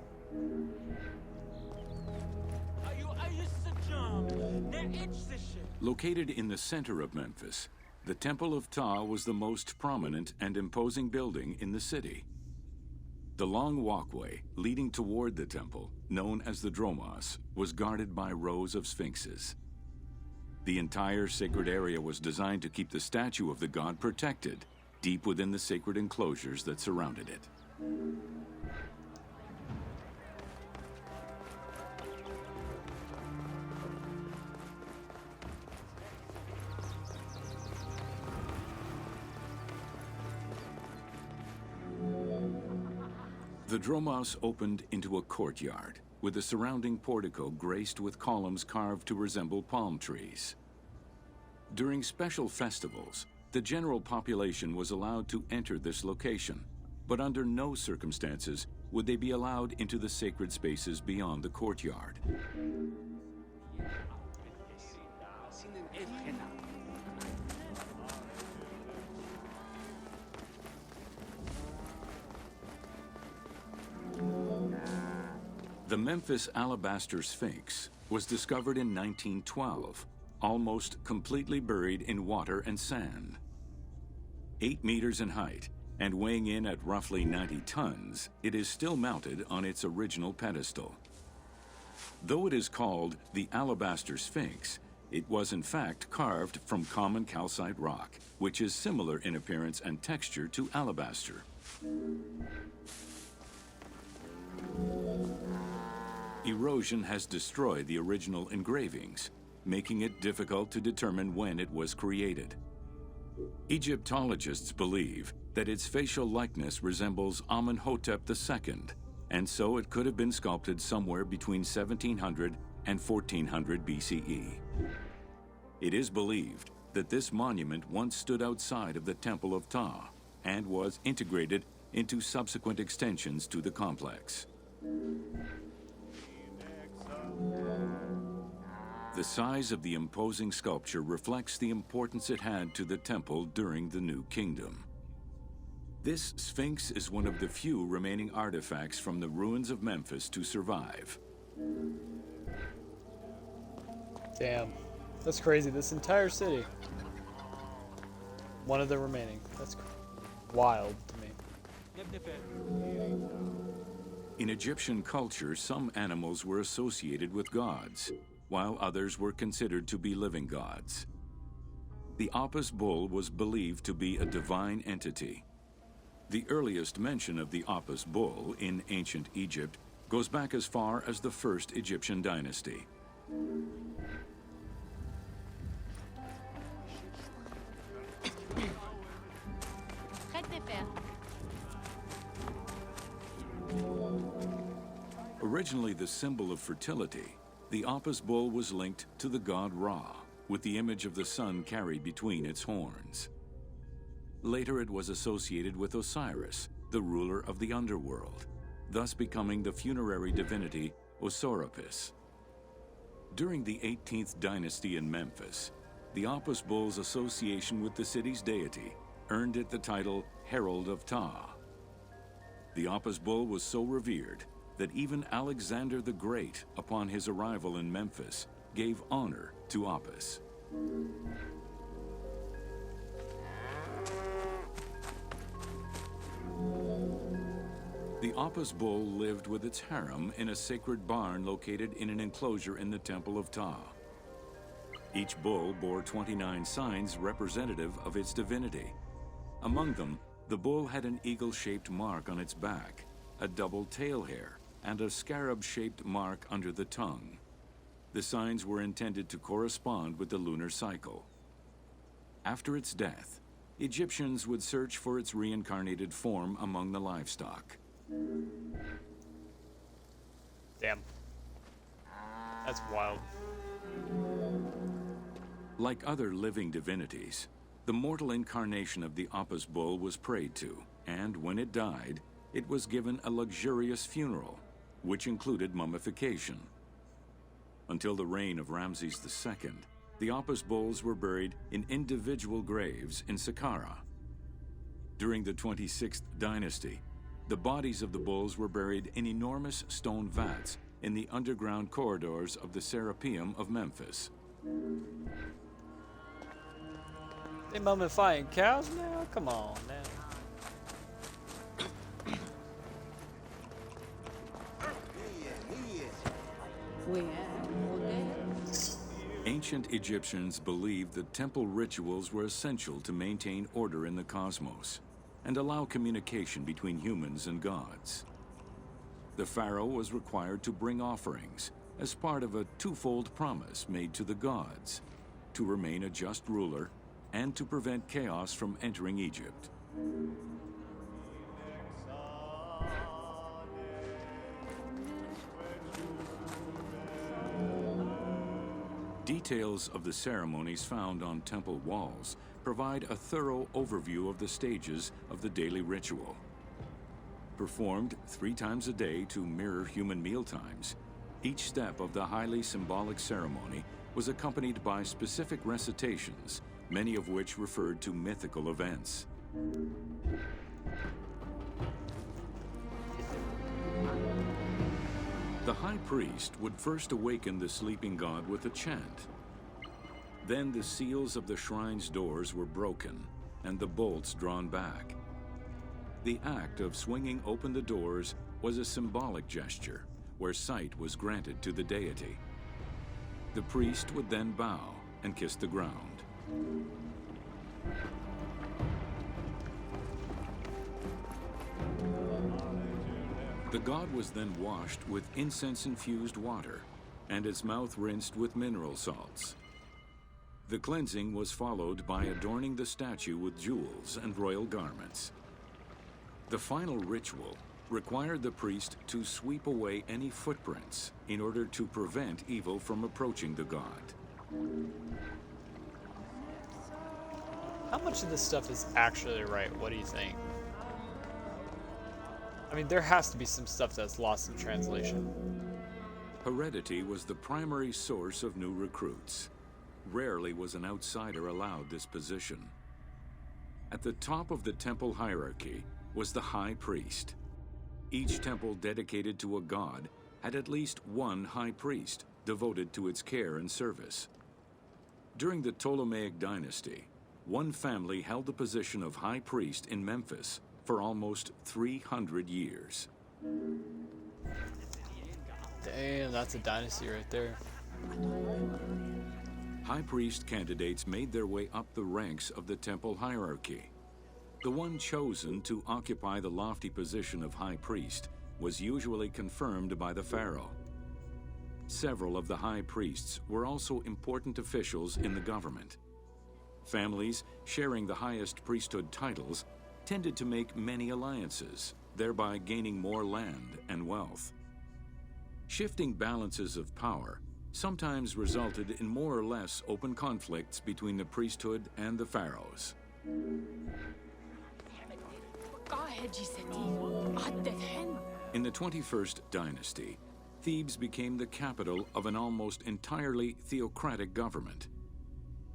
[SPEAKER 12] Located in the center of Memphis, the Temple of Ptah was the most prominent and imposing building in the city. The long walkway leading toward the temple, known as the Dromos, was guarded by rows of sphinxes. The entire sacred area was designed to keep the statue of the god protected, deep within the sacred enclosures that surrounded it. The Dromos opened into a courtyard, with the surrounding portico graced with columns carved to resemble palm trees. During special festivals, the general population was allowed to enter this location, but under no circumstances would they be allowed into the sacred spaces beyond the courtyard. The Memphis Alabaster Sphinx was discovered in 1912, almost completely buried in water and sand. 8 meters in height and weighing in at roughly 90 tons, it is still mounted on its original pedestal. Though it is called the Alabaster Sphinx, it was in fact carved from common calcite rock, which is similar in appearance and texture to alabaster. Erosion has destroyed the original engravings, making it difficult to determine when it was created. Egyptologists believe that its facial likeness resembles Amenhotep II, and so it could have been sculpted somewhere between 1700 and 1400 BCE. It is believed that this monument once stood outside of the Temple of Ptah and was integrated into subsequent extensions to the complex. The size of the imposing sculpture reflects the importance it had to the temple during the New Kingdom. This Sphinx is one of the few remaining artifacts from the ruins of Memphis to survive.
[SPEAKER 1] Damn. That's crazy. This entire city. One of the remaining. That's wild to me.
[SPEAKER 12] In Egyptian culture, some animals were associated with gods, while others were considered to be living gods. The Apis bull was believed to be a divine entity. The earliest mention of the Apis bull in ancient Egypt goes back as far as the first Egyptian dynasty. Originally the symbol of fertility, the Apis bull was linked to the god Ra, with the image of the sun carried between its horns. Later it was associated with Osiris, the ruler of the underworld, thus becoming the funerary divinity Osiropis. During the 18th dynasty in Memphis, the Apis bull's association with the city's deity earned it the title Herald of Ptah. The Apis bull was so revered that even Alexander the Great, upon his arrival in Memphis, gave honor to Apis. The Apis bull lived with its harem in a sacred barn located in an enclosure in the Temple of Ptah. Each bull bore 29 signs representative of its divinity. Among them, the bull had an eagle-shaped mark on its back, a double tail hair, and a scarab-shaped mark under the tongue. The signs were intended to correspond with the lunar cycle. After its death, Egyptians would search for its reincarnated form among the livestock.
[SPEAKER 1] Damn. That's wild.
[SPEAKER 12] Like other living divinities, the mortal incarnation of the Apis bull was prayed to, and when it died, it was given a luxurious funeral, which included mummification. Until the reign of Ramses II, the Apis bulls were buried in individual graves in Saqqara. During the 26th dynasty, the bodies of the bulls were buried in enormous stone vats in the underground corridors of the Serapeum of Memphis.
[SPEAKER 1] They mummifying cows now? Come on now.
[SPEAKER 12] Ancient Egyptians believed that temple rituals were essential to maintain order in the cosmos and allow communication between humans and gods. The pharaoh was required to bring offerings as part of a twofold promise made to the gods: to remain a just ruler and to prevent chaos from entering Egypt. Details of the ceremonies found on temple walls provide a thorough overview of the stages of the daily ritual. Performed 3 times a day to mirror human mealtimes, each step of the highly symbolic ceremony was accompanied by specific recitations, many of which referred to mythical events. The high priest would first awaken the sleeping god with a chant. Then the seals of the shrine's doors were broken and the bolts drawn back. The act of swinging open the doors was a symbolic gesture where sight was granted to the deity. The priest would then bow and kiss the ground. The god was then washed with incense-infused water and its mouth rinsed with mineral salts. The cleansing was followed by adorning the statue with jewels and royal garments. The final ritual required the priest to sweep away any footprints in order to prevent evil from approaching the god.
[SPEAKER 1] How much of this stuff is actually right? What do you think? I mean, there has to be some stuff that's lost in translation.
[SPEAKER 12] Heredity was the primary source of new recruits. Rarely was an outsider allowed this position. At the top of the temple hierarchy was the high priest. Each temple dedicated to a god had at least one high priest devoted to its care and service. During the Ptolemaic dynasty, one family held the position of high priest in Memphis for almost 300 years.
[SPEAKER 1] Damn, that's a dynasty right there.
[SPEAKER 12] High priest candidates made their way up the ranks of the temple hierarchy. The one chosen to occupy the lofty position of high priest was usually confirmed by the pharaoh. Several of the high priests were also important officials in the government. Families sharing the highest priesthood titles tended to make many alliances, thereby gaining more land and wealth. Shifting balances of power sometimes resulted in more or less open conflicts between the priesthood and the pharaohs. In the 21st dynasty, Thebes became the capital of an almost entirely theocratic government.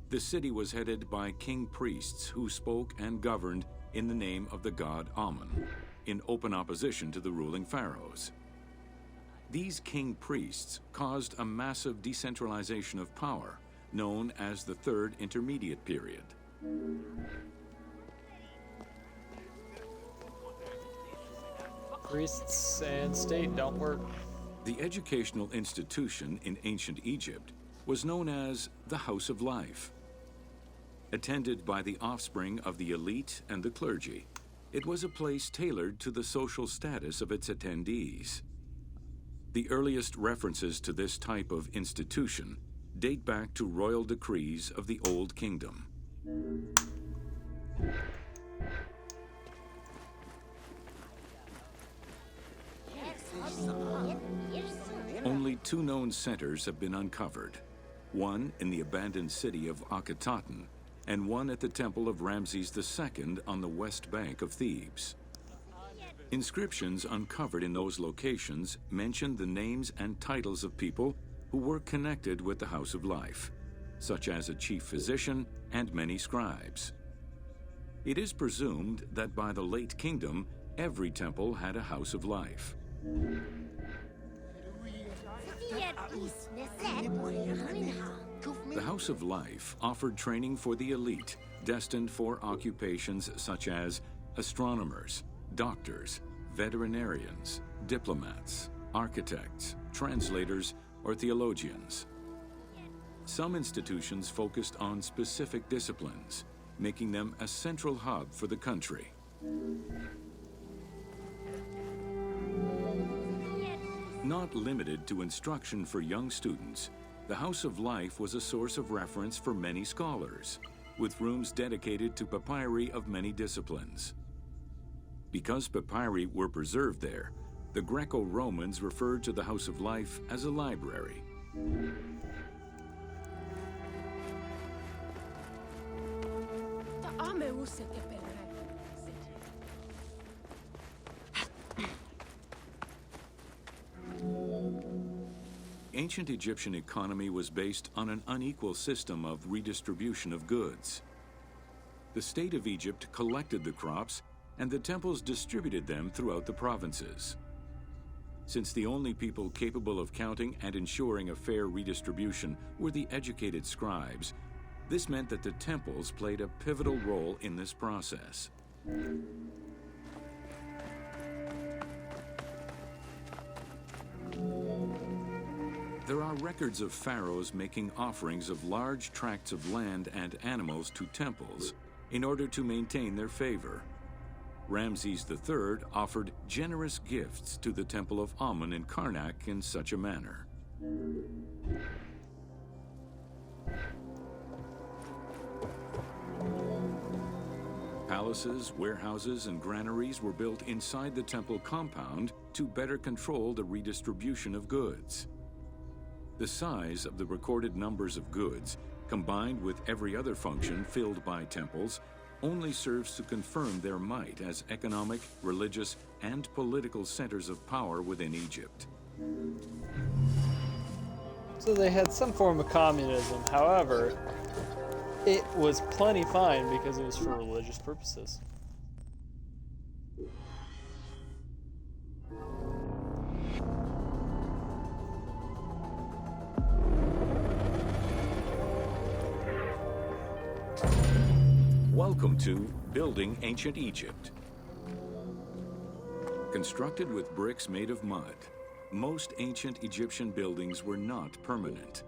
[SPEAKER 12] The city was headed by king priests who spoke and governed in the name of the god Amun, in open opposition to the ruling pharaohs. These king priests caused a massive decentralization of power, known as the Third Intermediate Period.
[SPEAKER 1] Priests and state don't work.
[SPEAKER 12] The educational institution in ancient Egypt was known as the House of Life. Attended by the offspring of the elite and the clergy, it was a place tailored to the social status of its attendees. The earliest references to this type of institution date back to royal decrees of the Old Kingdom. Only 2 known centers have been uncovered, one in the abandoned city of Akhetaten, and one at the temple of Ramses II on the west bank of Thebes. Inscriptions uncovered in those locations mention the names and titles of people who were connected with the House of Life, such as a chief physician and many scribes. It is presumed that by the late kingdom, every temple had a House of Life. The House of Life offered training for the elite, destined for occupations such as astronomers, doctors, veterinarians, diplomats, architects, translators, or theologians. Some institutions focused on specific disciplines, making them a central hub for the country. Not limited to instruction for young students, the House of Life was a source of reference for many scholars, with rooms dedicated to papyri of many disciplines. Because papyri were preserved there, the Greco-Romans referred to the House of Life as a library. Ancient Egyptian economy was based on an unequal system of redistribution of goods. The state of Egypt collected the crops, and the temples distributed them throughout the provinces. Since the only people capable of counting and ensuring a fair redistribution were the educated scribes, this meant that the temples played a pivotal role in this process. There are records of pharaohs making offerings of large tracts of land and animals to temples in order to maintain their favor. Ramses III offered generous gifts to the temple of Amun in Karnak in such a manner. Palaces, warehouses, and granaries were built inside the temple compound to better control the redistribution of goods. The size of the recorded numbers of goods, combined with every other function filled by temples, only serves to confirm their might as economic, religious, and political centers of power within Egypt.
[SPEAKER 1] So they had some form of communism. However, it was plenty fine because it was for religious purposes.
[SPEAKER 12] Welcome to Building Ancient Egypt. Constructed with bricks made of mud, most ancient Egyptian buildings were not permanent.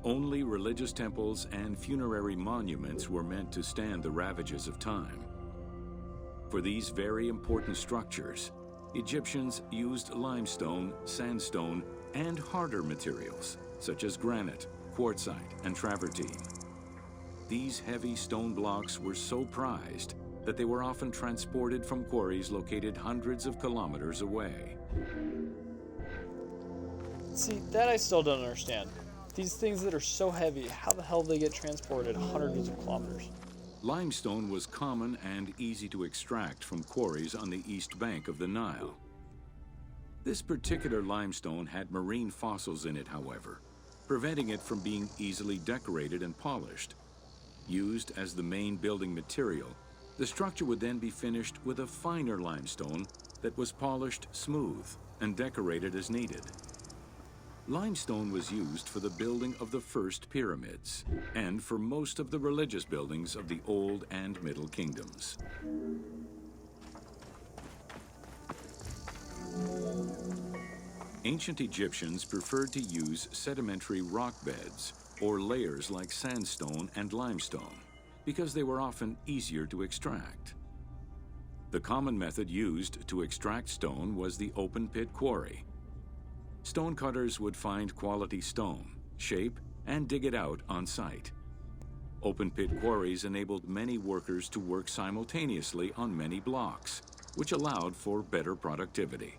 [SPEAKER 12] Only religious temples and funerary monuments were meant to stand the ravages of time. For these very important structures, Egyptians used limestone, sandstone, and harder materials, such as granite, quartzite, and travertine. These heavy stone blocks were so prized that they were often transported from quarries located hundreds of kilometers away.
[SPEAKER 1] See, that I still don't understand. These things that are so heavy, how the hell do they get transported hundreds of kilometers?
[SPEAKER 12] Limestone was common and easy to extract from quarries on the east bank of the Nile. This particular limestone had marine fossils in it, however, preventing it from being easily decorated and polished. Used as the main building material, the structure would then be finished with a finer limestone that was polished smooth and decorated as needed. Limestone was used for the building of the first pyramids and for most of the religious buildings of the Old and Middle Kingdoms. Ancient Egyptians preferred to use sedimentary rock beds or layers like sandstone and limestone because they were often easier to extract. The common method used to extract stone was the open pit quarry. Stonecutters would find quality stone, shape, and dig it out on site. Open pit quarries enabled many workers to work simultaneously on many blocks, which allowed for better productivity.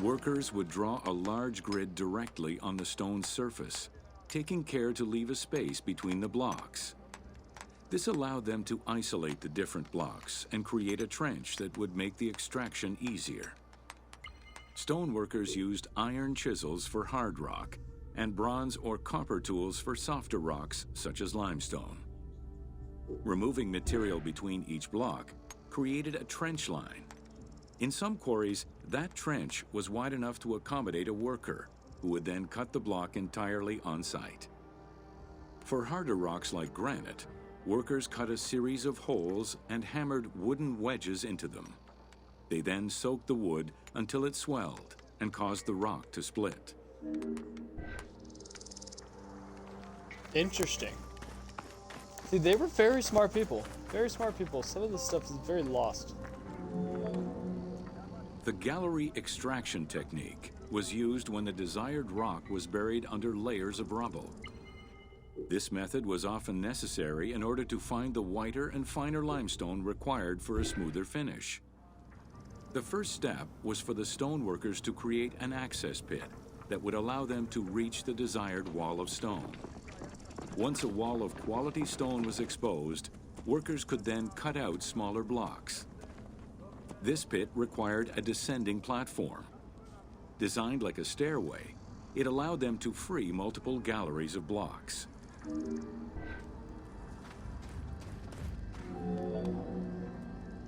[SPEAKER 12] Workers would draw a large grid directly on the stone's surface, taking care to leave a space between the blocks. This allowed them to isolate the different blocks and create a trench that would make the extraction easier. Stoneworkers used iron chisels for hard rock and bronze or copper tools for softer rocks such as limestone. Removing material between each block created a trench line. In some quarries, that trench was wide enough to accommodate a worker, who would then cut the block entirely on site. For harder rocks like granite, workers cut a series of holes and hammered wooden wedges into them. They then soaked the wood until it swelled and caused the rock to split.
[SPEAKER 1] Interesting. See, they were very smart people. Very smart people. Some of this stuff is very lost.
[SPEAKER 12] The gallery extraction technique was used when the desired rock was buried under layers of rubble. This method was often necessary in order to find the whiter and finer limestone required for a smoother finish. The first step was for the stoneworkers to create an access pit that would allow them to reach the desired wall of stone. Once a wall of quality stone was exposed, workers could then cut out smaller blocks. This pit required a descending platform. Designed like a stairway, it allowed them to free multiple galleries of blocks.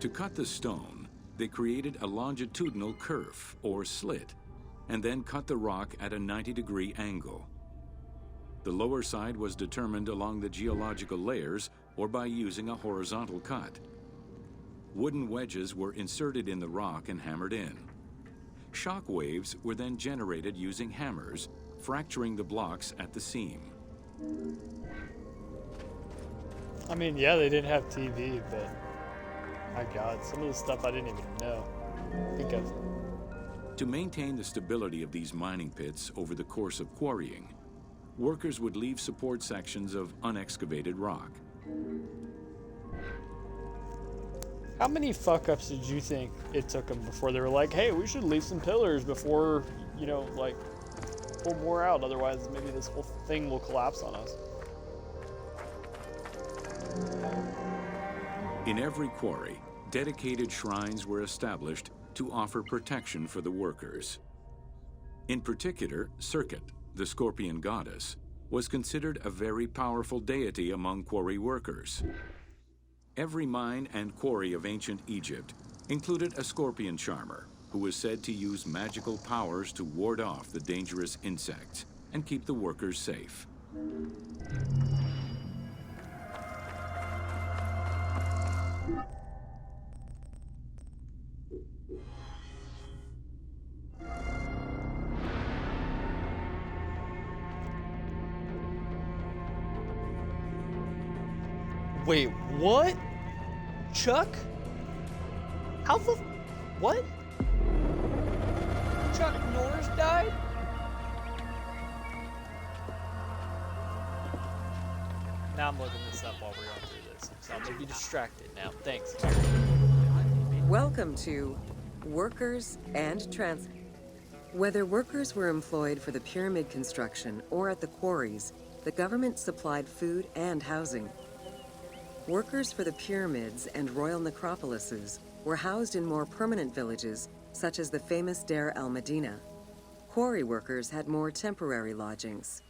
[SPEAKER 12] To cut the stone, they created a longitudinal kerf, or slit, and then cut the rock at a 90-degree angle. The lower side was determined along the geological layers or by using a horizontal cut. Wooden wedges were inserted in the rock and hammered in. Shock waves were then generated using hammers, fracturing the blocks at the seam.
[SPEAKER 1] I mean, yeah, they didn't have TV, but my God, some of the stuff I didn't even think of.
[SPEAKER 12] To maintain the stability of these mining pits over the course of quarrying, workers would leave support sections of unexcavated rock.
[SPEAKER 1] How many fuck-ups did you think it took them before they were like, hey, we should leave some pillars before, like, pull more out, otherwise maybe this whole thing will collapse on us?
[SPEAKER 12] In every quarry, dedicated shrines were established to offer protection for the workers. In particular, Serket, the scorpion goddess, was considered a very powerful deity among quarry workers. Every mine and quarry of ancient Egypt included a scorpion charmer, who was said to use magical powers to ward off the dangerous insects and keep the workers safe.
[SPEAKER 1] Wait, what? Chuck? How the... What? Chuck Norris died? Now I'm looking this up while we're going through this, so I'm gonna be distracted now. Thanks.
[SPEAKER 13] Welcome to Workers and Trans... Whether workers were employed for the pyramid construction or at the quarries, the government supplied food and housing. Workers for the pyramids and royal necropolises were housed in more permanent villages, such as the famous Deir el-Medina. Quarry workers had more temporary lodgings.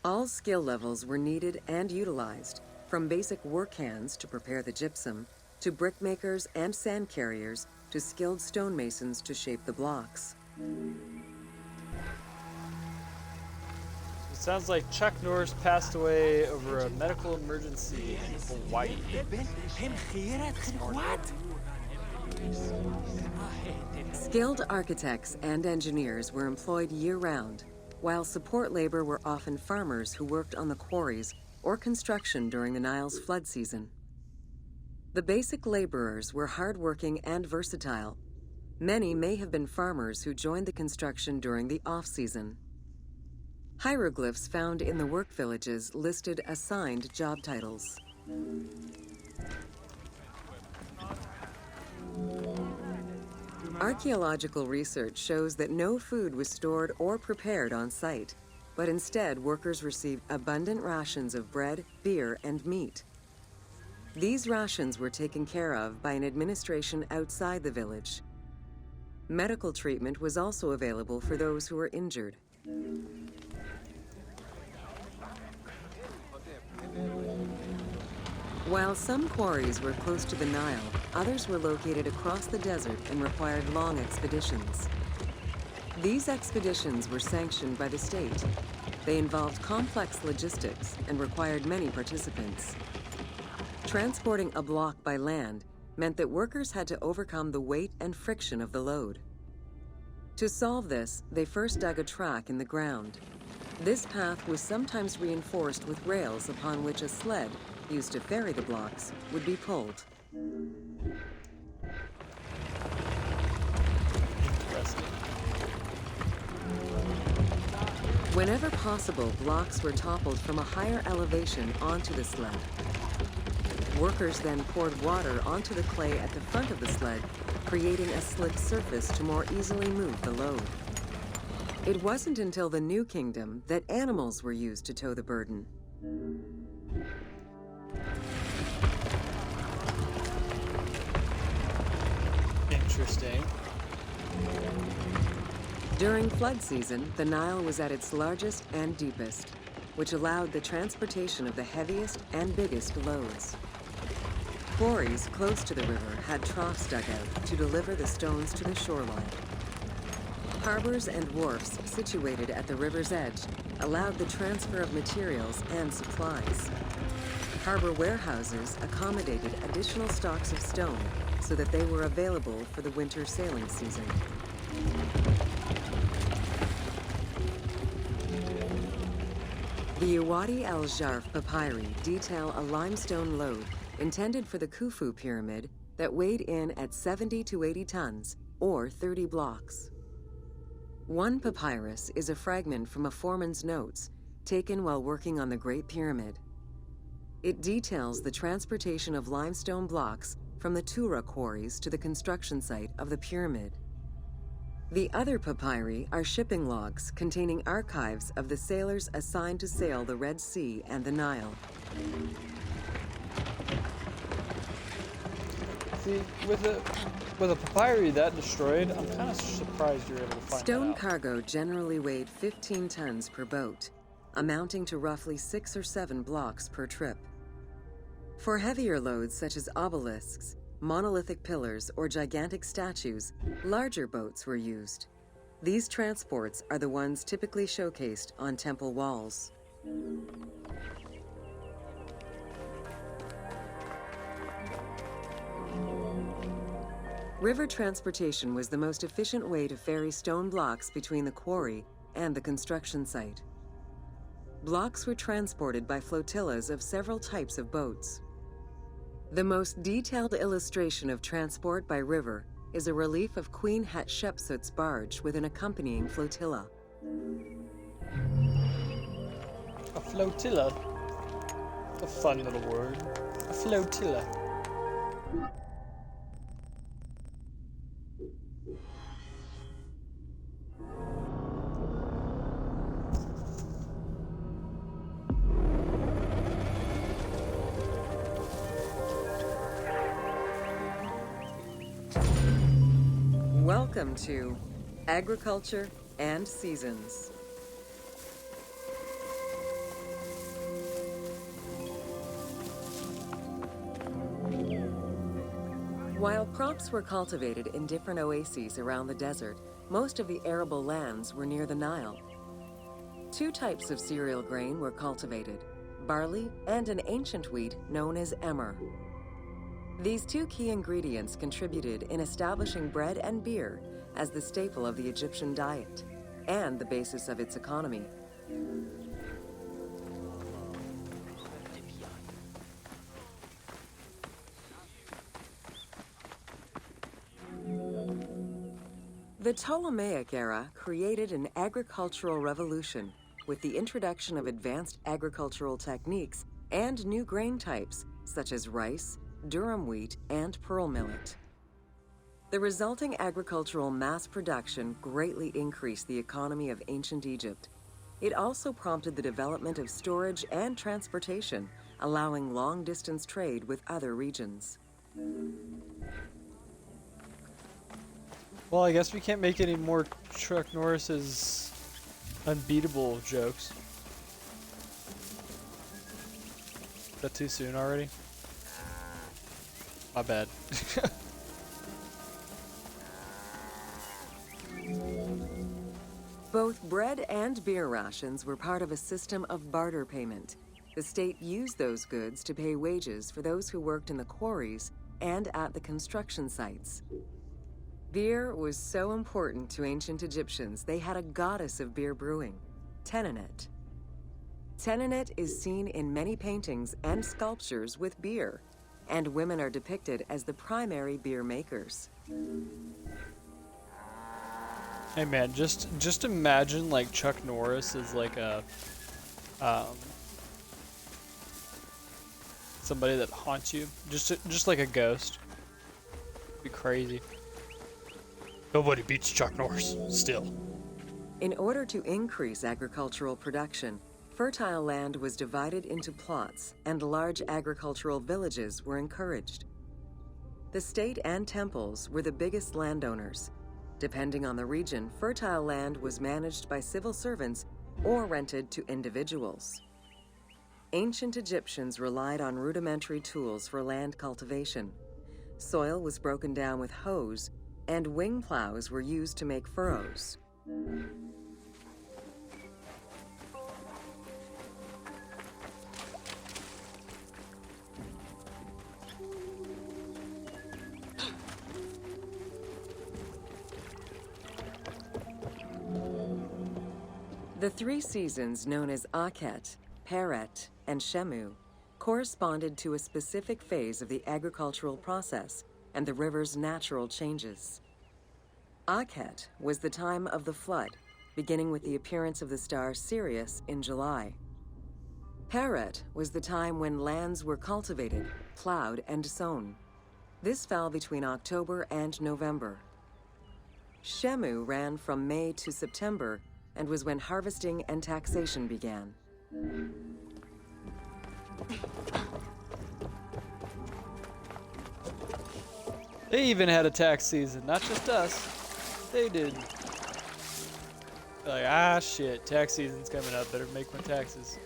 [SPEAKER 13] All skill levels were needed and utilized, from basic work hands to prepare the gypsum, to brickmakers and sand carriers, to skilled stonemasons to shape the blocks.
[SPEAKER 1] It sounds like Chuck Norris passed away over a medical emergency in Hawaii.
[SPEAKER 13] Skilled architects and engineers were employed year-round, while support labor were often farmers who worked on the quarries or construction during the Nile's flood season. The basic laborers were hardworking and versatile. Many may have been farmers who joined the construction during the off-season. Hieroglyphs found in the work villages listed assigned job titles. Archaeological research shows that no food was stored or prepared on site, but instead workers received abundant rations of bread, beer, and meat. These rations were taken care of by an administration outside the village. Medical treatment was also available for those who were injured. While some quarries were close to the Nile, others were located across the desert and required long expeditions. These expeditions were sanctioned by the state. They involved complex logistics and required many participants. Transporting a block by land meant that workers had to overcome the weight and friction of the load. To solve this, they first dug a track in the ground. This path was sometimes reinforced with rails upon which a sled, used to ferry the blocks, would be pulled. Whenever possible, blocks were toppled from a higher elevation onto the sled. Workers then poured water onto the clay at the front of the sled, creating a slick surface to more easily move the load. It wasn't until the New Kingdom that animals were used to tow the burden.
[SPEAKER 1] Interesting.
[SPEAKER 13] During flood season, the Nile was at its largest and deepest, which allowed the transportation of the heaviest and biggest loads. Quarries close to the river had troughs dug out to deliver the stones to the shoreline. Harbors and wharfs situated at the river's edge allowed the transfer of materials and supplies. Harbor warehouses accommodated additional stocks of stone so that they were available for the winter sailing season. The Iwadi el-Jarf papyri detail a limestone load intended for the Khufu pyramid that weighed in at 70 to 80 tons, or 30 blocks. One papyrus is a fragment from a foreman's notes taken while working on the Great Pyramid. It details the transportation of limestone blocks from the Tura quarries to the construction site of the pyramid. The other papyri are shipping logs containing archives of the sailors assigned to sail the Red Sea and the Nile.
[SPEAKER 1] See, with a papyri that destroyed, I'm kind of surprised you're able to find
[SPEAKER 13] Stone
[SPEAKER 1] that out.
[SPEAKER 13] cargo generally weighed 15 tons per boat, amounting to roughly 6 or 7 blocks per trip. For heavier loads such as obelisks, monolithic pillars, or gigantic statues, larger boats were used. These transports are the ones typically showcased on temple walls. River transportation was the most efficient way to ferry stone blocks between the quarry and the construction site. Blocks were transported by flotillas of several types of boats. The most detailed illustration of transport by river is a relief of Queen Hatshepsut's barge with an accompanying flotilla.
[SPEAKER 1] A flotilla? A fun little word. A flotilla.
[SPEAKER 13] Welcome to Agriculture and Seasons. While crops were cultivated in different oases around the desert, most of the arable lands were near the Nile. Two types of cereal grain were cultivated, barley and an ancient wheat known as emmer. These two key ingredients contributed in establishing bread and beer as the staple of the Egyptian diet and the basis of its economy. The Ptolemaic era created an agricultural revolution with the introduction of advanced agricultural techniques and new grain types such as rice, durum wheat, and pearl millet. The resulting agricultural mass production greatly increased the economy of ancient Egypt. It also prompted the development of storage and transportation, allowing long-distance trade with other regions.
[SPEAKER 1] Well, I guess we can't make any more Chuck Norris's unbeatable jokes. Is that too soon already? My bad.
[SPEAKER 13] Both bread and beer rations were part of a system of barter payment. The state used those goods to pay wages for those who worked in the quarries and at the construction sites. Beer was so important to ancient Egyptians, they had a goddess of beer brewing, Tenenet. Tenenet is seen in many paintings and sculptures with beer, and women are depicted as the primary beer makers.
[SPEAKER 1] Hey man, just imagine like Chuck Norris is like a somebody that haunts you, just like a ghost. It'd be crazy. Nobody beats Chuck Norris, still.
[SPEAKER 13] In order to increase agricultural production, fertile land was divided into plots and large agricultural villages were encouraged. The state and temples were the biggest landowners. Depending on the region, fertile land was managed by civil servants or rented to individuals. Ancient Egyptians relied on rudimentary tools for land cultivation. Soil was broken down with hoes, and wing plows were used to make furrows. The three seasons known as Akhet, Peret, and Shemu corresponded to a specific phase of the agricultural process and the river's natural changes. Akhet was the time of the flood, beginning with the appearance of the star Sirius in July. Peret was the time when lands were cultivated, plowed, and sown. This fell between October and November. Shemu ran from May to September and was when harvesting and taxation began.
[SPEAKER 1] They even had a tax season, not just us. They did. Like, ah shit, tax season's coming up, better make my taxes.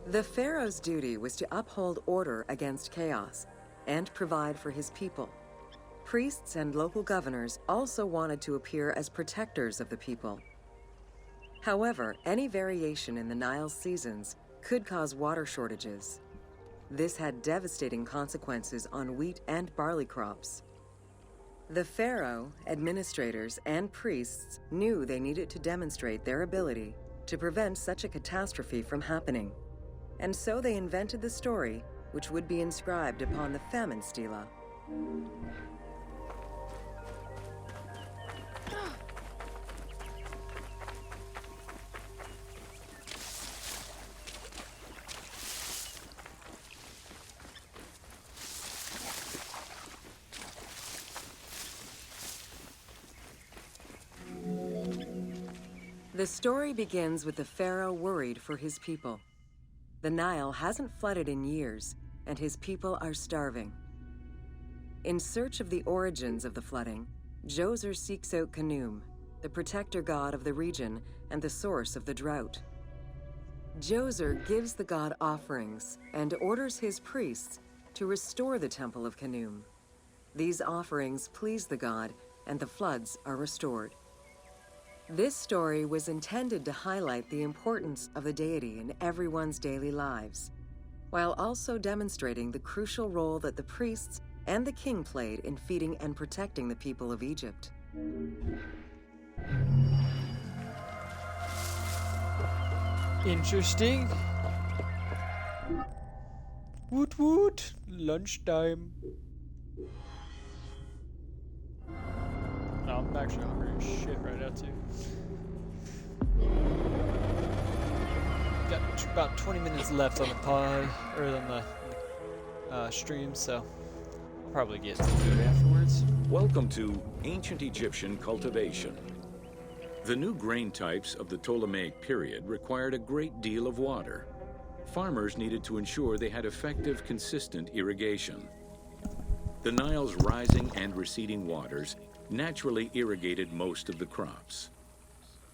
[SPEAKER 13] The pharaoh's duty was to uphold order against chaos and provide for his people. Priests and local governors also wanted to appear as protectors of the people. However, any variation in the Nile's seasons could cause water shortages. This had devastating consequences on wheat and barley crops. The pharaoh, administrators, and priests knew they needed to demonstrate their ability to prevent such a catastrophe from happening. And so they invented the story, which would be inscribed upon the famine stela. The story begins with the pharaoh worried for his people. The Nile hasn't flooded in years, and his people are starving. In search of the origins of the flooding, Djoser seeks out Khnum, the protector god of the region and the source of the drought. Djoser gives the god offerings and orders his priests to restore the Temple of Khnum. These offerings please the god, and the floods are restored. This story was intended to highlight the importance of the deity in everyone's daily lives, while also demonstrating the crucial role that the priests and the king played in feeding and protecting the people of Egypt.
[SPEAKER 1] Interesting. Woot woot. Lunchtime. No, I'm actually hungry as shit right now too. Got about 20 minutes left on the pod, or on the stream, so I'll probably get some food afterwards.
[SPEAKER 12] Welcome to Ancient Egyptian Cultivation. The new grain types of the Ptolemaic period required a great deal of water. Farmers needed to ensure they had effective, consistent irrigation. The Nile's rising and receding waters naturally irrigated most of the crops.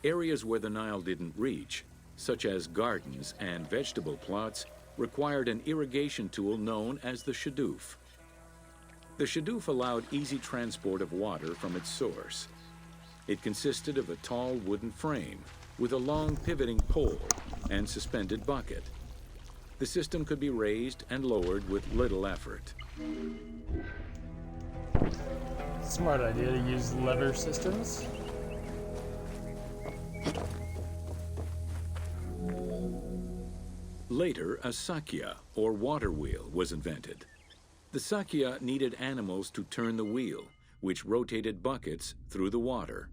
[SPEAKER 12] Areas where the Nile didn't reach, such as gardens and vegetable plots, required an irrigation tool known as the shadoof. The shadoof allowed easy transport of water from its source. It consisted of a tall wooden frame with a long pivoting pole and suspended bucket. The system could be raised and lowered with little effort.
[SPEAKER 1] Smart idea to use lever systems.
[SPEAKER 12] Later, a sakya, or water wheel, was invented. The sakya needed animals to turn the wheel, which rotated buckets through the water.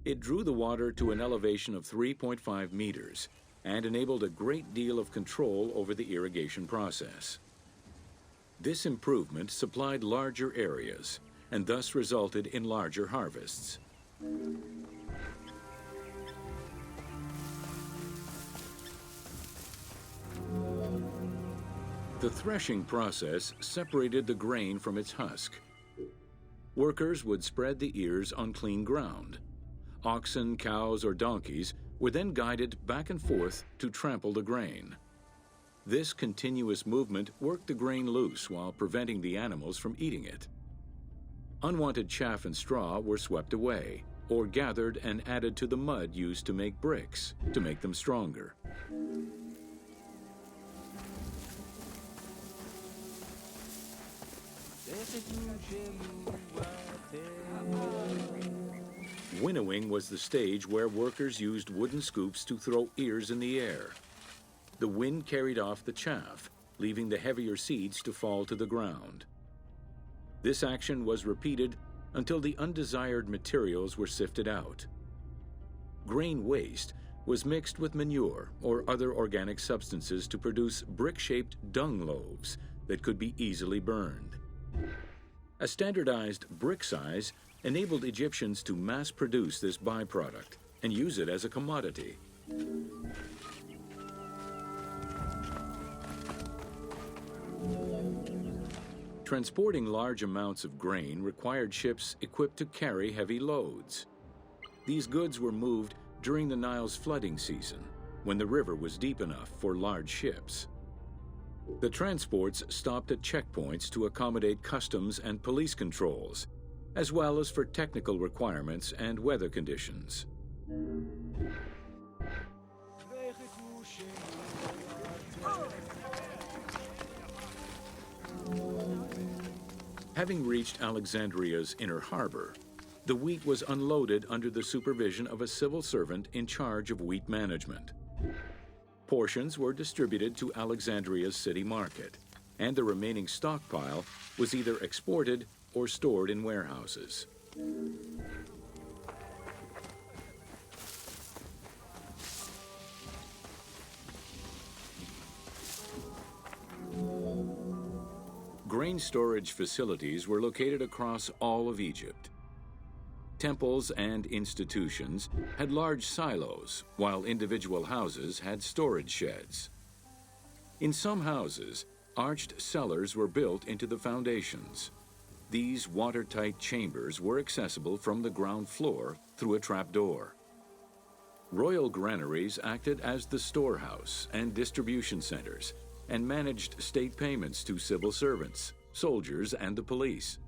[SPEAKER 12] It drew the water to an elevation of 3.5 meters and enabled a great deal of control over the irrigation process. This improvement supplied larger areas and thus resulted in larger harvests. The threshing process separated the grain from its husk. Workers would spread the ears on clean ground. Oxen, cows, or donkeys were then guided back and forth to trample the grain. This continuous movement worked the grain loose while preventing the animals from eating it. Unwanted chaff and straw were swept away, or gathered and added to the mud used to make bricks, to make them stronger. Winnowing was the stage where workers used wooden scoops to throw ears in the air. The wind carried off the chaff, leaving the heavier seeds to fall to the ground. This action was repeated until the undesired materials were sifted out. Grain waste was mixed with manure or other organic substances to produce brick-shaped dung loaves that could be easily burned. A standardized brick size enabled Egyptians to mass produce this byproduct and use it as a commodity. Transporting large amounts of grain required ships equipped to carry heavy loads. These goods were moved during the Nile's flooding season, when the river was deep enough for large ships. The transports stopped at checkpoints to accommodate customs and police controls, as well as for technical requirements and weather conditions. Having reached Alexandria's inner harbor, the wheat was unloaded under the supervision of a civil servant in charge of wheat management. Portions were distributed to Alexandria's city market, and the remaining stockpile was either exported or stored in warehouses. Grain storage facilities were located across all of Egypt. Temples and institutions had large silos, while individual houses had storage sheds. In some houses, arched cellars were built into the foundations. These watertight chambers were accessible from the ground floor through a trapdoor. Royal granaries acted as the storehouse and distribution centers and managed state payments to civil servants, soldiers, and the police.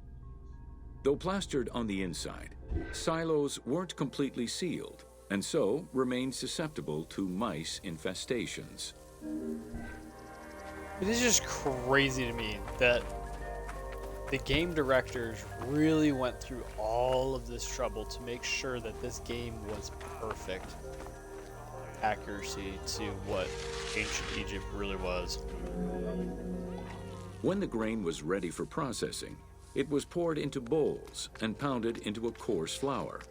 [SPEAKER 12] Though plastered on the inside, silos weren't completely sealed and so remained susceptible to mice infestations.
[SPEAKER 1] It is just crazy to me that the game directors really went through all of this trouble to make sure that this game was perfect accuracy to what ancient Egypt really was.
[SPEAKER 12] When the grain was ready for processing, it was poured into bowls and pounded into a coarse flour.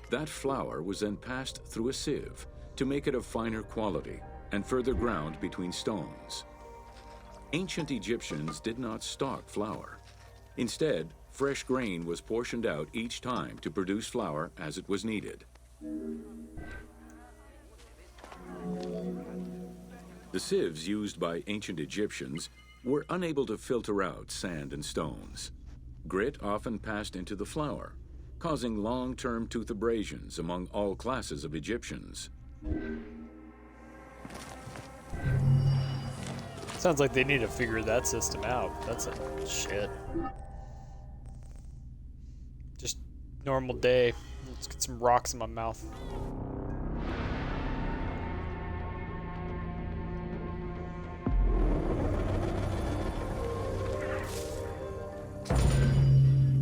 [SPEAKER 12] That flour was then passed through a sieve to make it of finer quality and further ground between stones. Ancient Egyptians did not stock flour. Instead, fresh grain was portioned out each time to produce flour as it was needed. The sieves used by ancient Egyptians were unable to filter out sand and stones. Grit often passed into the flour, causing long-term tooth abrasions among all classes of Egyptians.
[SPEAKER 1] Sounds like they need to figure that system out. That's a shit. Just normal day. Let's get some rocks in my mouth.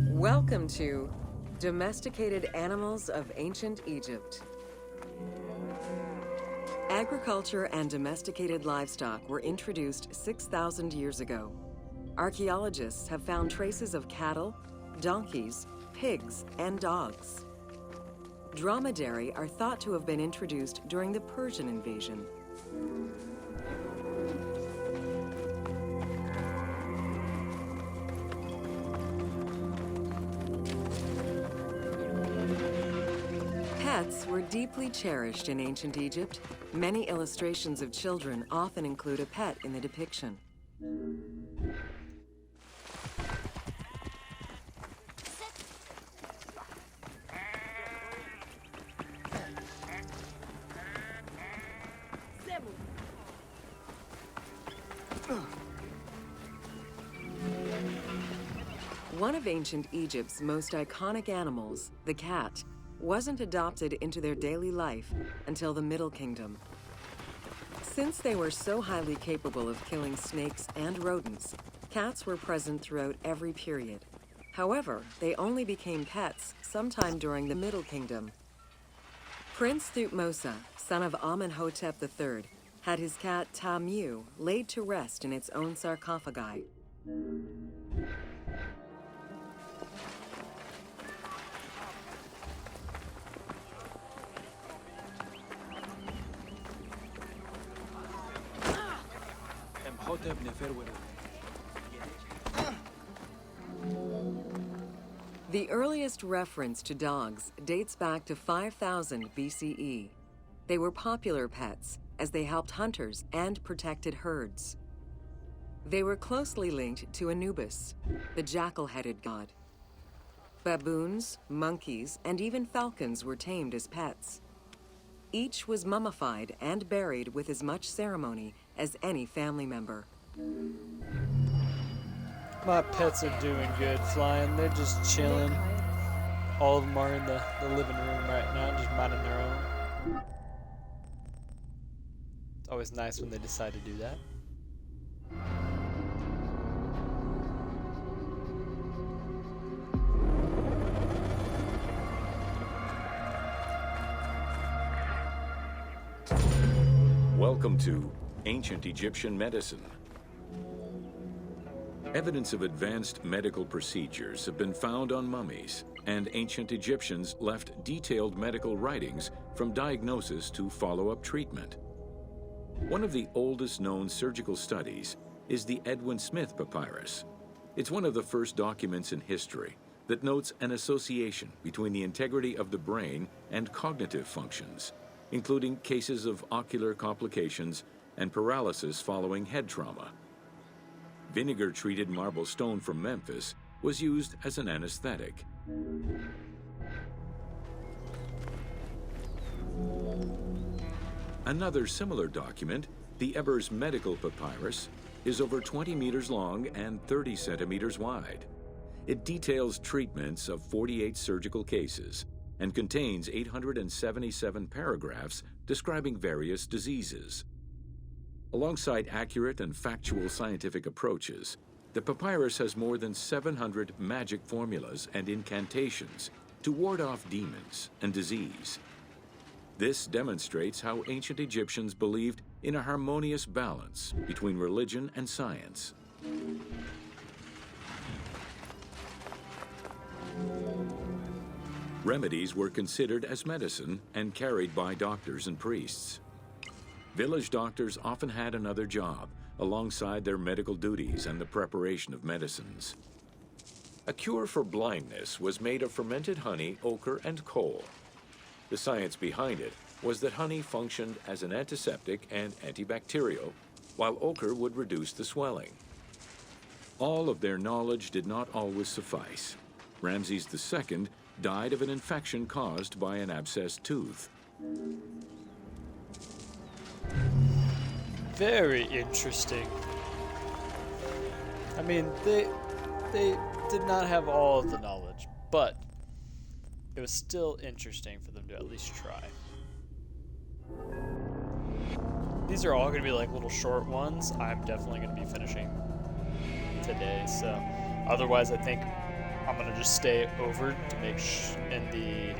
[SPEAKER 13] Welcome to Domesticated Animals of Ancient Egypt. Agriculture and domesticated livestock were introduced 6,000 years ago. Archaeologists have found traces of cattle, donkeys, pigs, and dogs. Dromedary are thought to have been introduced during the Persian invasion. Pets were deeply cherished in ancient Egypt. Many illustrations of children often include a pet in the depiction. One of ancient Egypt's most iconic animals, the cat, wasn't adopted into their daily life until the Middle Kingdom. Since they were so highly capable of killing snakes and rodents, cats were present throughout every period. However, they only became pets sometime during the Middle Kingdom. Prince Thutmose, son of Amenhotep III, had his cat Tamu laid to rest in its own sarcophagi. The earliest reference to dogs dates back to 5000 BCE. They were popular pets as they helped hunters and protected herds. They were closely linked to Anubis, the jackal-headed god. Baboons, monkeys, and even falcons were tamed as pets. Each was mummified and buried with as much ceremony as any family member.
[SPEAKER 1] My pets are doing good flying. They're just chilling. All of them are in the living room right now, just minding their own. It's always nice when they decide to do that.
[SPEAKER 12] Welcome to Ancient Egyptian Medicine. Evidence of advanced medical procedures have been found on mummies, and ancient Egyptians left detailed medical writings from diagnosis to follow-up treatment. One of the oldest known surgical studies is the Edwin Smith Papyrus. It's one of the first documents in history that notes an association between the integrity of the brain and cognitive functions, including cases of ocular complications and paralysis following head trauma. Vinegar-treated marble stone from Memphis was used as an anesthetic. Another similar document, the Ebers Medical Papyrus, is over 20 meters long and 30 centimeters wide. It details treatments of 48 surgical cases and contains 877 paragraphs describing various diseases. Alongside accurate and factual scientific approaches, the papyrus has more than 700 magic formulas and incantations to ward off demons and disease. This demonstrates how ancient Egyptians believed in a harmonious balance between religion and science. Remedies were considered as medicine and carried by doctors and priests. Village doctors often had another job alongside their medical duties and the preparation of medicines. A cure for blindness was made of fermented honey, ochre, and coal. The science behind it was that honey functioned as an antiseptic and antibacterial, while ochre would reduce the swelling. All of their knowledge did not always suffice. Ramses II died of an infection caused by an abscessed tooth.
[SPEAKER 1] Very interesting. I mean, they did not have all of the knowledge, but it was still interesting for them to at least try. These are all going to be like little short ones. I'm definitely going to be finishing today, so otherwise I think I'm going to just stay over to make in the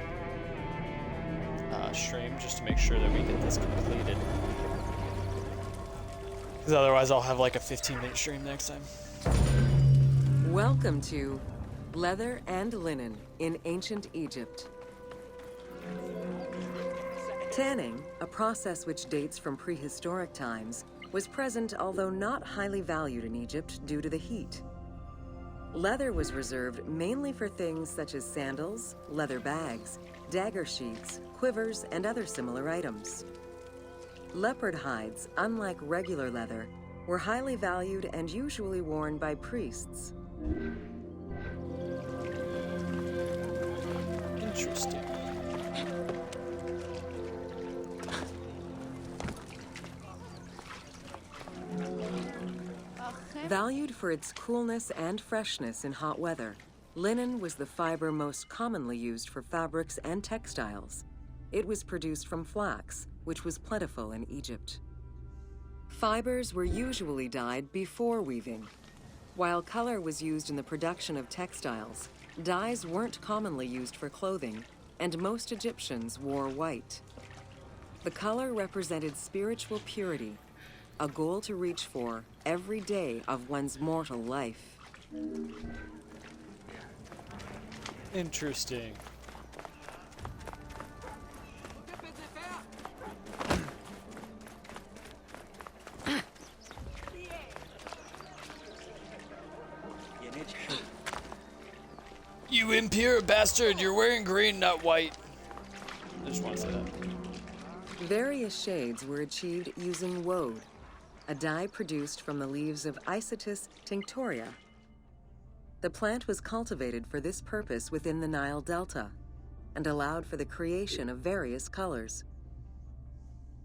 [SPEAKER 1] stream just to make sure that we get this completed. Because otherwise I'll have like a 15-minute stream next time.
[SPEAKER 13] Welcome to Leather and Linen in Ancient Egypt. Tanning, a process which dates from prehistoric times, was present although not highly valued in Egypt due to the heat. Leather was reserved mainly for things such as sandals, leather bags, dagger sheaths, quivers, and other similar items. Leopard hides, unlike regular leather, were highly valued and usually worn by priests.
[SPEAKER 1] Interesting.
[SPEAKER 13] Valued for its coolness and freshness in hot weather, linen was the fiber most commonly used for fabrics and textiles. It was produced from flax, which was plentiful in Egypt. Fibers were usually dyed before weaving. While color was used in the production of textiles, dyes weren't commonly used for clothing, and most Egyptians wore white. The color represented spiritual purity, a goal to reach for every day of one's mortal life.
[SPEAKER 1] Interesting. You impure bastard, you're wearing green, not white. I just want to say that.
[SPEAKER 13] Various shades were achieved using woad, a dye produced from the leaves of Isotis tinctoria. The plant was cultivated for this purpose within the Nile Delta and allowed for the creation of various colors.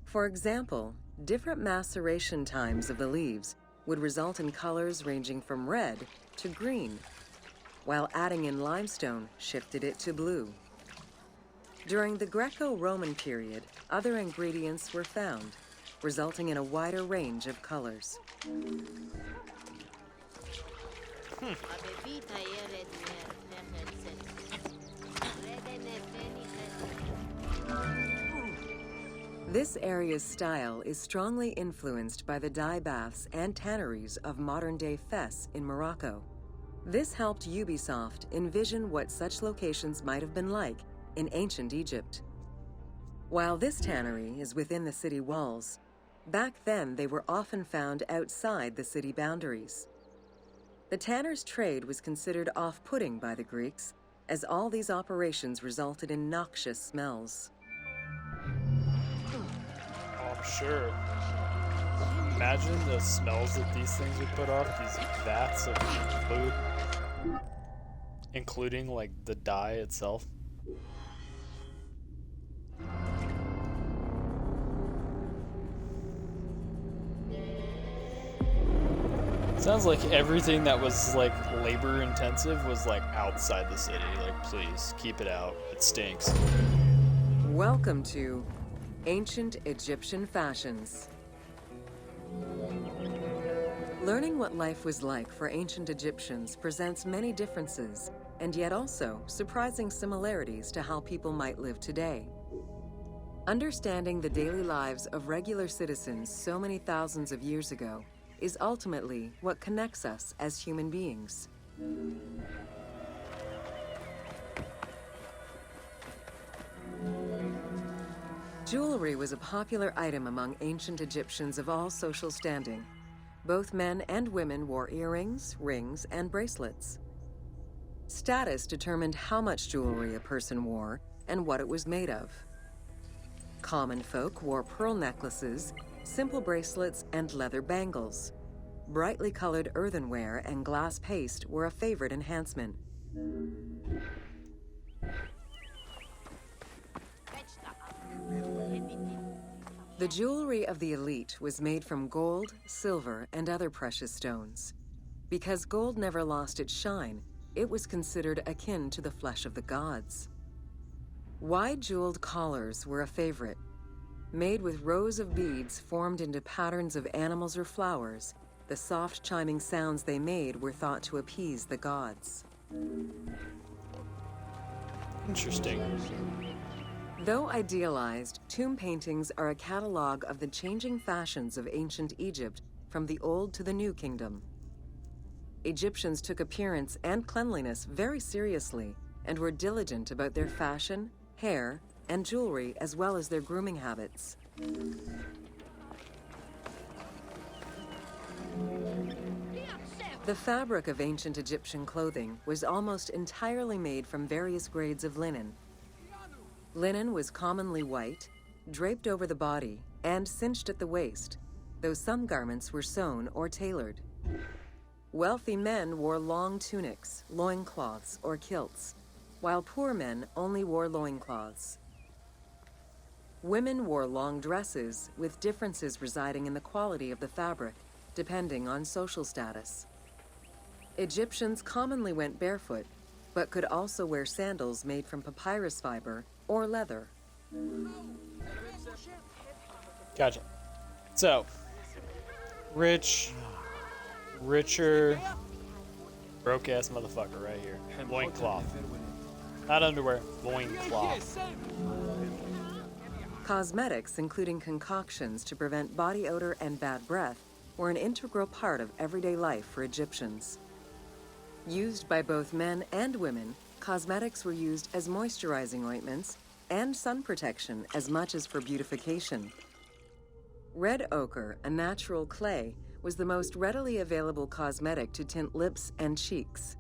[SPEAKER 13] For example, different maceration times of the leaves would result in colors ranging from red to green, while adding in limestone shifted it to blue. During the Greco-Roman period, other ingredients were found, resulting in a wider range of colors. This area's style is strongly influenced by the dye baths and tanneries of modern-day Fes in Morocco. This helped Ubisoft envision what such locations might have been like in ancient Egypt. While this tannery is within the city walls, back then they were often found outside the city boundaries. The tanner's trade was considered off-putting by the Greeks, as all these operations resulted in noxious smells.
[SPEAKER 1] Oh, I'm sure. Imagine the smells that these things would put off, these vats of food, including like the dye itself. Sounds like everything that was like labor intensive was like outside the city. Like, please keep it out. It stinks.
[SPEAKER 13] Welcome to Ancient Egyptian Fashions. Learning what life was like for ancient Egyptians presents many differences, and yet also surprising similarities to how people might live today. Understanding the daily lives of regular citizens so many thousands of years ago is ultimately what connects us as human beings. Jewelry was a popular item among ancient Egyptians of all social standing. Both men and women wore earrings, rings, and bracelets. Status determined how much jewelry a person wore and what it was made of. Common folk wore pearl necklaces, simple bracelets, and leather bangles. Brightly colored earthenware and glass paste were a favorite enhancement. The jewelry of the elite was made from gold, silver, and other precious stones. Because gold never lost its shine, it was considered akin to the flesh of the gods. Wide jeweled collars were a favorite. Made with rows of beads formed into patterns of animals or flowers, the soft chiming sounds they made were thought to appease the gods.
[SPEAKER 1] Interesting.
[SPEAKER 13] Though idealized, tomb paintings are a catalog of the changing fashions of ancient Egypt from the Old to the New Kingdom. Egyptians took appearance and cleanliness very seriously and were diligent about their fashion, hair, and jewelry, as well as their grooming habits. The fabric of ancient Egyptian clothing was almost entirely made from various grades of linen. Linen was commonly white, draped over the body, and cinched at the waist, though some garments were sewn or tailored. Wealthy men wore long tunics, loincloths, or kilts, while poor men only wore loincloths. Women wore long dresses, with differences residing in the quality of the fabric, depending on social status. Egyptians commonly went barefoot, but could also wear sandals made from papyrus fiber or leather.
[SPEAKER 1] Gotcha. So, richer, broke-ass motherfucker right here. Loincloth. Not underwear, loincloth.
[SPEAKER 13] Cosmetics, including concoctions to prevent body odor and bad breath, were an integral part of everyday life for Egyptians. Used by both men and women, cosmetics were used as moisturizing ointments and sun protection as much as for beautification. Red ochre, a natural clay, was the most readily available cosmetic to tint lips and cheeks.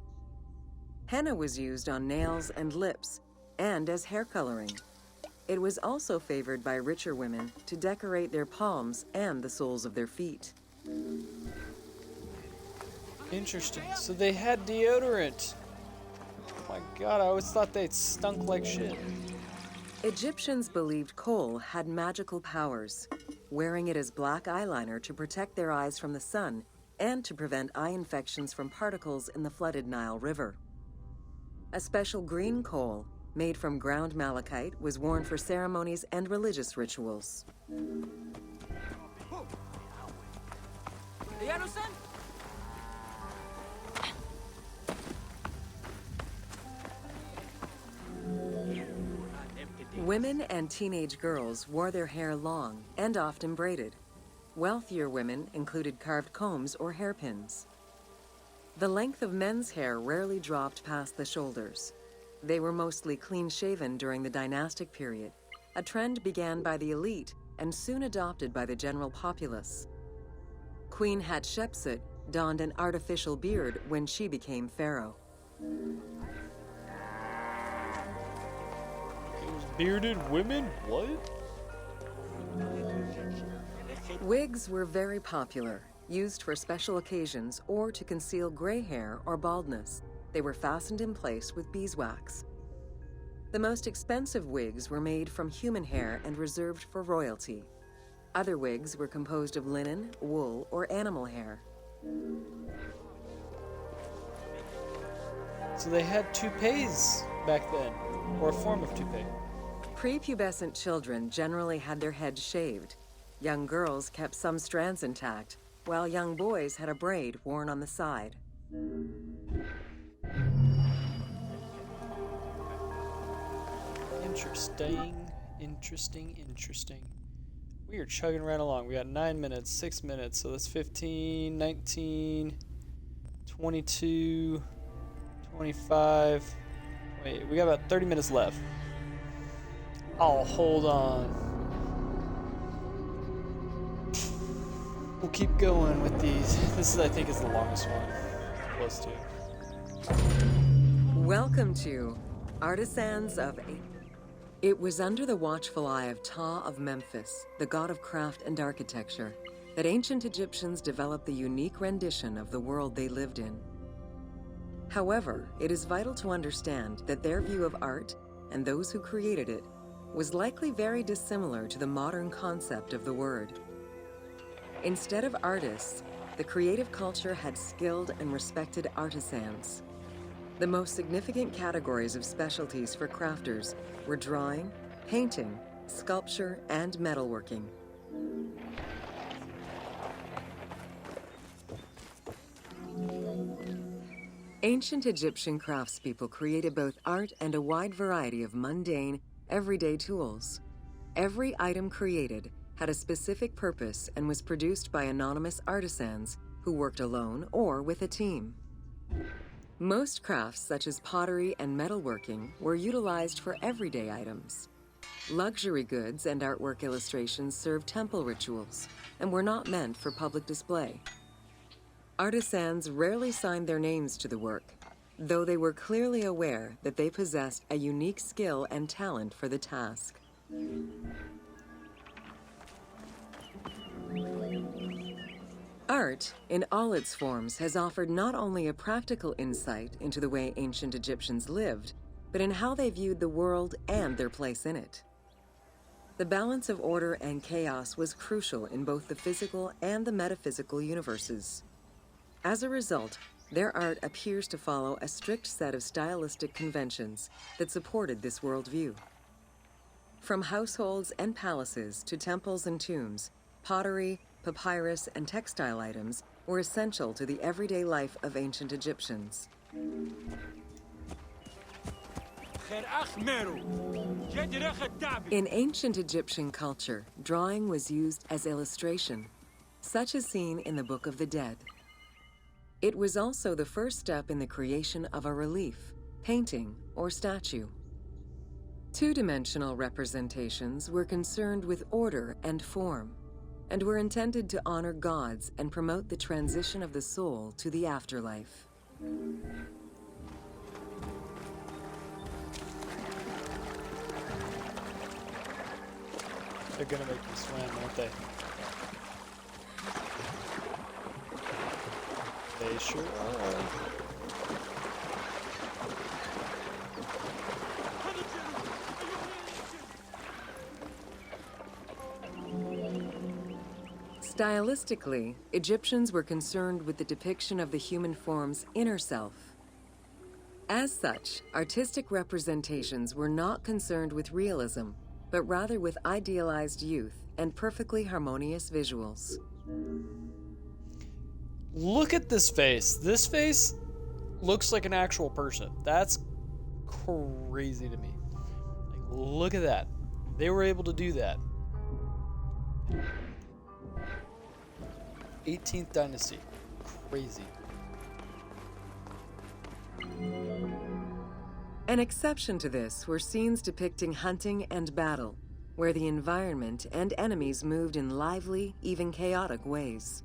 [SPEAKER 13] Henna was used on nails and lips, and as hair coloring. It was also favored by richer women to decorate their palms and the soles of their feet.
[SPEAKER 1] Interesting. So they had deodorant. Oh my god, I always thought they stunk like shit.
[SPEAKER 13] Egyptians believed kohl had magical powers, wearing it as black eyeliner to protect their eyes from the sun and to prevent eye infections from particles in the flooded Nile River. A special green kohl, made from ground malachite, was worn for ceremonies and religious rituals. Women and teenage girls wore their hair long and often braided. Wealthier women included carved combs or hairpins. The length of men's hair rarely dropped past the shoulders. They were mostly clean-shaven during the dynastic period, a trend began by the elite and soon adopted by the general populace. Queen Hatshepsut donned an artificial beard when she became pharaoh.
[SPEAKER 1] Bearded women? What?
[SPEAKER 13] Wigs were very popular, used for special occasions or to conceal gray hair or baldness. They were fastened in place with beeswax. The most expensive wigs were made from human hair and reserved for royalty. Other wigs were composed of linen, wool, or animal hair.
[SPEAKER 1] So they had toupees back then, or a form of toupee.
[SPEAKER 13] Prepubescent children generally had their heads shaved. Young girls kept some strands intact, while young boys had a braid worn on the side.
[SPEAKER 1] Interesting. We are chugging right along. We got 9 minutes, 6 minutes, so that's 15, 19, 22, 25. Wait, we got about 30 minutes left. Oh, hold on. We'll keep going with these. This is, I think, is the longest one. Close to.
[SPEAKER 13] Welcome to Artisans of... It was under the watchful eye of Ptah of Memphis, the god of craft and architecture, that ancient Egyptians developed the unique rendition of the world they lived in. However, it is vital to understand that their view of art, and those who created it, was likely very dissimilar to the modern concept of the word. Instead of artists, the creative culture had skilled and respected artisans. The most significant categories of specialties for crafters were drawing, painting, sculpture, and metalworking. Ancient Egyptian craftspeople created both art and a wide variety of mundane, everyday tools. Every item created had a specific purpose and was produced by anonymous artisans who worked alone or with a team. Most crafts, such as pottery and metalworking, were utilized for everyday items. Luxury goods and artwork illustrations served temple rituals and were not meant for public display. Artisans rarely signed their names to the work, though they were clearly aware that they possessed a unique skill and talent for the task. Art, in all its forms, has offered not only a practical insight into the way ancient Egyptians lived, but in how they viewed the world and their place in it. The balance of order and chaos was crucial in both the physical and the metaphysical universes. As a result, their art appears to follow a strict set of stylistic conventions that supported this worldview. From households and palaces to temples and tombs, pottery, papyrus, and textile items were essential to the everyday life of ancient Egyptians. In ancient Egyptian culture, drawing was used as illustration, such as seen in the Book of the Dead. It was also the first step in the creation of a relief, painting, or statue. Two-dimensional representations were concerned with order and form, and were intended to honor gods and promote the transition of the soul to the afterlife.
[SPEAKER 1] They're gonna make me swim, won't they? They sure are.
[SPEAKER 13] Stylistically, Egyptians were concerned with the depiction of the human form's inner self. As such, artistic representations were not concerned with realism, but rather with idealized youth and perfectly harmonious visuals.
[SPEAKER 1] Look at this face. This face looks like an actual person. That's crazy to me. Like, look at that. They were able to do that. 18th Dynasty. Crazy.
[SPEAKER 13] An exception to this were scenes depicting hunting and battle, where the environment and enemies moved in lively, even chaotic ways.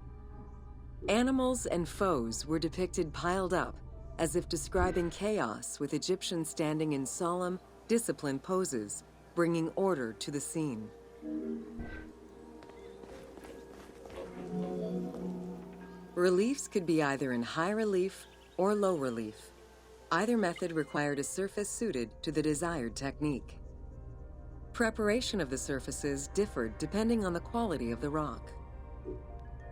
[SPEAKER 13] Animals and foes were depicted piled up, as if describing chaos, with Egyptians standing in solemn, disciplined poses, bringing order to the scene. Reliefs could be either in high relief or low relief. Either method required a surface suited to the desired technique. Preparation of the surfaces differed depending on the quality of the rock.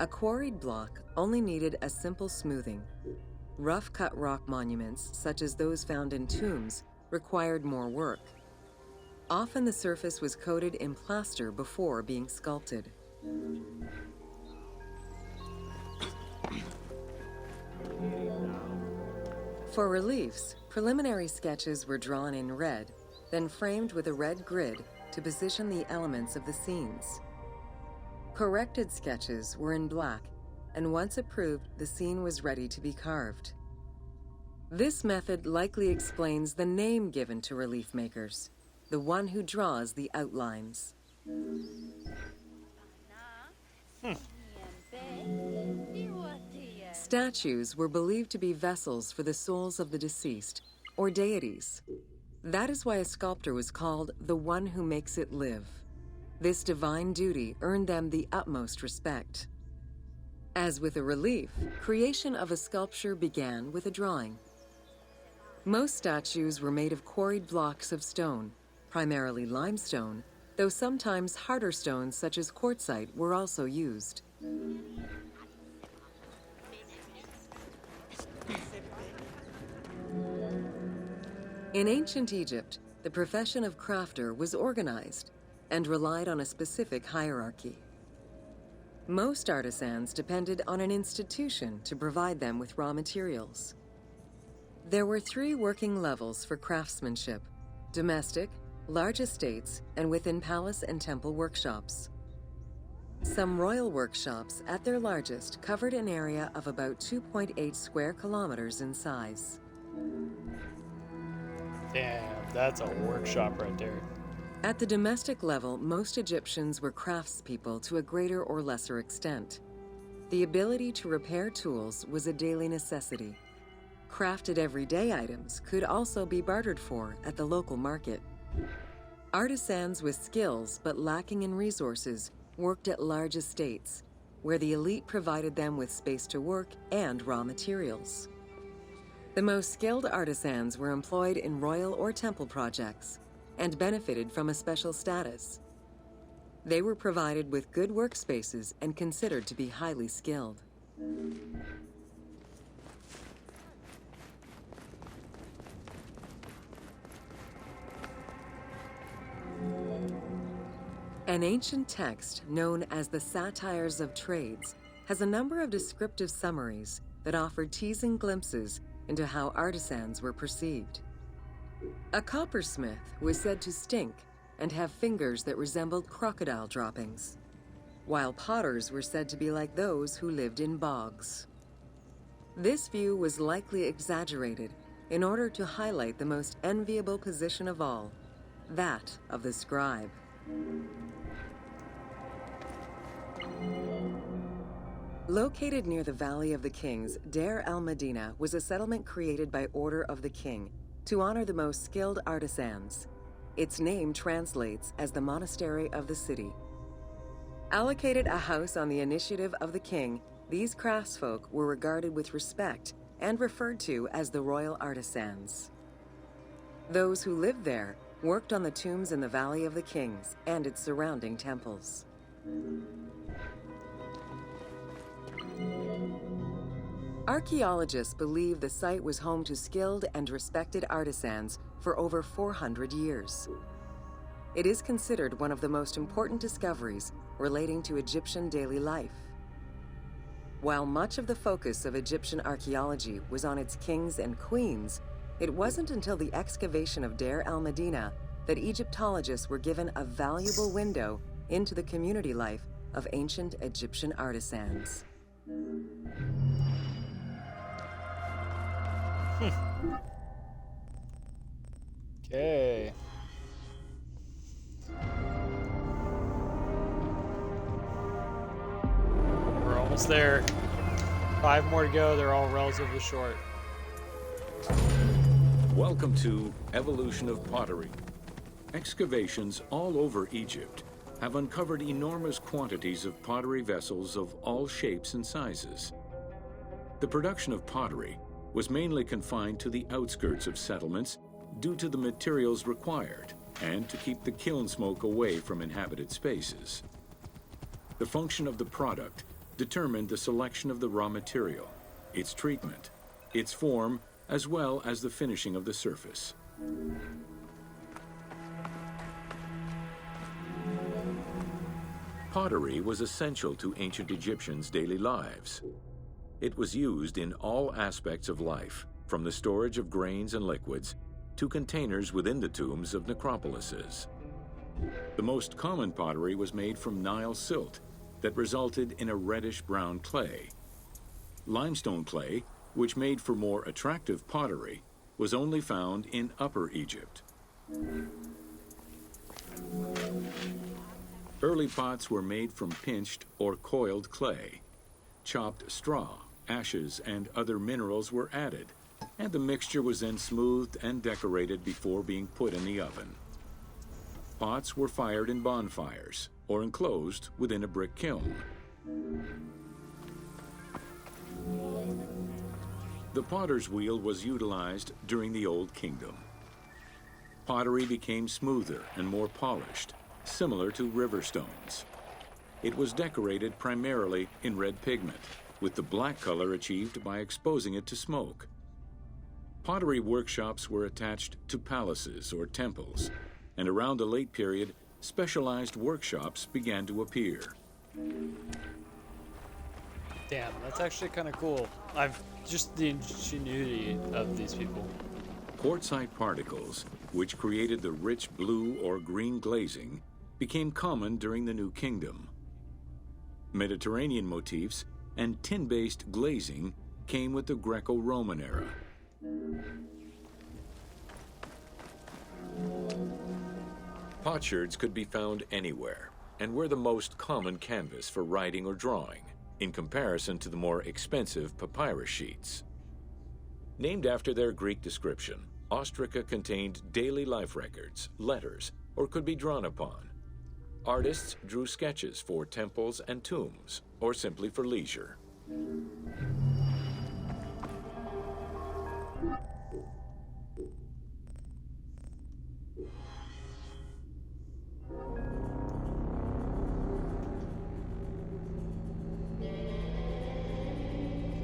[SPEAKER 13] A quarried block only needed a simple smoothing. Rough-cut rock monuments, such as those found in tombs, required more work. Often the surface was coated in plaster before being sculpted. For reliefs, preliminary sketches were drawn in red, then framed with a red grid to position the elements of the scenes. Corrected sketches were in black, and once approved, the scene was ready to be carved. This method likely explains the name given to relief makers, the one who draws the outlines. Statues were believed to be vessels for the souls of the deceased, or deities. That is why a sculptor was called the one who makes it live. This divine duty earned them the utmost respect. As with a relief, creation of a sculpture began with a drawing. Most statues were made of quarried blocks of stone, primarily limestone, though sometimes harder stones such as quartzite were also used. In ancient Egypt, the profession of crafter was organized and relied on a specific hierarchy. Most artisans depended on an institution to provide them with raw materials. There were 3 working levels for craftsmanship: domestic, large estates, and within palace and temple workshops. Some royal workshops, at their largest, covered an area of about 2.8 square kilometers in size.
[SPEAKER 1] Damn, that's a workshop right there.
[SPEAKER 13] At the domestic level, most Egyptians were craftspeople to a greater or lesser extent. The ability to repair tools was a daily necessity. Crafted everyday items could also be bartered for at the local market. Artisans with skills but lacking in resources worked at large estates, where the elite provided them with space to work and raw materials. The most skilled artisans were employed in royal or temple projects and benefited from a special status. They were provided with good workspaces and considered to be highly skilled. An ancient text known as the Satires of Trades has a number of descriptive summaries that offer teasing glimpses into how artisans were perceived. A coppersmith was said to stink and have fingers that resembled crocodile droppings, while potters were said to be like those who lived in bogs. This view was likely exaggerated in order to highlight the most enviable position of all, that of the scribe. Located near the Valley of the Kings, Deir el-Medina was a settlement created by order of the king to honor the most skilled artisans. Its name translates as the Monastery of the City. Allocated a house on the initiative of the king, these craftsfolk were regarded with respect and referred to as the royal artisans. Those who lived there worked on the tombs in the Valley of the Kings and its surrounding temples. Archaeologists believe the site was home to skilled and respected artisans for over 400 years. It is considered one of the most important discoveries relating to Egyptian daily life. While much of the focus of Egyptian archaeology was on its kings and queens, it wasn't until the excavation of Deir el-Medina that Egyptologists were given a valuable window into the community life of ancient Egyptian artisans.
[SPEAKER 1] Okay. We're almost there. 5 more to go. They're all relatively short.
[SPEAKER 12] Welcome to Evolution of Pottery. Excavations all over Egypt have uncovered enormous quantities of pottery vessels of all shapes and sizes. The production of pottery was mainly confined to the outskirts of settlements due to the materials required and to keep the kiln smoke away from inhabited spaces. The function of the product determined the selection of the raw material, its treatment, its form, as well as the finishing of the surface. Pottery was essential to ancient Egyptians' daily lives. It was used in all aspects of life, from the storage of grains and liquids to containers within the tombs of necropolises. The most common pottery was made from Nile silt that resulted in a reddish-brown clay. Limestone clay, which made for more attractive pottery, was only found in Upper Egypt. Early pots were made from pinched or coiled clay. Chopped straw, ashes, and other minerals were added, and the mixture was then smoothed and decorated before being put in the oven. Pots were fired in bonfires or enclosed within a brick kiln. The potter's wheel was utilized during the Old Kingdom. Pottery became smoother and more polished, similar to river stones. It was decorated primarily in red pigment, with the black color achieved by exposing it to smoke. Pottery workshops were attached to palaces or temples, and around the late period, specialized workshops began to appear.
[SPEAKER 1] Damn, that's actually kind of cool. Just the ingenuity of these people.
[SPEAKER 12] Quartzite particles, which created the rich blue or green glazing, became common during the New Kingdom. Mediterranean motifs and tin-based glazing came with the Greco-Roman era. Potsherds could be found anywhere and were the most common canvas for writing or drawing, in comparison to the more expensive papyrus sheets. Named after their Greek description, ostraca contained daily life records, letters, or could be drawn upon. Artists drew sketches for temples and tombs, or simply for leisure.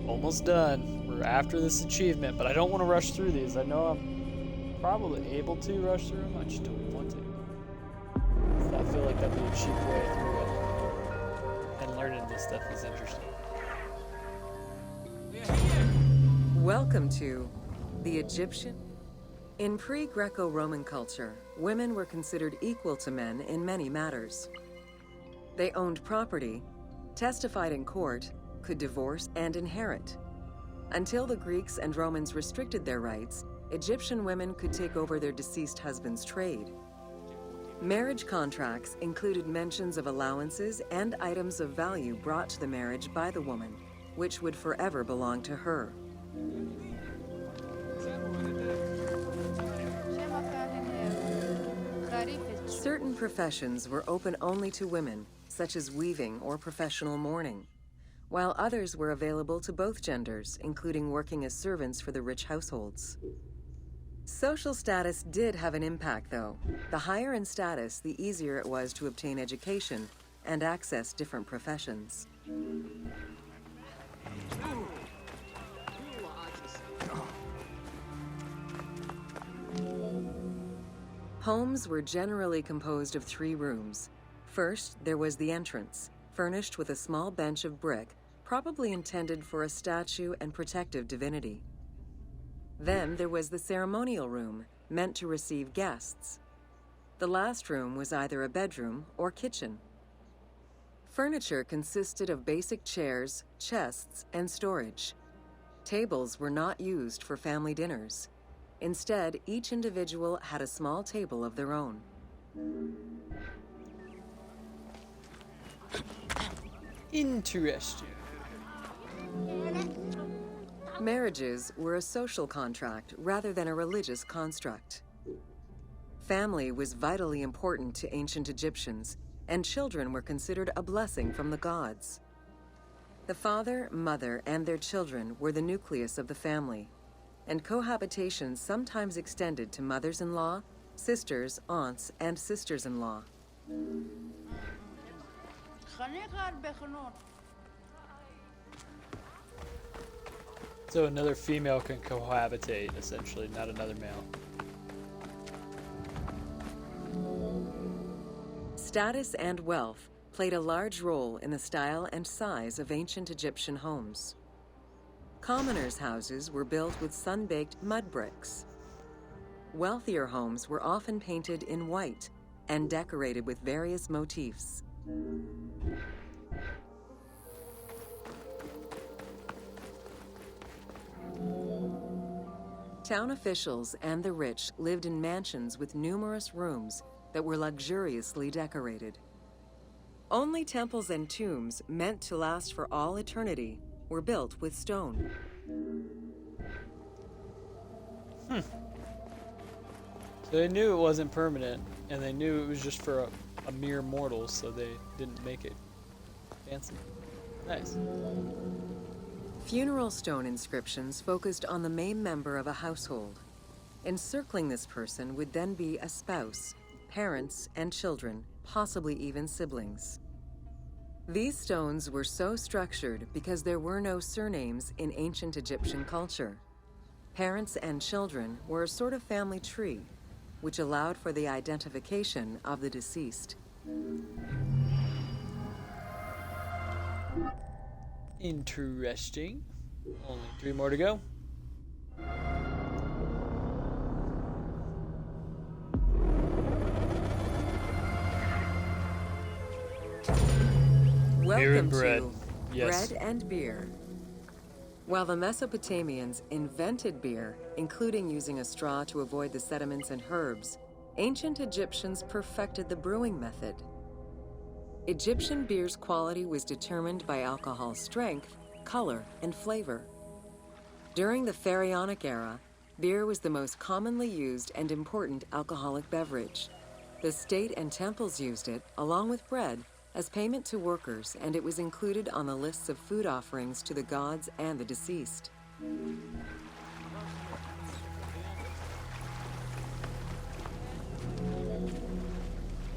[SPEAKER 1] Almost done. We're after this achievement, but I don't want to rush through these. I know I'm probably able to rush through them. I just don't want to. I feel like that'd be a cheap way through it. And learning this stuff is interesting.
[SPEAKER 13] Welcome to the Egyptian. In pre-Greco-Roman culture, women were considered equal to men in many matters. They owned property, testified in court, could divorce and inherit. Until the Greeks and Romans restricted their rights, Egyptian women could take over their deceased husband's trade. Marriage contracts included mentions of allowances and items of value brought to the marriage by the woman, which would forever belong to her. Certain professions were open only to women, such as weaving or professional mourning, while others were available to both genders, including working as servants for the rich households. Social status did have an impact, though. The higher in status, the easier it was to obtain education and access different professions. Homes were generally composed of 3 rooms. First, there was the entrance, furnished with a small bench of brick, probably intended for a statue and protective divinity. Then there was the ceremonial room, meant to receive guests. The last room was either a bedroom or kitchen. Furniture consisted of basic chairs, chests, and storage. Tables were not used for family dinners. Instead, each individual had a small table of their own.
[SPEAKER 1] Interesting.
[SPEAKER 13] Marriages were a social contract rather than a religious construct. Family was vitally important to ancient Egyptians, and children were considered a blessing from the gods. The father, mother, and their children were the nucleus of the family, and cohabitation sometimes extended to mothers-in-law, sisters, aunts, and sisters-in-law.
[SPEAKER 1] So another female can cohabitate, essentially, not another male.
[SPEAKER 13] Status and wealth played a large role in the style and size of ancient Egyptian homes. Commoners' houses were built with sun-baked mud bricks. Wealthier homes were often painted in white and decorated with various motifs. Town officials and the rich lived in mansions with numerous rooms that were luxuriously decorated. Only temples and tombs meant to last for all eternity were built with stone.
[SPEAKER 1] So they knew it wasn't permanent, and they knew it was just for a mere mortal, so they didn't make it fancy. Nice.
[SPEAKER 13] Funeral stone inscriptions focused on the main member of a household. Encircling this person would then be a spouse, parents, and children, possibly even siblings. These stones were so structured because there were no surnames in ancient Egyptian culture. Parents and children were a sort of family tree, which allowed for the identification of the deceased.
[SPEAKER 1] Interesting. Only 3 more to go.
[SPEAKER 13] Welcome
[SPEAKER 1] bread.
[SPEAKER 13] to
[SPEAKER 1] Yes.
[SPEAKER 13] Bread and Beer. While the Mesopotamians invented beer, including using a straw to avoid the sediments and herbs, ancient Egyptians perfected the brewing method. Egyptian beer's quality was determined by alcohol strength, color, and flavor. During the Pharaonic era, beer was the most commonly used and important alcoholic beverage. The state and temples used it, along with bread, as payment to workers, and it was included on the lists of food offerings to the gods and the deceased.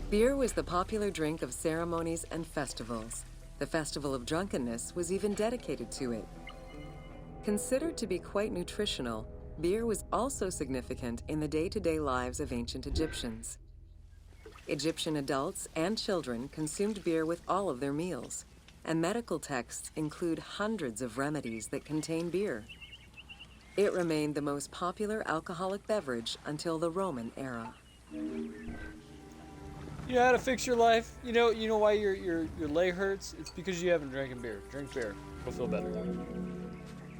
[SPEAKER 13] Beer was the popular drink of ceremonies and festivals. The Festival of Drunkenness was even dedicated to it. Considered to be quite nutritional, beer was also significant in the day-to-day lives of ancient Egyptians. Egyptian adults and children consumed beer with all of their meals, and medical texts include hundreds of remedies that contain beer. It remained the most popular alcoholic beverage until the Roman era.
[SPEAKER 1] You know how to fix your life? You know why your leg hurts? It's because you haven't drinking beer. Drink beer. You'll feel better.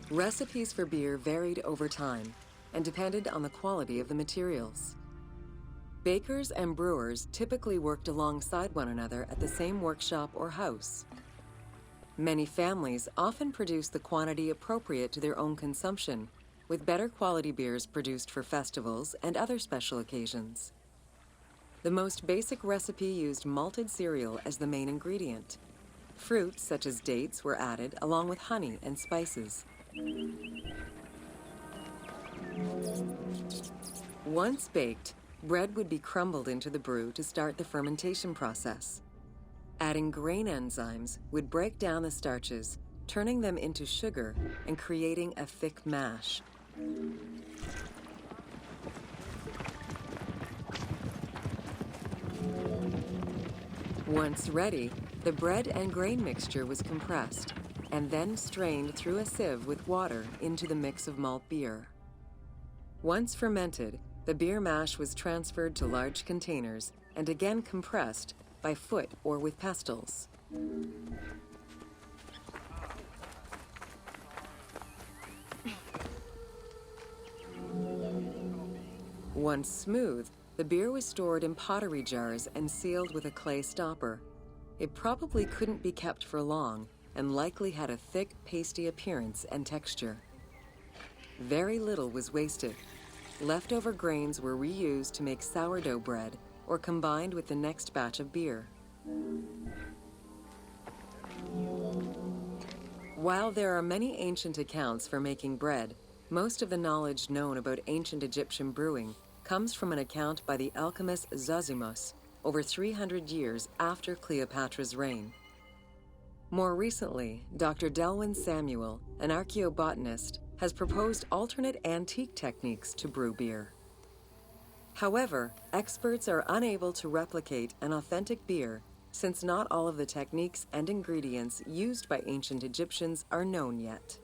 [SPEAKER 13] Recipes for beer varied over time and depended on the quality of the materials. Bakers and brewers typically worked alongside one another at the same workshop or house. Many families often produced the quantity appropriate to their own consumption, with better quality beers produced for festivals and other special occasions. The most basic recipe used malted cereal as the main ingredient. Fruits such as dates were added along with honey and spices. Once baked, bread would be crumbled into the brew to start the fermentation process. Adding grain enzymes would break down the starches, turning them into sugar and creating a thick mash. Once ready, the bread and grain mixture was compressed and then strained through a sieve with water into the mix of malt beer. Once fermented, the beer mash was transferred to large containers and again compressed by foot or with pestles. Once smooth, the beer was stored in pottery jars and sealed with a clay stopper. It probably couldn't be kept for long and likely had a thick, pasty appearance and texture. Very little was wasted. Leftover grains were reused to make sourdough bread or combined with the next batch of beer. While there are many ancient accounts for making bread, most of the knowledge known about ancient Egyptian brewing comes from an account by the alchemist Zosimus over 300 years after Cleopatra's reign. More recently, Dr. Delwyn Samuel, an archaeobotanist, has proposed alternate antique techniques to brew beer. However, experts are unable to replicate an authentic beer since not all of the techniques and ingredients used by ancient Egyptians are known yet.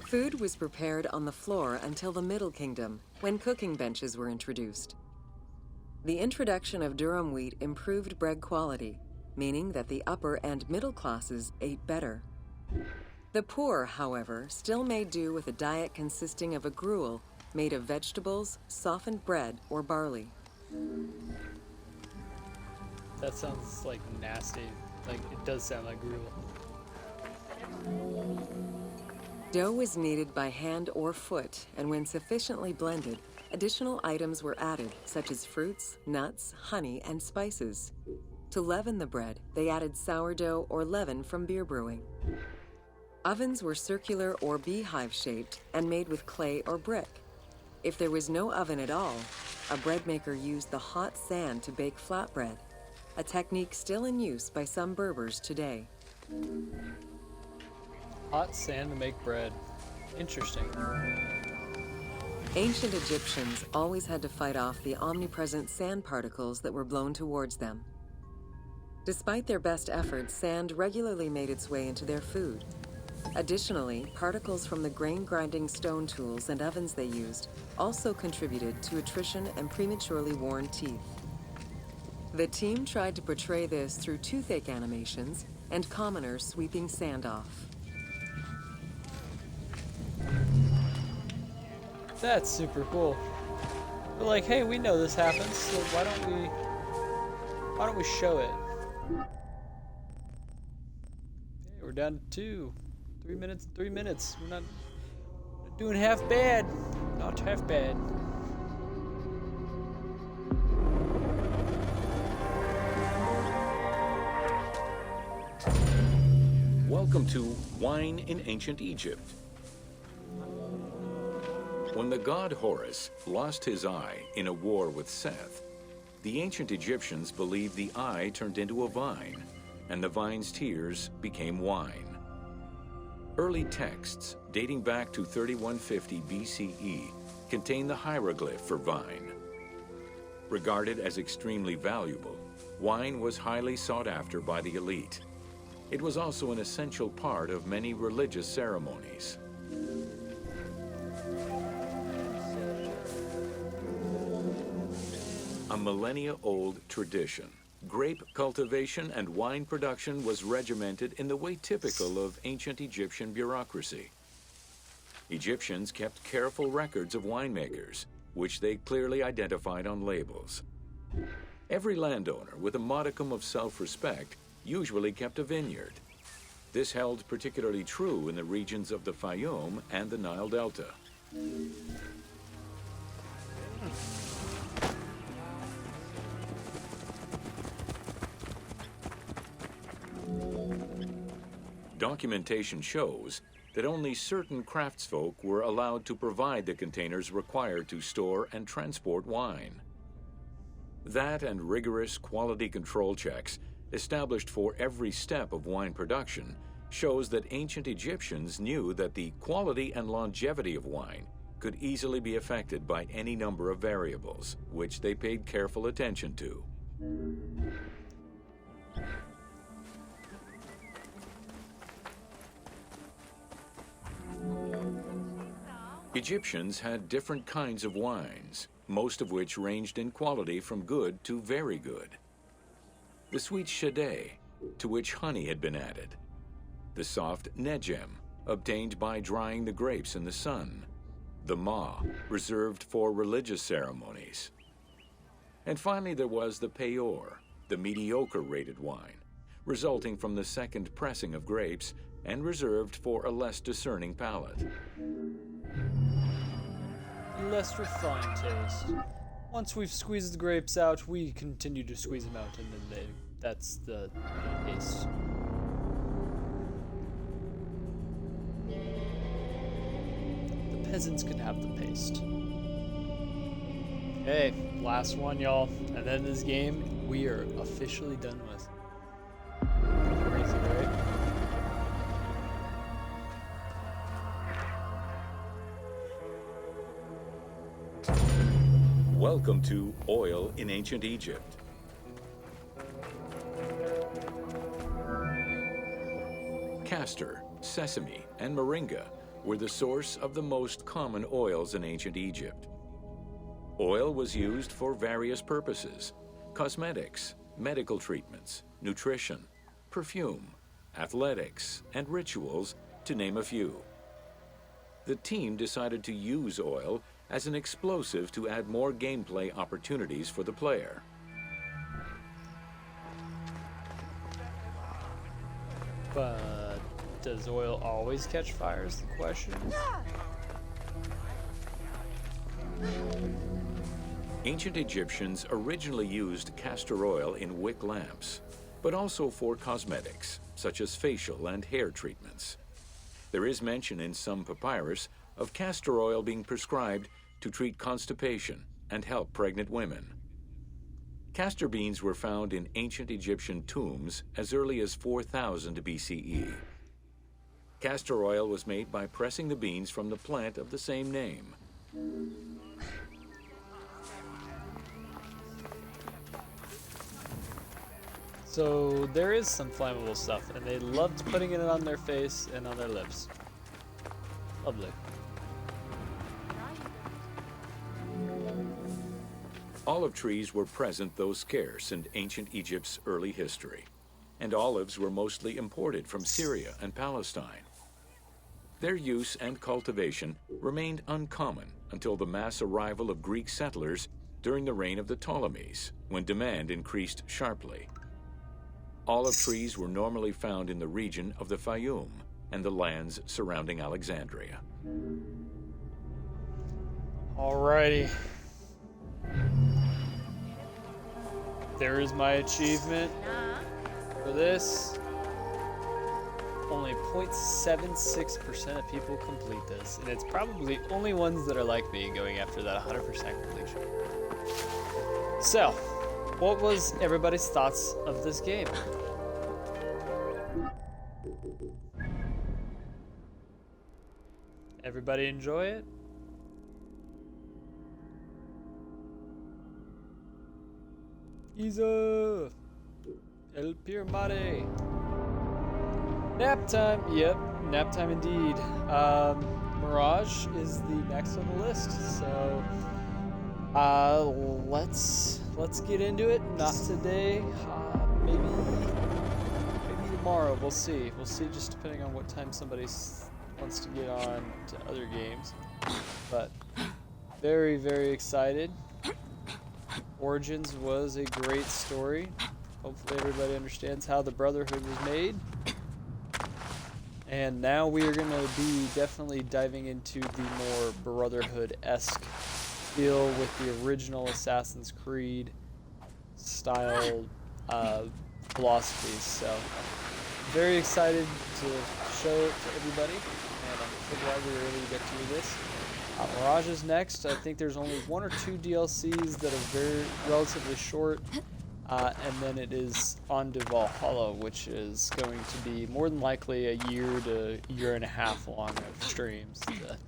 [SPEAKER 13] Food was prepared on the floor until the Middle Kingdom, when cooking benches were introduced. The introduction of durum wheat improved bread quality, meaning that the upper and middle classes ate better. The poor, however, still made do with a diet consisting of a gruel made of vegetables, softened bread, or barley.
[SPEAKER 1] That sounds like nasty. Like, it does sound like gruel.
[SPEAKER 13] Dough was kneaded by hand or foot, and when sufficiently blended, additional items were added, such as fruits, nuts, honey, and spices. To leaven the bread, they added sourdough or leaven from beer brewing. Ovens were circular or beehive-shaped and made with clay or brick. If there was no oven at all, a bread maker used the hot sand to bake flatbread, a technique still in use by some Berbers today.
[SPEAKER 1] Hot sand to make bread. Interesting.
[SPEAKER 13] Ancient Egyptians always had to fight off the omnipresent sand particles that were blown towards them. Despite their best efforts, sand regularly made its way into their food. Additionally, particles from the grain-grinding stone tools and ovens they used also contributed to attrition and prematurely worn teeth. The team tried to portray this through toothache animations and commoners sweeping sand off.
[SPEAKER 1] That's super cool. We're like, hey, we know this happens, so why don't we show it? Okay, we're down to 3 minutes. 3 minutes. We're not doing half bad. Not half bad.
[SPEAKER 12] Welcome to Wine in Ancient Egypt. When the god Horus lost his eye in a war with Seth, the ancient Egyptians believed the eye turned into a vine, and the vine's tears became wine. Early texts, dating back to 3150 BCE, contain the hieroglyph for vine. Regarded as extremely valuable, wine was highly sought after by the elite. It was also an essential part of many religious ceremonies. A millennia-old tradition. Grape cultivation and wine production was regimented in the way typical of ancient Egyptian bureaucracy. Egyptians kept careful records of winemakers, which they clearly identified on labels. Every landowner with a modicum of self-respect usually kept a vineyard. This held particularly true in the regions of the Fayoum and the Nile Delta. Documentation shows that only certain craftsfolk were allowed to provide the containers required to store and transport wine. That and rigorous quality control checks established for every step of wine production shows that ancient Egyptians knew that the quality and longevity of wine could easily be affected by any number of variables, which they paid careful attention to. Egyptians had different kinds of wines, most of which ranged in quality from good to very good. The sweet shadé, to which honey had been added. The soft negem, obtained by drying the grapes in the sun. The ma, reserved for religious ceremonies. And finally there was the peor, the mediocre-rated wine, resulting from the second pressing of grapes and reserved for a less discerning palate.
[SPEAKER 1] Less refined taste. Once we've squeezed the grapes out, we continue to squeeze them out, and then That's the paste. The peasants could have the paste. Okay, last one, y'all. And then this game, we are officially done with. Crazy, right?
[SPEAKER 12] Welcome to Oil in Ancient Egypt. Castor, sesame, and moringa were the source of the most common oils in ancient Egypt. Oil was used for various purposes: cosmetics, medical treatments, nutrition, perfume, athletics, and rituals, to name a few. The team decided to use oil as an explosive to add more gameplay opportunities for the player.
[SPEAKER 1] But does oil always catch fire is the question.
[SPEAKER 12] Ancient Egyptians originally used castor oil in wick lamps, but also for cosmetics, such as facial and hair treatments. There is mention in some papyrus of castor oil being prescribed to treat constipation and help pregnant women. Castor beans were found in ancient Egyptian tombs as early as 4000 BCE. Castor oil was made by pressing the beans from the plant of the same name.
[SPEAKER 1] So there is some flammable stuff, and they loved putting it on their face and on their lips. Lovely.
[SPEAKER 12] Olive trees were present, though scarce, in ancient Egypt's early history, and olives were mostly imported from Syria and Palestine. Their use and cultivation remained uncommon until the mass arrival of Greek settlers during the reign of the Ptolemies, when demand increased sharply. Olive trees were normally found in the region of the Fayum and the lands surrounding Alexandria.
[SPEAKER 1] Alrighty. There is my achievement for this. Only 0.76% of people complete this, and it's probably only ones that are like me going after that 100% completion. So, what was everybody's thoughts of this game? Everybody enjoy it? Isa! El Pirmare! Nap time! Yep, nap time indeed. Mirage is the next on the list, so let's get into it. Not today, maybe tomorrow. We'll see. We'll see, just depending on what time somebody wants to get on to other games. But very, very excited. Origins was a great story. Hopefully everybody understands how the Brotherhood was made. And now we are going to be definitely diving into the more Brotherhood-esque feel with the original Assassin's Creed style philosophies. So very excited to show it to everybody, and I'm so glad we were able to get to this. Mirage is next. I think there's only 1 or 2 DLCs that are relatively short, and then it is on to Valhalla, which is going to be more than likely a year to year and a half long of streams to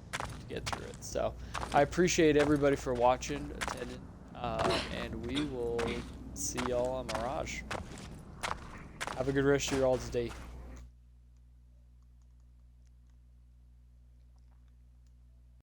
[SPEAKER 1] get through it. So I appreciate everybody for watching, attending, and we will see y'all on Mirage. Have a good rest of your all's day.